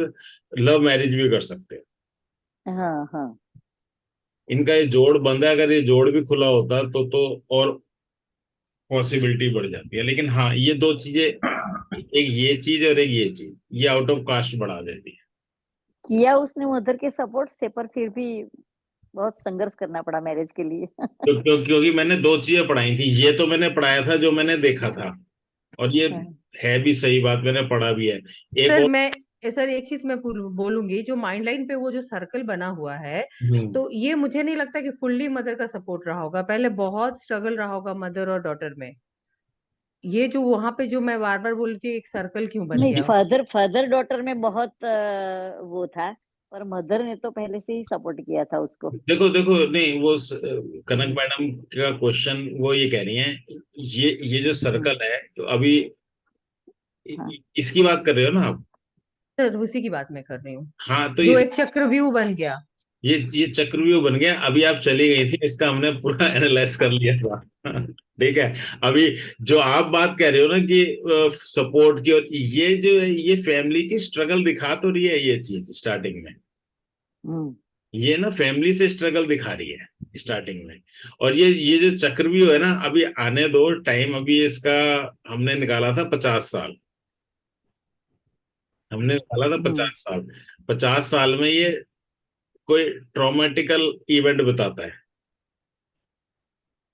love marriage भी कर सकते हो। हाँ हाँ। इनका ये जोड़ बंद है, अगर ये जोड़ भी खुला होता तो और पॉसिबिलिटी बढ़ जाती है। लेकिन हाँ, ये 2 चीजें, एक ये चीज और एक ये चीज, ये आउट ऑफ कास्ट बढ़ा देती है। किया उसने मदर के सपोर्ट से, पर फिर भी बहुत संघर्ष करना पड़ा मैरिज के लिए। क्योंकि मैंने 2 चीजें पढ़ाई थी, ये तो मैंने पढ़ाया था जो मैंने देखा था, और ये हाँ। है भी सही बात, मैंने पढ़ा भी है। एक सर और, मैं सर एक चीज मैं बोलूंगी, जो माइंड लाइन पे वो जो सर्कल बना हुआ है, तो ये मुझे नहीं लगता कि फुल्ली मदर का सपोर्ट रहा होगा, पहले बहुत स्ट्रगल रहा होगा मदर और डॉटर में। ये जो वहां पे जो मैं बार बार बोल रही थी, एक सर्कल क्यों बन नहीं, गया। फादर डॉटर में बहुत वो था, पर मदर ने तो पहले से ही सपोर्ट किया था उसको। देखो देखो, नहीं वो कनक मैडम का क्वेश्चन वो ये कह रही हैं, ये जो हम्म, सर्कल है तो अभी हाँ इसकी बात कर रहे हो ना आप? सर उसी की बात मैं कर रही हूँ, हाँ, तो जो इस एक चक्रव्यूह बन गया। ये चक्रव्यूह बन गया। अभी आप चली गई थी, इसका हमने पूरा एनालाइज कर लिया था। ठीक है। अभी जो आप बात कह रहे हो ना कि सपोर्ट की, और ये जो है ये फैमिली की स्ट्रगल दिखा तो रही है ये चीज स्टार्टिंग में, हम्म। ये ना फैमिली से स्ट्रगल दिखा रही है। स्टार्टिंग में। और ये जो चक्रव्यूह है ना, अभी आने दो टाइम, अभी इसका हमने निकाला था 50 साल। हमने निकाला था हम्म 50 साल। 50 साल में ये कोई ट्रॉमेटिकल इवेंट बताता है।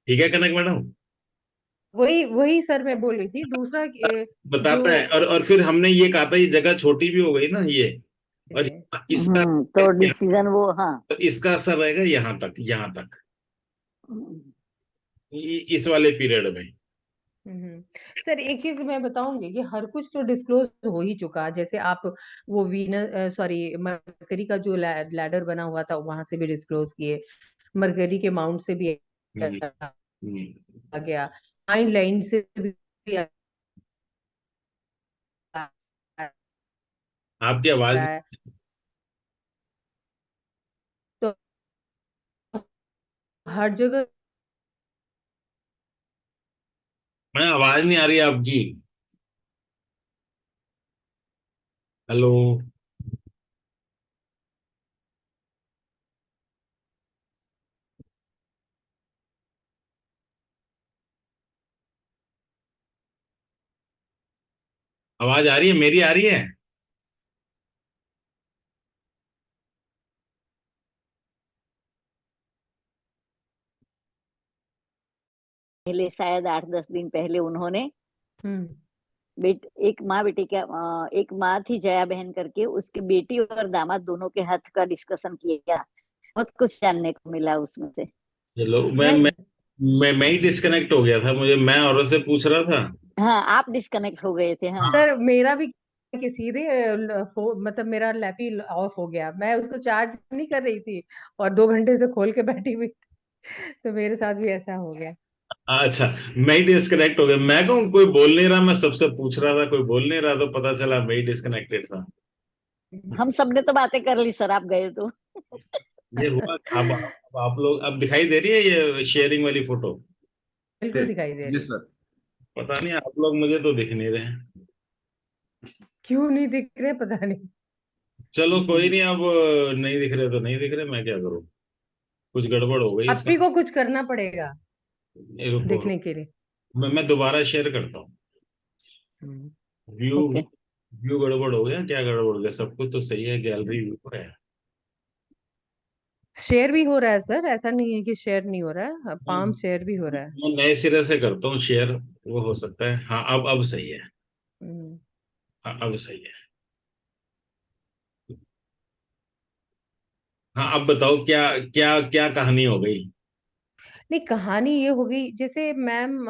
ठीक है कनक मैडम? वही वही सर मैं बोल रही थी। दूसरा बताता है। जो और फिर हमने ये कहा था ये जगह छोटी भी हो गई ना ये, और इसका तो डिसीजन वो, हाँ। इसका असर रहेगा यहाँ तक हम्म, इस वाले पीरियड में। हम्म। सर एक चीज मैं बताऊंगी कि हर कुछ तो डिस्क्लोज हो ही चुका। जैसे आप वो वीनस सॉरी मरकरी का जो लैडर बना हुआ था वहां से भी डिस्क्लोज किए, मरकरी के माउंट से भी हम्म, आ हम्म। गया, माइंड लाइन से भी आ आपकी आवाज, रहा है। तो हर जगह मैं आवाज नहीं आ रही आपकी। हेलो? आवाज आ रही है? मेरी आ रही है? पहले शायद 8-10 दिन पहले उन्होंने हम्म एक माँ बेटी का, एक माँ थी जया बहन करके, उसकी बेटी और दामाद दोनों के हाथ का डिस्कशन किया। बहुत कुछ जानने को मिला उसमें से। चलो, मैं मैं मैं मैं ही डिस्कनेक्ट हो गया था। मैं औरत से पूछ रहा था। हाँ, आप डिस्कनेक्ट हो गए थे, हाँ। सर मेरा भी कि सीधे मतलब मेरा लैपी ऑफ हो गया। मैं उसको चार्ज नहीं कर रही थी और 2 घंटे से खोल के बैठी हुई थी। तो मेरे साथ भी ऐसा हो गया। अच्छा, मैं ही डिस्कनेक्ट हो गया। मैं कहूँ कोई बोल नहीं रहा, मैं सबसे पूछ रहा था, कोई बोल नहीं रहा, तो पता चला मैं ही डिस्कनेक्टेड था। हम सबने तो बातें कर ली सर, आप गए तो। ये हुआ। अब आप लोग, अब दिखाई दे रही है ये शेयरिंग वाली फोटो? बिल्कुल दिखाई दे जी रही। सर। पता नहीं, आप लोग मुझे तो दिख नहीं रहे। क्यों नहीं दिख रहे पता नहीं। चलो कोई नहीं, अब नहीं दिख रहे तो नहीं दिख रहे, मैं क्या करूँ? कुछ गड़बड़ हो गई इसका। अपी को कुछ करना पड़ेगा ये रुको दिखने रुको, के लिए। मैं दोबारा शेयर करता हूँ। हम्म। View okay. व्यू गड़बड़ हो गया? क्या गड़बड़ हो गया? सब कुछ तो सही है, गैलरी व्यू पर है। शेयर भी हो रहा है सर, ऐसा नहीं है कि शेयर नहीं हो रहा है, पाम हम्म, शेयर भी हो रहा है। मैं नए सिरे से करता हूँ शेयर, वो हो सकता है। हाँ, अब सही है। हम्म। हाँ, अब सही है। हाँ, अब बताओ क्या क्या क्या कहानी हो गई? नहीं कहानी ये हो गई, जैसे मैम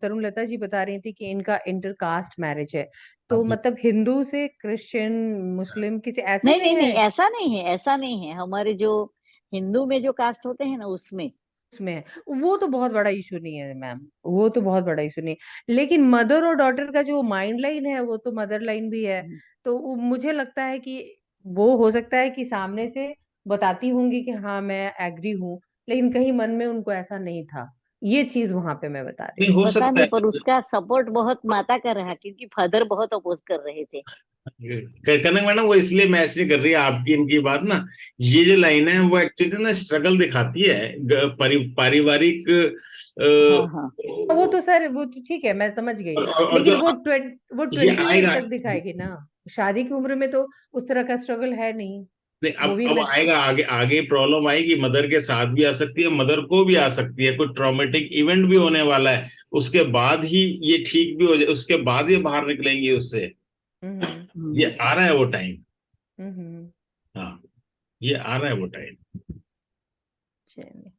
तरुणलता जी बता रही थी कि इनका इंटरकास्ट मैरिज है। तो अब मतलब हिंदू से क्रिश्चियन मुस्लिम किसी ऐसे नहीं में नहीं है? नहीं, ऐसा नहीं है, ऐसा नहीं है। हमारे जो हिंदू में जो कास्ट होते हैं ना, उसमें। उसमें है। वो तो बहुत बड़ा इशू नहीं है मैम, वो तो बहुत बड़ा इशू नहीं है। लेकिन मदर और डॉटर का जो माइंड लाइन है वो तो मदर लाइन भी है। तो मुझे लगता है कि वो हो सकता है कि सामने से बताती होंगी कि हाँ मैं एग्री हूँ, लेकिन कहीं मन में उनको ऐसा नहीं था। ये चीज वहां पे मैं बता रही नहीं, हूँ। हो पता सकता नहीं, है। पर उसका सपोर्ट बहुत माता का रहा, क्योंकि फादर बहुत अपोज कर रहे थे। कनक मैडम, वो इसलिए मैच नहीं कर रही है आपकी इनकी बात ना। ये जो लाइन है वो एक्चुअली ना स्ट्रगल दिखाती है, पारिवारिक हाँ हाँ। वो तो सर वो तो ठीक है, मैं समझ गई। और लेकिन जो वो ये 20 ईयर्स आएगा। तक दिखाएगी ना। शादी की उम्र में तो उस तरह का स्ट्रगल है नहीं। नहीं, वो भी अब मैं आएगा, आगे आगे प्रॉब्लम आएगी। मदर के साथ भी आ सकती है, मदर को भी आ सकती है, कोई ट्रॉमेटिक इवेंट भी होने वाला है। उसके बाद ही ये ठीक भी हो जाए, उसके बाद ये बाहर निकलेंगी उससे। हम्म ये हम्म, आ रहा है वो टाइम। हम्म। हाँ, ये आ रहा है वो टाइम। चलिए।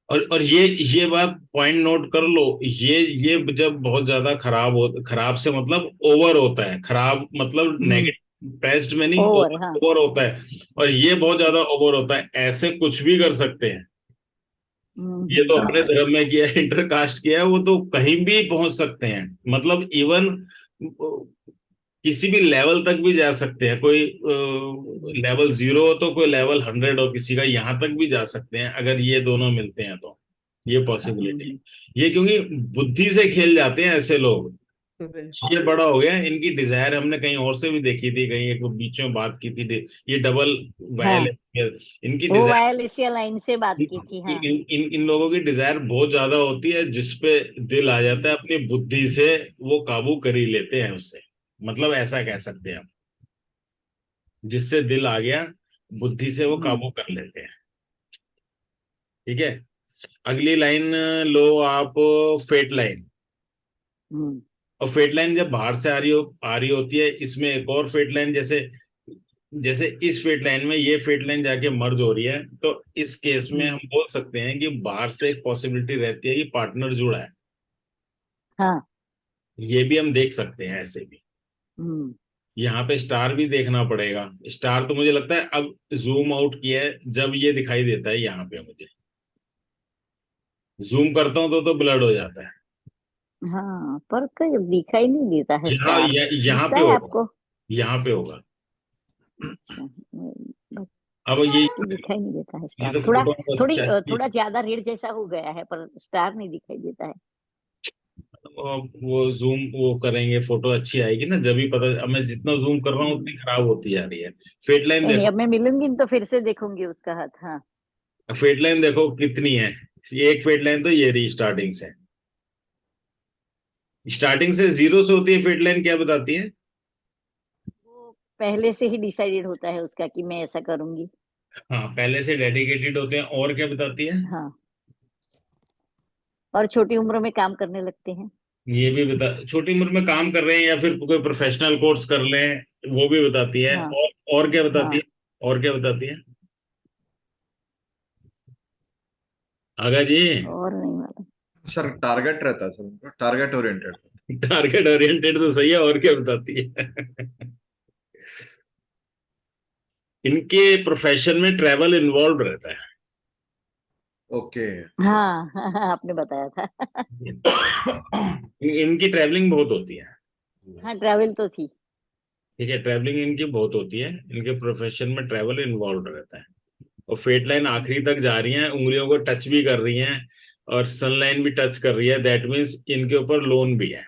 और ये बात पॉइंट नोट कर लो। ये जब बहुत ज्यादा खराब से मतलब ओवर होता है, खराब मतलब हम्म। नेगेटिव पेस्ट में नहीं, ओवर, हाँ। ओवर होता है। और ये बहुत ज्यादा ओवर होता है, ऐसे कुछ भी कर सकते हैं। ये तो अपने हम्म। धर्म में किया है, इंटरकास्ट किया है, वो तो कहीं भी पहुंच सकते हैं। मतलब इवन किसी भी लेवल तक भी जा सकते हैं। कोई लेवल 0 हो तो कोई लेवल 100 हो किसी का, यहाँ तक भी जा सकते हैं अगर ये दोनों मिलते हैं तो। ये पॉसिबिलिटी, ये क्योंकि बुद्धि से खेल जाते हैं ऐसे लोग। बिल्कुल। ये बड़ा हो गया। इनकी डिजायर हमने कहीं और से भी देखी थी, कहीं एक बीच में बात की थी, ये डबल वायल, हाँ, इनकी वो डिजायर, वायलेसिया लाइन से बात की थी। हाँ। इन लोगों की डिजायर बहुत ज्यादा होती है, जिसपे दिल आ जाता है, अपनी बुद्धि से वो काबू कर ही लेते हैं उससे, मतलब ऐसा कह सकते हैं हम, जिससे दिल आ गया बुद्धि से वो हम्म। काबू कर लेते हैं। ठीक है, अगली लाइन लो आप, फेट लाइन। हम्म। और फेट लाइन जब बाहर से आ रही होती है, इसमें एक और फेट लाइन, जैसे जैसे इस फेट लाइन में ये फेट लाइन जाके मर्ज हो रही है, तो इस केस में हम बोल सकते हैं कि बाहर से एक पॉसिबिलिटी रहती है कि पार्टनर जुड़ा है। हाँ। ये भी हम देख सकते हैं ऐसे भी। हम्म। यहाँ पे स्टार भी देखना पड़ेगा। स्टार तो मुझे लगता है अब जूम आउट किया है, जब ये दिखाई देता है यहाँ पे, मुझे जूम करता हूँ तो ब्लड हो जाता है। हाँ, पर कहीं दिखाई नहीं देता है यहाँ स्टार। यहाँ दिखता पे है होगा, आपको? यहाँ पे होगा। अच्छा। बस अब कि दिखाई नहीं देता है ये स्टार। तो थोड़ा फोटो में अच्छा है कि थोड़ा ज्यादा रेड जैसा हो गया है, पर स्टार नहीं दिखाई देता है। वो जूम वो करेंगे, फोटो अच्छी आएगी ना, जब भी पता। अब मैं जितना जूम कर रहा हूँ उतनी खराब होती जा रही है। फेट लाइन नहीं नहीं, देखो, अब मैं मिलूंगी तो फिर से देखूंगी उसका हाथ। हाँ। फेट लाइन देखो कितनी है। एक फेट लाइन तो ये रही स्टार्टिंग से, स्टार्टिंग से जीरो से होती है फेट लाइन, क्या बताती है? वो पहले से ही डिसाइडेड होता है उसका कि मैं ऐसा करूंगी। हाँ, पहले से डेडिकेटेड होते हैं। और क्या बताती है? हाँ, और छोटी उम्र में काम करने लगते हैं। ये भी बता, छोटी उम्र में काम कर रहे हैं या फिर कोई प्रोफेशनल कोर्स कर लें, वो भी बताती है। हाँ। और क्या बताती है? हाँ। और क्या बताती है आगा जी? और नहीं मालूम। सर टारगेट रहता है सर उनका, टारगेट ओरिएंटेड। टारगेट ओरिएंटेड तो सही है, और क्या बताती है? इनके प्रोफेशन में ट्रैवल इन्वॉल्व रहता है। ओके। हाँ, हाँ, आपने बताया था। इनकी ट्रैवलिंग बहुत होती है। हाँ, ट्रैवल तो थी। ठीक है, ट्रैवलिंग इनकी बहुत होती है, इनके प्रोफेशन में ट्रैवल इन्वॉल्व रहता है। और फेट लाइन आखिरी तक जा रही हैं, उंगलियों को टच भी कर रही हैं, और सन लाइन भी टच कर रही है, दैट मीन्स इनके ऊपर लोन भी है।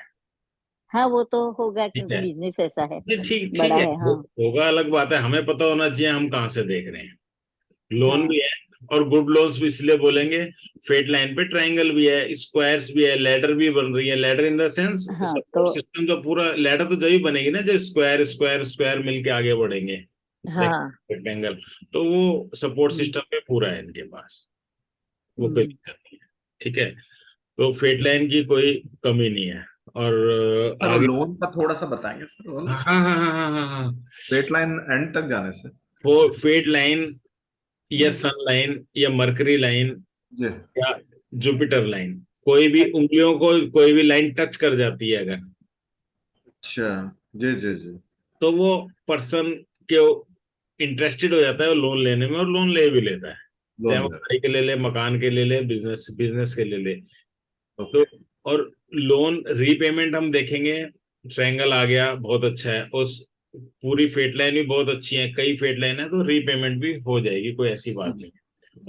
हाँ, वो तो होगा ठीक क्योंकि है, बिजनेस ऐसा है। ये ठीक ठीक बड़ा है, है। हाँ। होगा अलग बात है, हमें पता होना चाहिए हम कहाँ से देख रहे हैं। लोन हाँ। भी है, और गुड लोन्स भी इसलिए बोलेंगे। फेट लाइन पे ट्रायंगल भी है, स्क्वायर्स भी है, लेडर भी बन रही है। लेडर इन द सेंस हाँ तो। सपोर्ट सिस्टम, तो पूरा लेडर तो जब ही बनेगी ना जब स्क्वायर स्क्वायर स्क्वायर मिलके आगे बढ़ेंगे, हाँ। रेक्टेंगल। तो वो सपोर्ट हम्म। सिस्टम पे पूरा है इनके पास, वो कोई हम्म। दिक्कत नहीं है। ठीक है, तो फेट लाइन की कोई कमी नहीं है। और सर आगे, लोन का थोड़ा सा बताएंगे सर, लोन हाँ हाँ हाँ हाँ हाँ हाँ, स्ट्रेट लाइन एंड तक जाने से। वो फेट लाइन या सन लाइन या मरकरी लाइन जी। या जुपिटर लाइन, कोई भी उंगलियों को कोई भी लाइन टच कर जाती है अगर, अच्छा। जी जी जी। तो वो पर्सन के इंटरेस्टेड हो जाता है लोन लेने में, और लोन ले भी लेता है। चाहे वो लोन। गाड़ी के ले ले, मकान के ले ले, बिजनेस बिजनेस के ले ले। तो ओके। और लोन रीपेमेंट हम देखेंगे, ट्रायंगल आ गया, बहुत अच्छा है। उस पूरी फेट लाइन भी बहुत अच्छी है, कई फेट लाइन है तो रीपेमेंट भी हो जाएगी, कोई ऐसी बात नहीं।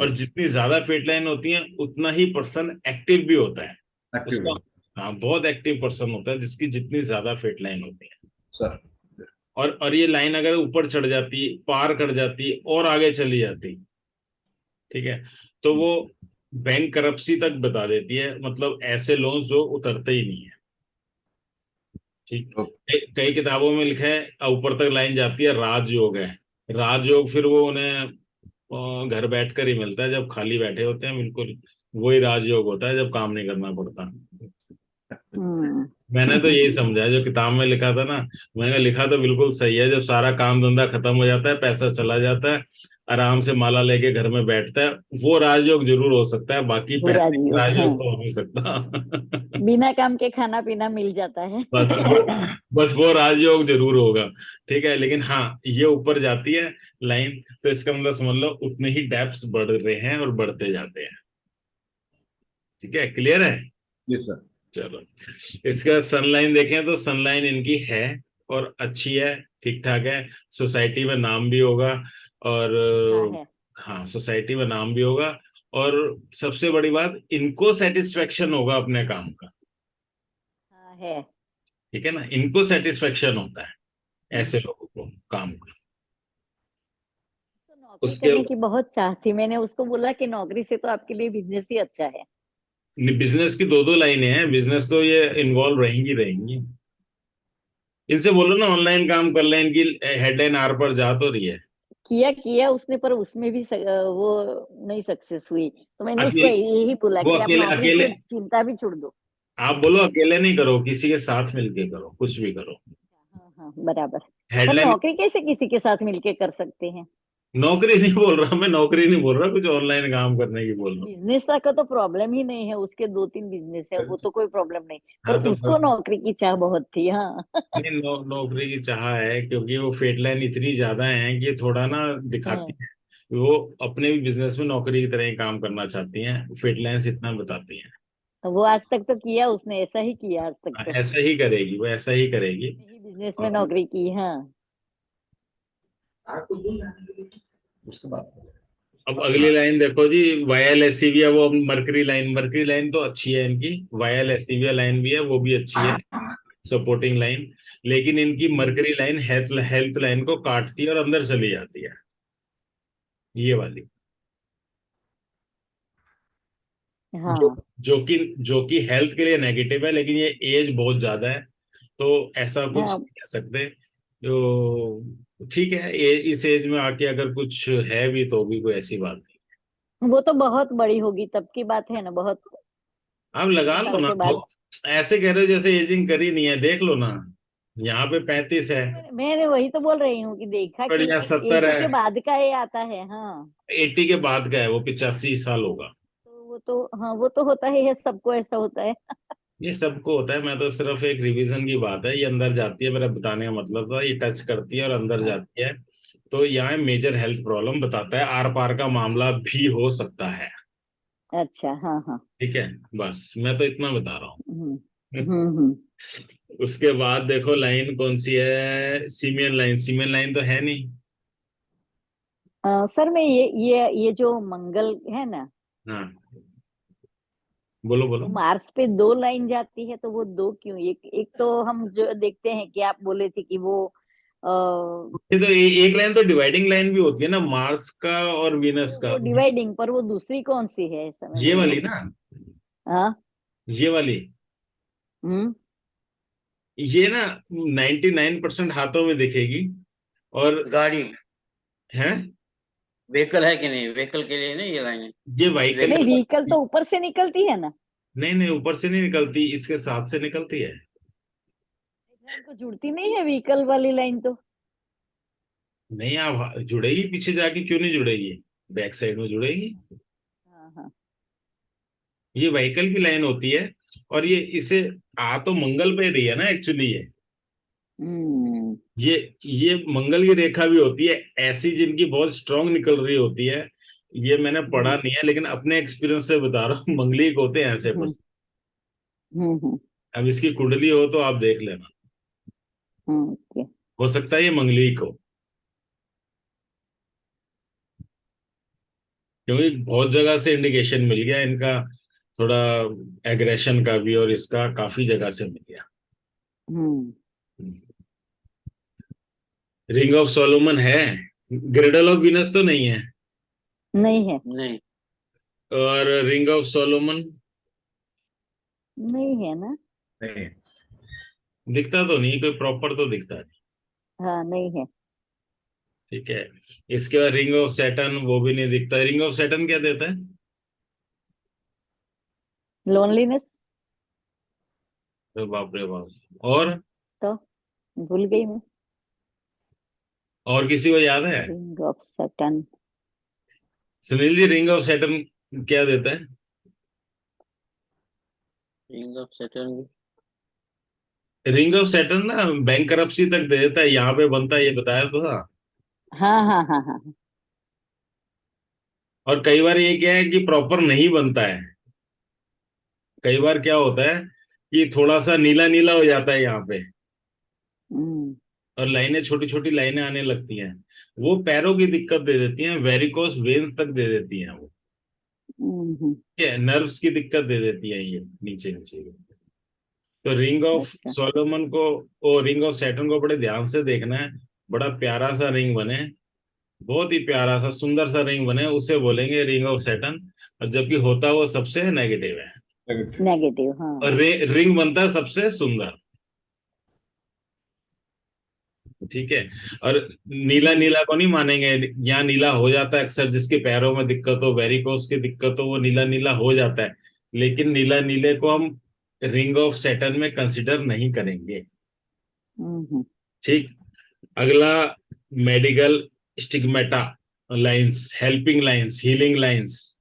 और जितनी ज्यादा फेट लाइन होती है उतना ही पर्सन एक्टिव भी होता है उसका। एक्टिव। हाँ, बहुत एक्टिव पर्सन होता है जिसकी जितनी ज्यादा फेट लाइन होती है। सर। और ये लाइन अगर ऊपर चढ़ जाती, पार कर जाती, और आगे चली जाती, ठीक है, तो वो बैंक करप्सी तक बता देती है, मतलब ऐसे लोन्स जो उतरते ही नहीं है। ठीक, कई किताबों में लिखा है, ऊपर तक लाइन जाती है, राजयोग है। राजयोग फिर वो उन्हें घर बैठकर ही मिलता है, जब खाली बैठे होते हैं बिल्कुल। वही राजयोग होता है जब काम नहीं करना पड़ता। हम्म। मैंने तो यही समझा है जो किताब में लिखा था ना, मैंने लिखा तो बिल्कुल सही है। जब सारा काम धंधा खत्म हो जाता है, पैसा चला जाता है, आराम से माला लेके घर में बैठता है, वो राजयोग जरूर हो सकता है, बाकी बुरा पैसे का जीव। हाँ, राजयोग तो हो नहीं सकता। बिना काम के खाना पीना मिल जाता है। बस वो बस वो राजयोग जरूर होगा। ठीक है, लेकिन हाँ, ये ऊपर जाती है लाइन, तो इसका मतलब समझ लो उतने ही डेप्थ्स बढ़ रहे हैं और बढ़ते जाते हैं। ठीक है, क्लियर है? जी सर। चलो, इसका सनलाइन देखें तो सनलाइन इनकी है, और अच्छी है, ठीक ठाक है। सोसाइटी में नाम भी होगा, और हाँ है। हाँ, सोसाइटी में नाम भी होगा। और सबसे बड़ी बात, इनको सेटिस्फेक्शन होगा अपने काम का। हाँ है। ठीक है ना, इनको सेटिस्फेक्शन होता है ऐसे लोगों को काम का। तो नौकरी उसके करने की बहुत चाह थी, मैंने उसको बोला कि नौकरी से तो आपके लिए बिजनेस ही अच्छा है। बिजनेस की दो दो लाइनें हैं, बिजनेस तो ये इन्वॉल्व रहेंगी रहेंगी। इनसे बोलो ना ऑनलाइन काम कर लें, इनकी हेडलाइन आर पर जा तो रही है। किया किया उसने, पर उसमें भी वो नहीं सक्सेस हुई, तो मैंने उसको अकेले, यही बोला वो कि आप अकेले नौकरी अकेले की चिंता भी छोड़ दो। आप बोलो अकेले नहीं करो, किसी के साथ मिलके करो, कुछ भी करो। हाँ हाँ बराबर। पर हेडलाइन, नौकरी कैसे किसी के साथ मिलके कर सकते हैं? नौकरी नहीं बोल रहा मैं, नौकरी नहीं बोल रहा, कुछ ऑनलाइन काम करने की बोल रहा बिजनेस का तो प्रॉब्लम ही नहीं है, उसके दो तीन बिजनेस है, हूँ। वो तो कोई प्रॉब्लम नहीं। पर हाँ तो उसको नौकरी की चाह बहुत थी, हाँ। नहीं, नौकरी की चाह है क्योंकि वो फेट लाइन इतनी ज्यादा है कि थोड़ा ना दिखाती हाँ, है। वो अपने भी बिजनेस में नौकरी की तरह ही काम करना चाहती हैं, फेट लाइंस इतना बताती हैं। तो वो आज तक तो किया उसने, ऐसा ही किया आज तक तो। ऐसा ही करेगी वो, ऐसा ही करेगी। उसने ही बिजनेस में नौकरी की, हाँ। उसके बाद अब अगली लाइन देखो जी, वायल एसीविया, वो मरकरी लाइन, मरकरी लाइन तो अच्छी है इनकी, वायल एसीविया लाइन भी है वो भी अच्छी है, सपोर्टिंग लाइन। लेकिन इनकी mercury line health health line को काटती है और अंदर चली जाती है, ये वाली। जो हाँ जो कि हेल्थ के लिए नेगेटिव है, लेकिन ये एज बहुत ज्यादा है, तो ऐसा कुछ हाँ, नहीं कह सकते। तो ठीक है, इस एज में आके अगर कुछ है भी तो भी कोई ऐसी बात नहीं। वो तो बहुत बड़ी होगी तब की बात है ना, बहुत आप लगा इतने लो साल ना के बाद। ऐसे कह रहे हो जैसे एजिंग करी नहीं है, देख लो ना, यहाँ पे 35 है, मैंने वही तो बोल रही हूँ कि देखा और कि यहाँ 70 80 है, के बाद का ये आता है, हाँ। 80 के बाद का है, वो 85 साल होगा। तो वो तो, हाँ वो तो होता ही है, सबको ऐसा होता है। ये सबको होता है, मैं तो सिर्फ एक रिवीजन की बात है, ये अंदर जाती है, मेरा बताने का मतलब था, ये टच करती है और अंदर जाती है। तो यहाँ मेजर हेल्थ प्रॉब्लम बताता है, आर पार का मामला भी हो सकता है। अच्छा, हाँ हाँ। ठीक है, बस मैं तो इतना बता रहा हम्म हूँ। हम्म। उसके बाद देखो लाइन कौन सी है, सीमियन लाइन, सीमियन लाइन तो है नहीं। सर मैं ये जो मंगल है ना, हाँ, बोलो बोलो। वो मार्स पे दो लाइन जाती है, तो वो दो क्यों? एक एक तो हम जो देखते हैं कि आप बोले थे कि वो ये तो एक लाइन तो डिवाइडिंग लाइन भी होती है ना, मार्स का और वीनस का। वो डिवाइडिंग, पर वो दूसरी कौन सी है, ऐसा मैं ये बोल वाली रही हूँ। ना, हाँ। ये वाली, हम्म। ये ना 99% हाथों में दिखेगी। और गाड़ी, है, व्हीकल है कि नहीं, व्हीकल के लिए नहीं ये लाइन ये व्हीकल नहीं, व्हीकल। व्हीकल तो ऊपर से निकलती है ना। नहीं नहीं, ऊपर से नहीं निकलती, इसके साथ से निकलती है। लाइन तो जुड़ती नहीं है व्हीकल वाली लाइन तो। नहीं, आप जुड़ेगी पीछे जाके, क्यों नहीं जुड़ेगी, बैक साइड में जुड़ेगी। हाँ हाँ। ये व्हीकल की लाइन होती है। और ये इसे आ तो मंगल पे रही है ना एक्चुअली, हम्म ये ये मंगल की रेखा भी होती है ऐसी, जिनकी बहुत स्ट्रांग निकल रही होती है। ये मैंने पढ़ा हम्म नहीं है, लेकिन अपने एक्सपीरियंस से बता रहा हूँ, मंगली को होते हैं ऐसे हम्म पर्सन। हम्म। अब इसकी कुंडली हो तो आप देख लेना, ओके। हो सकता है ये मंगली को, क्योंकि बहुत जगह से इंडिकेशन मिल गया इनका, थोड़ा एग्रेशन का भी, और इसका काफी जगह से मिल गया। हम्म। रिंग ऑफ सोलोमन है, ग्रेडल ऑफ वीनस तो नहीं है। नहीं है। नहीं, और रिंग ऑफ सोलोमन नहीं है ना। नहीं। दिखता तो नहीं, कोई प्रॉपर तो दिखता नहीं। हाँ नहीं है। ठीक है, इसके बाद रिंग ऑफ सैटर्न, वो भी नहीं दिखता। रिंग ऑफ सैटर्न क्या देता है? लोनलीनेस। तो बाप रे बाप, और तो भूल गई मैं। और किसी को याद है? Ring of Saturn. Sunil ji, ring of Saturn क्या देता है? Ring of Saturn. Ring of Saturn ना बैंक करप्सी तक दे देता है, यहाँ पे बनता है, ये बताया तो था। हाँ हाँ हाँ हाँ। और कई बार ये क्या है कि प्रॉपर नहीं बनता है, कई बार क्या होता है कि थोड़ा सा नीला नीला हो जाता है यहाँ पे, हम्म और लाइनें, छोटी छोटी लाइनें आने लगती हैं। वो पैरों की दिक्कत दे देती हैं, वेरिकोस वेन्स तक दे देती हैं वो, हम्म। नर्व्स की दिक्कत दे देती है ये, नीचे नीचे। तो रिंग ऑफ अच्छा। सोलोमन को, वो रिंग ऑफ सैटर्न को बड़े ध्यान से देखना है। बड़ा प्यारा सा रिंग बने, बहुत ही प्यारा सा सुंदर सा रिंग बने, उसे बोलेंगे रिंग ऑफ सैटर्न। और जबकि होता वो सबसे नेगेटिव है, नेगेटिव, और हाँ। रिंग बनता है सबसे सुंदर। ठीक है। और नीला नीला को नहीं मानेंगे, यहाँ नीला हो जाता है अक्सर, जिसके पैरों में दिक्कत हो, वेरिकोस की दिक्कत हो, वो नीला नीला हो जाता है। लेकिन नीला नीले को हम रिंग ऑफ सैटर्न में कंसिडर नहीं करेंगे। हम्म। ठीक। अगला, medical stigmata lines, helping lines, healing lines.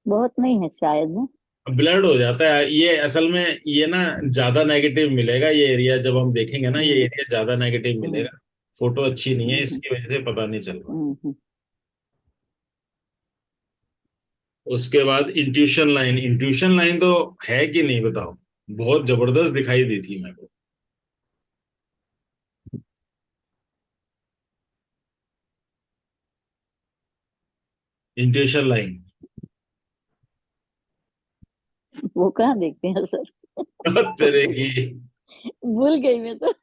बहुत नहीं है शायद ना। ब्लड हो जाता है ये, असल में ये ना ज्यादा नेगेटिव मिलेगा ये एरिया, जब हम देखेंगे ना ये हम्म। एरिया ज्यादा नेगेटिव हम्म। मिलेगा। फोटो अच्छी नहीं है, हम्म। इसकी वजह से पता नहीं चल रहा। हम्म। उसके बाद इंट्यूशन लाइन, इंट्यूशन लाइन तो है कि नहीं बताओ, बहुत जबरदस्त दिखाई दी थी मेरे को। इंट्यूशन लाइन वो कहाँ देखते हैं सर? तेरे की, भूल गई मैं तो।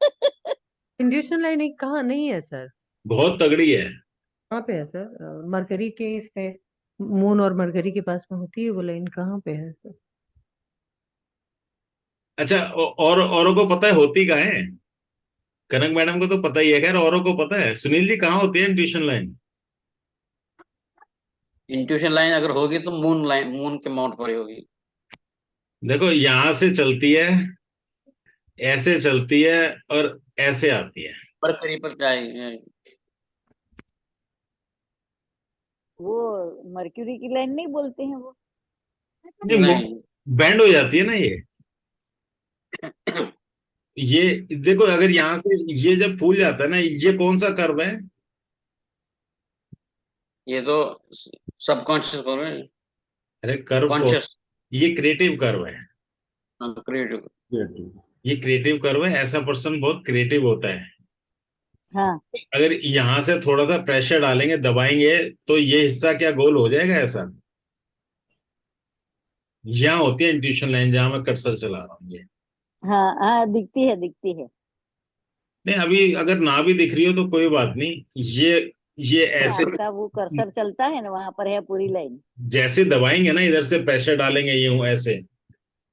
इंड्यूशन लाइन एक कहाँ नहीं है सर? बहुत तगड़ी है। कहाँ पे है सर? मरकरी के इस पे, मून और मरकरी के पास में होती है वो लाइन, कहाँ पे है सर? अच्छा, और औरों को पता है होती कहाँ है? कनक मैडम को तो पता ही है, खैर औरों को पता है। सुनील जी, कहाँ होती है इंट्यूशन लाइन? इंट्यूशन लाइन अगर होगी तो मून लाइन, मून के माउंट पर ही होगी। देखो, यहां से चलती है, ऐसे चलती है, और ऐसे आती है। पर करीब पर जाएगी। वो मर्क्यूरी की लाइन नहीं बोलते हैं वो? नहीं, नहीं। बैंड हो जाती है ना ये देखो, अगर यहाँ से ये जब फूल जाता है ना, ये कौन सा कर्व है? ये तो सबकॉन्शियस बोल रहे हैं। अरे कर्व को, कॉन्शियस। ये क्रिएटिव कर्व है। क्रिएटिव। ये क्रिएटिव कर्व है, ऐसा पर्सन बहुत क्रिएटिव होता है। हाँ। अगर यहाँ से थोड़ा सा प्रेशर डालेंगे, दबाएंगे, तो ये हिस्सा क्या गोल हो जाएगा ऐसा। यहाँ होती है इंट्यूशन लाइन, जहां मैं कर्सर चला रहा हूँ ये। हाँ हाँ, दिखती है दिखती है। नहीं, अभी अगर ना भी दिख रही हो तो कोई बात नहीं, ये तो ऐसे आपका वो कर्सर चलता है ना, वहां पर है पूरी लाइन। जैसे दबाएंगे ना, इधर से प्रेशर डालेंगे यूं ऐसे,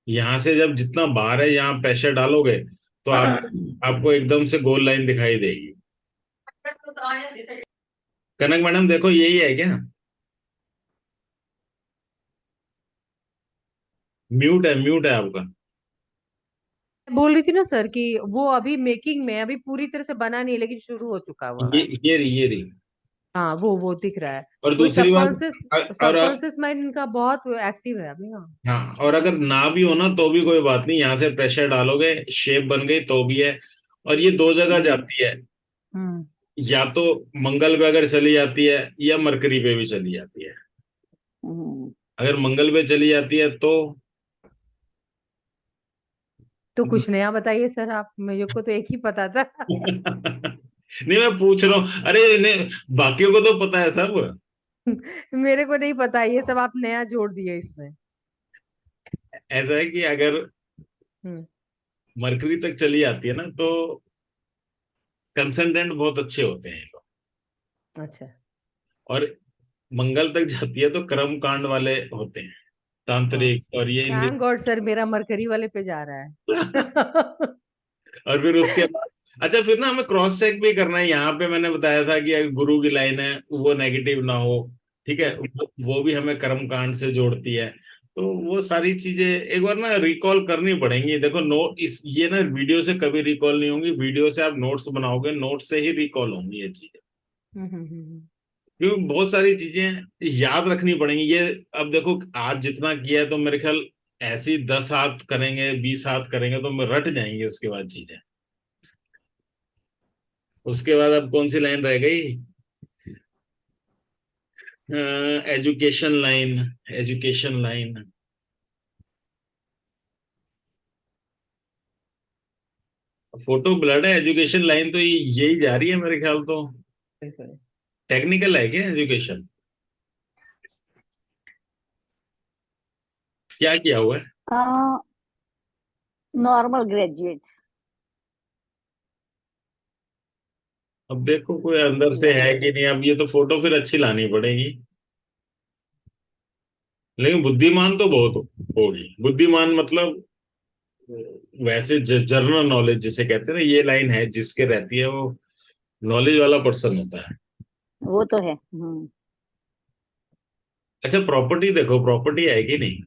यहाँ से जब जितना बाहर है यहाँ प्रेशर डालोगे, तो आपको एकदम से गोल लाइन दिखाई देगी। कनक मैडम देखो, यही है क्या? म्यूट है आपका। बोल रही थी ना सर कि वो अभी मेकिंग में है, अभी पूरी तरह से बना नहीं है, लेकिन शुरू हो चुका हुआ ये है। ये रही। हाँ, वो दिख रहा है। और वही दूसरी बात, सबकॉन्शियस, और सबकॉन्शियस माइंड इनका बहुत एक्टिव है अभी। हाँ। हाँ, और अगर ना भी हो ना तो भी कोई बात नहीं, यहाँ से प्रेशर डालोगे, शेप बन गई तो भी है। और ये दो जगह जाती है, हम्म। या तो मंगल पे अगर चली जाती है, या मरकरी पे भी चली जाती है। हम्म। अगर मंगल पे चली जाती है तो तो कुछ नया बताइए सर आप, मुझे को तो एक ही पता था। नहीं, मैं पूछ रहा हूँ, अरे इन्हें बाकियों को तो पता है सब। मेरे को नहीं पता, ये सब आप नया जोड़ दिए इसमें। ऐसा है कि अगर हम्म। मरकरी तक चली जाती है ना, तो कंसल्टेंट बहुत अच्छे होते हैं ये लोग। अच्छा। और मंगल तक जाती है तो कर्म कांड वाले होते हैं, हाँ, तांत्रिक, और ये थैंक गॉड सर, मेरा मरकरी वाले पे जा रहा है। और फिर उसके बाद, अच्छा, फिर ना हमें क्रॉस चेक भी करना है। यहाँ पे मैंने बताया था कि अगर गुरु की लाइन है वो नेगेटिव ना हो, ठीक है, वो भी हमें कर्म कांड से जोड़ती है। तो वो सारी चीजें एक बार ना रिकॉल करनी पड़ेंगी। देखो, नोट इस ये ना वीडियो से कभी रिकॉल नहीं होंगी, वीडियो से आप नोट्स बनाओगे, नोट से ही रिकॉल होंगी ये चीजें। क्योंकि बहुत सारी चीजें याद रखनी पड़ेंगी ये। अब देखो, आज जितना किया है तो मेरे ख्याल ऐसे ही 10 हाथ करेंगे, 20 हाथ करेंगे तो रट जाएंगे उसके बाद चीजें। उसके बाद अब कौन सी लाइन रह गई? Education line, education line. Photo blood है, एजुकेशन लाइन तो यही जा रही है मेरे ख्याल तो। बिल्कुल। टेक्निकल है क्या एजुकेशन? क्या किया हुआ है? हाँ, नॉर्मल ग्रेजुएट। अब देखो कोई अंदर से है कि नहीं, अब ये तो फोटो फिर अच्छी लानी पड़ेगी। लेकिन बुद्धिमान तो बहुत होगी, बुद्धिमान मतलब वैसे जनरल नॉलेज जिसे कहते हैं ना, ये लाइन है जिसके रहती है, वो नॉलेज वाला पर्सन होता है। वो तो है। अच्छा प्रॉपर्टी देखो, प्रॉपर्टी है कि नहीं?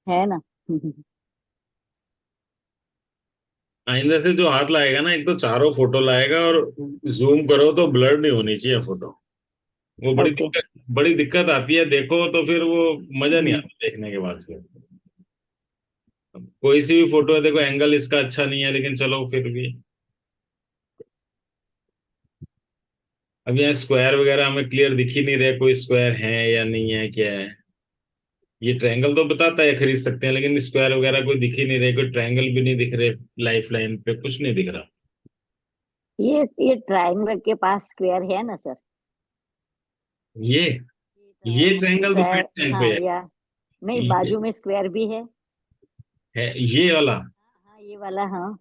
है ना। आइंदा से जो हाथ लाएगा ना, एक तो चारों फोटो लाएगा, और जूम करो तो ब्लर नहीं होनी चाहिए फोटो। वो ओके। बड़ी दिक्कत आती है, देखो तो फिर वो मजा नहीं आता देखने के बाद फिर। कोई सी भी फोटो है देखो, एंगल इसका अच्छा नहीं है, लेकिन चलो फिर भी। अब यहाँ स्क्वायर वगैरह हमें क्लियर दिख ही नहीं रहे, कोई स्क्वायर है या नहीं है, क्या है। ये ट्रायंगल तो बताता है खरीद सकते हैं, लेकिन स्क्वायर वगैरह कोई दिख ही नहीं रहे, कोई ट्रायंगल भी नहीं दिख रहे, लाइफ लाइन पे कुछ नहीं दिख रहा। ये ट्रायंगल के पास स्क्वायर है ना सर? ये ये ट्रायंगल तो ट्राय मिड लाइन पे हाँ है। या नहीं, ये बाजू में स्क्वायर भी है। है ये वाला। हाँ ये वाला, हाँ।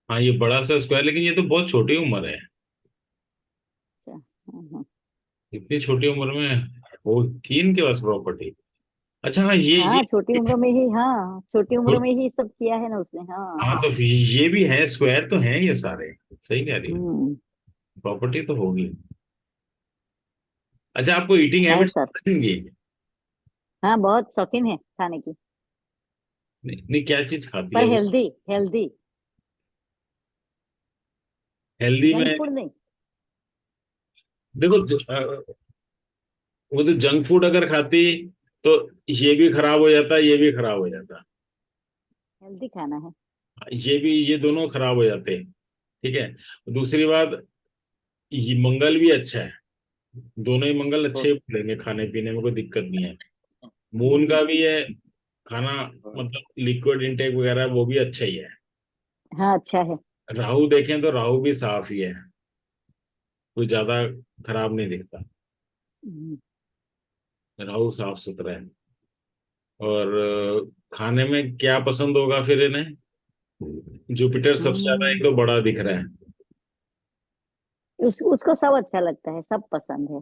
हाँ ये बड़ा सा स्क्वायर, लेकिन ये तो बहुत छोटी उम्र है। अच्छा। हाँ। इतनी छोटी उम्र में वो थी इनके पास प्रॉपर्टी। अच्छा हाँ ये हाँ छोटी उम्र में ही, हाँ छोटी उम्र में ही सब किया है ना उसने, हाँ। हाँ तो ये भी है, स्क्वायर तो है ये सारे। सही कह रही है, हम्म। प्रॉपर्टी तो होगी। अच्छा आपको ईटिंग है हैबिट्स सर। रहेंगी? हाँ बहुत शौकीन है खाने की। नहीं, नहीं क्या चीज खाती पर है वो? Healthy healthy. हेल्दी जंक में फूड नहीं। देखो वो तो जंक फूड अगर खाती तो ये भी खराब हो जाता, ये भी खराब हो जाता, हेल्दी खाना है। ये भी, ये दोनों खराब हो जाते। ठीक है। दूसरी बात, ये मंगल भी अच्छा है, दोनों ही मंगल अच्छे ही पड़ेंगे, खाने पीने में कोई दिक्कत नहीं है। मून का भी है खाना, मतलब लिक्विड इंटेक वगैरह वो भी अच्छा ही है। हाँ अच्छा है। राहु देखें तो राहु भी साफ ही है, कोई ज्यादा खराब नहीं दिखता, हम्म। राहु साफ सुथरा है। और खाने में क्या पसंद होगा फिर इन्हें? जुपिटर सबसे ज्यादा एक तो बड़ा दिख रहा है। उसको सब अच्छा लगता है, सब पसंद है।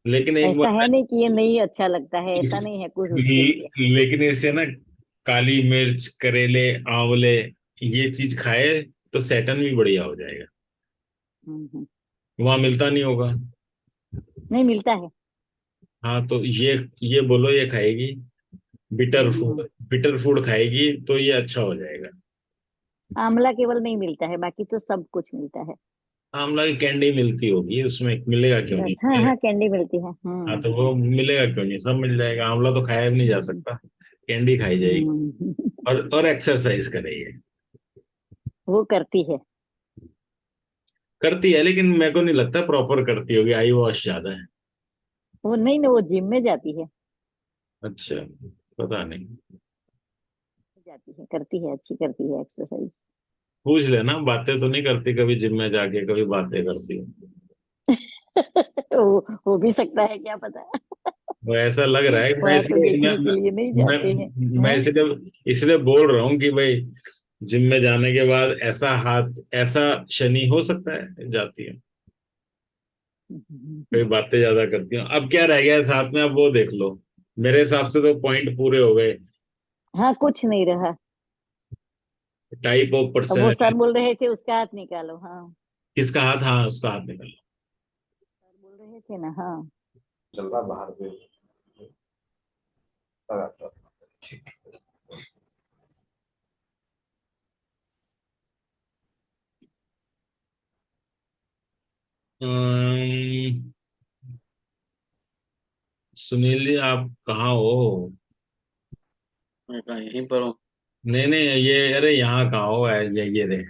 लेकिन एक ऐसा बात है है, नहीं कि ये नहीं अच्छा लगता है, ऐसा इस- नहीं है कुछ उसके लिए। लेकिन इसे ना काली मिर्च, करेले, आंवले, ये चीज खाए तो सेटन भी बढ़िया हो जाएगा। हम्म। वहां मिलता नहीं होगा। नहीं मिलता है। हाँ तो ये बोलो ये खाएगी, बिटर हम्म। फूड, बिटर फूड खाएगी तो ये अच्छा हो जाएगा। आंवला केवल नहीं मिलता है, बाकी तो सब कुछ मिलता है। आंवला की कैंडी मिलती होगी उसमें, मिलेगा क्यों नहीं बस हाँ मिलेगा। हाँ, कैंडी मिलती है। हाँ तो वो मिलेगा क्यों नहीं, सब मिल जाएगा। आंवला तो खाया भी नहीं जा सकता, कैंडी खाई जाएगी। हम्म। और एक्सरसाइज करेगी। वो करती है। करती है, लेकिन मेरे को नहीं लगता प्रॉपर करती होगी, आई वॉश ज्यादा है। वो नहीं ना, वो जिम में जाती है। अच्छा, पता नहीं। जाती है, करती है, अच्छी करती है एक्सरसाइज। पूछ लेना, बातें तो नहीं करती कभी जिम में जाके, कभी बातें करती है। वो भी सकता है, क्या पता। वो ऐसा लग रहा है कि मैं वहां तो इसलिए देखने के लिए नहीं जाते हैं। मैं हैं? इसलिए इसलिए बोल रहा हूँ कि भाई जिम में जाने के बाद ऐसा हाथ, ऐसा शनि हो सकता है जाती है, कई बातें ज्यादा करती हूँ। अब क्या रह गया है साथ में, अब वो देख लो। मेरे हिसाब से तो पॉइंट पूरे हो गए। हाँ कुछ नहीं रहा। टाइप ऑफ अब वो पर्सन, सर बोल रहे थे उसका हाथ निकालो, हाँ। किसका हाथ? हाँ उसका हाथ निकालो। सर बोल रहे थे ना, हाँ। चल रहा बाहर पे लगाता ठीक। अम्म, सुनील जी आप कहाँ हो? मैं कहा यहीं पर हूँ। नहीं नहीं ये, अरे यहाँ कहाँ हो, ये रे।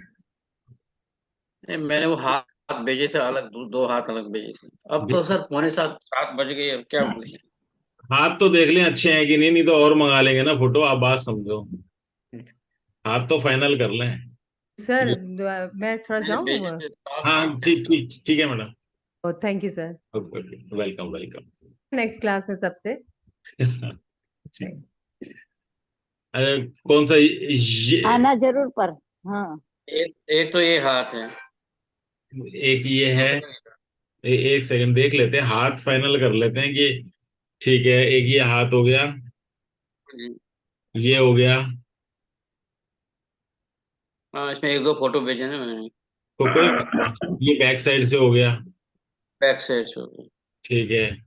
मैंने वो हाथ भेजे थे अलग, दो हाथ अलग भेजे थे। अब तो सर पौने 7 बज गए, अब क्या बोले। हाथ तो देख लें अच्छे हैं कि नहीं, नहीं तो और मंगा लेंगे ना फोटो, आप बात समझो। हाथ तो फाइनल कर लें। सर मैं थोड़ा मैंने जाऊँ? भेजे थे साफ हाँ साफ। ठीक ठीक ठीक है madam. Thank you sir. Okay, welcome welcome. Next class में सबसे। अरे कौन सा ये आना जरूर पर। हाँ, एक तो ये हाथ है। एक ये है। एक सेकंड देख लेते हैं, हाथ फाइनल कर लेते हैं कि ठीक है। एक ये हाथ हो गया, ये हो गया। हाँ, इसमें एक दो फोटो भेजे ना मैंने। तो कोई ये बैक साइड से हो गया। बैक साइड से हो गई। ठीक है।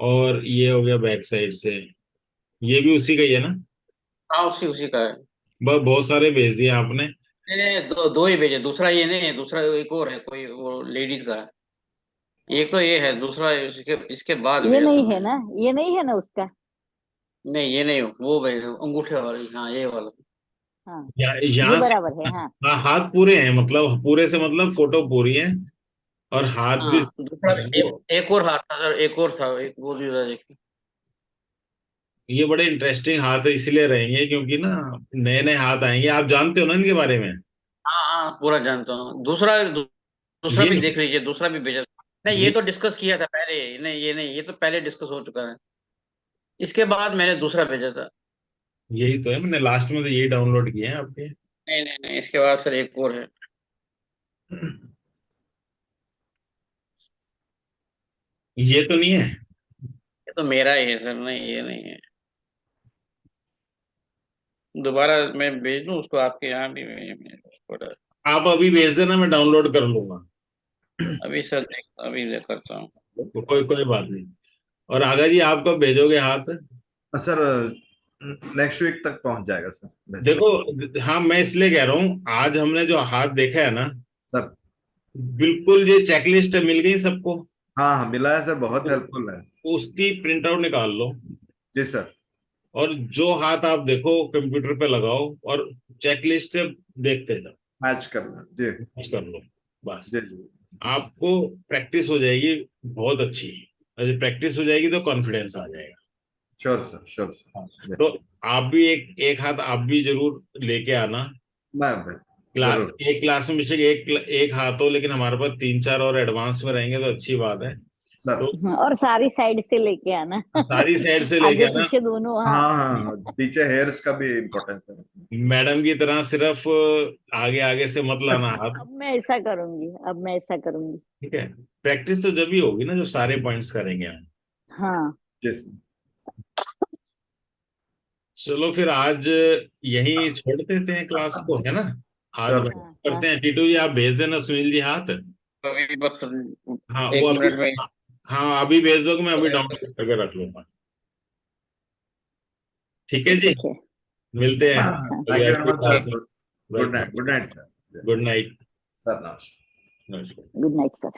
और ये हो गया बैक साइड से। ये भी उसी का ही है ना? हाँ, उसी उसी का है। बस बहुत सारे भेज दिए आपने। दो दो ही भेजे, दूसरा ये नहीं है, दूसरा एक और है, कोई वो लेडीज का है। एक तो ये है, दूसरा इसके इसके बाद ये भेजा था नहीं है मैंने। ना, ये नहीं है ना उसका। नहीं, ये नहीं, वो भेजा अंगूठे वाली, हाँ ये वाला। हाँ, ये यहाँ से बराबर है। हाँ, हाँ, हाथ पूरे हैं, मतलब पूरे से मतलब फोटो पूरी है। और हाथ भी हाँ, दूसरा एक और हाथ था सर, एक और था, एक वो भी था, देखिए। ये बड़े इंटरेस्टिंग हाथ इसलिए रहेंगे क्योंकि ना नए नए हाथ आएंगे। आप जानते हो ना इनके बारे में? हाँ हाँ, पूरा जानता हूँ। दूसरा ये भी देख लीजिए, दूसरा भी भेजा था। नहीं, ये ये तो डिस्कस किया था पहले, नहीं ये नहीं, ये तो पहले डिस्कस हो चुका है। इसके बाद मैंने दूसरा भेजा था। यही तो है, मैंने लास्ट में तो यही डाउनलोड किए हैं आपके। नहीं नहीं नहीं, इसके बाद सर एक और है। ये तो नहीं है? ये तो मेरा ही है सर, नहीं ये नहीं है। दोबारा मैं भेज दूँ उसको आपके यहाँ भी, आप अभी भेज देना, मैं डाउनलोड कर लूंगा। अभी सर अभी करता हूँ। कोई कोई बात नहीं। और आगा जी, आप कब भेजोगे हाथ? सर नेक्स्ट वीक तक पहुंच जाएगा सर वैसे। देखो, हाँ मैं इसलिए कह रहा हूँ, आज हमने जो हाथ देखा है ना, सर बिल्कुल ये चेकलिस्ट मिल गई सबको। हाँ हाँ, मिला है सर, बहुत तो हेल्पफुल है। उसकी प्रिंट आउट निकाल लो। जी सर। और जो हाथ आप देखो कंप्यूटर पे लगाओ और चेकलिस्ट से देखते जाओ, मैच करना जी। बस कर लो। बस जी जी। आपको प्रैक्टिस हो जाएगी बहुत अच्छी। अगर प्रैक्टिस हो जाएगी तो कॉन्फिडेंस आ जाएगा। Sure sir, sure sir. तो आप भी एक एक हाथ आप भी जरूर लेके आना। मैं जरूर। एक क्लास में बेशक एक हाथ हो, लेकिन हमारे पास 3 4 और एडवांस में रहेंगे तो अच्छी बात है। सर तो हाँ, और सारी साइड से लेके आना। सारी साइड से लेके आगे आना। पीछे दोनों। हाँ, हाँ हाँ, पीछे हेयर्स का भी इम्पोर्टेंस है। मैडम की तरह सिर्फ आगे आगे से मत लाना हाथ। अब मैं ऐसा करूंगी, अब मैं ऐसा करूंगी। ठीक है। प्रैक्टिस तो जब ही होगी ना जब सारे पॉइंट्स करेंगे हम। हाँ, जी सर। चलो फिर आज यहीं छोड़ देते हैं क्लास को, है ना? आज श्योर बस सर। हाँ, हाँ, करते हैं। टीटू जी आप भेज देना सुनील जी हाथ। अभी बस हाँ वो एक अभी, मिनट में। हाँ अभी भेज दो कि मैं अभी डाउनलोड करके रख लूंगा। ठीक है जी। ठीक है। मिलते हैं हाँ, अभी थैंक यू वेरी अगली मच क्लास सर। में। Good night, welcome. Good night sir. Good night. Sir नमस्कार। नमस्कार। Good night sir.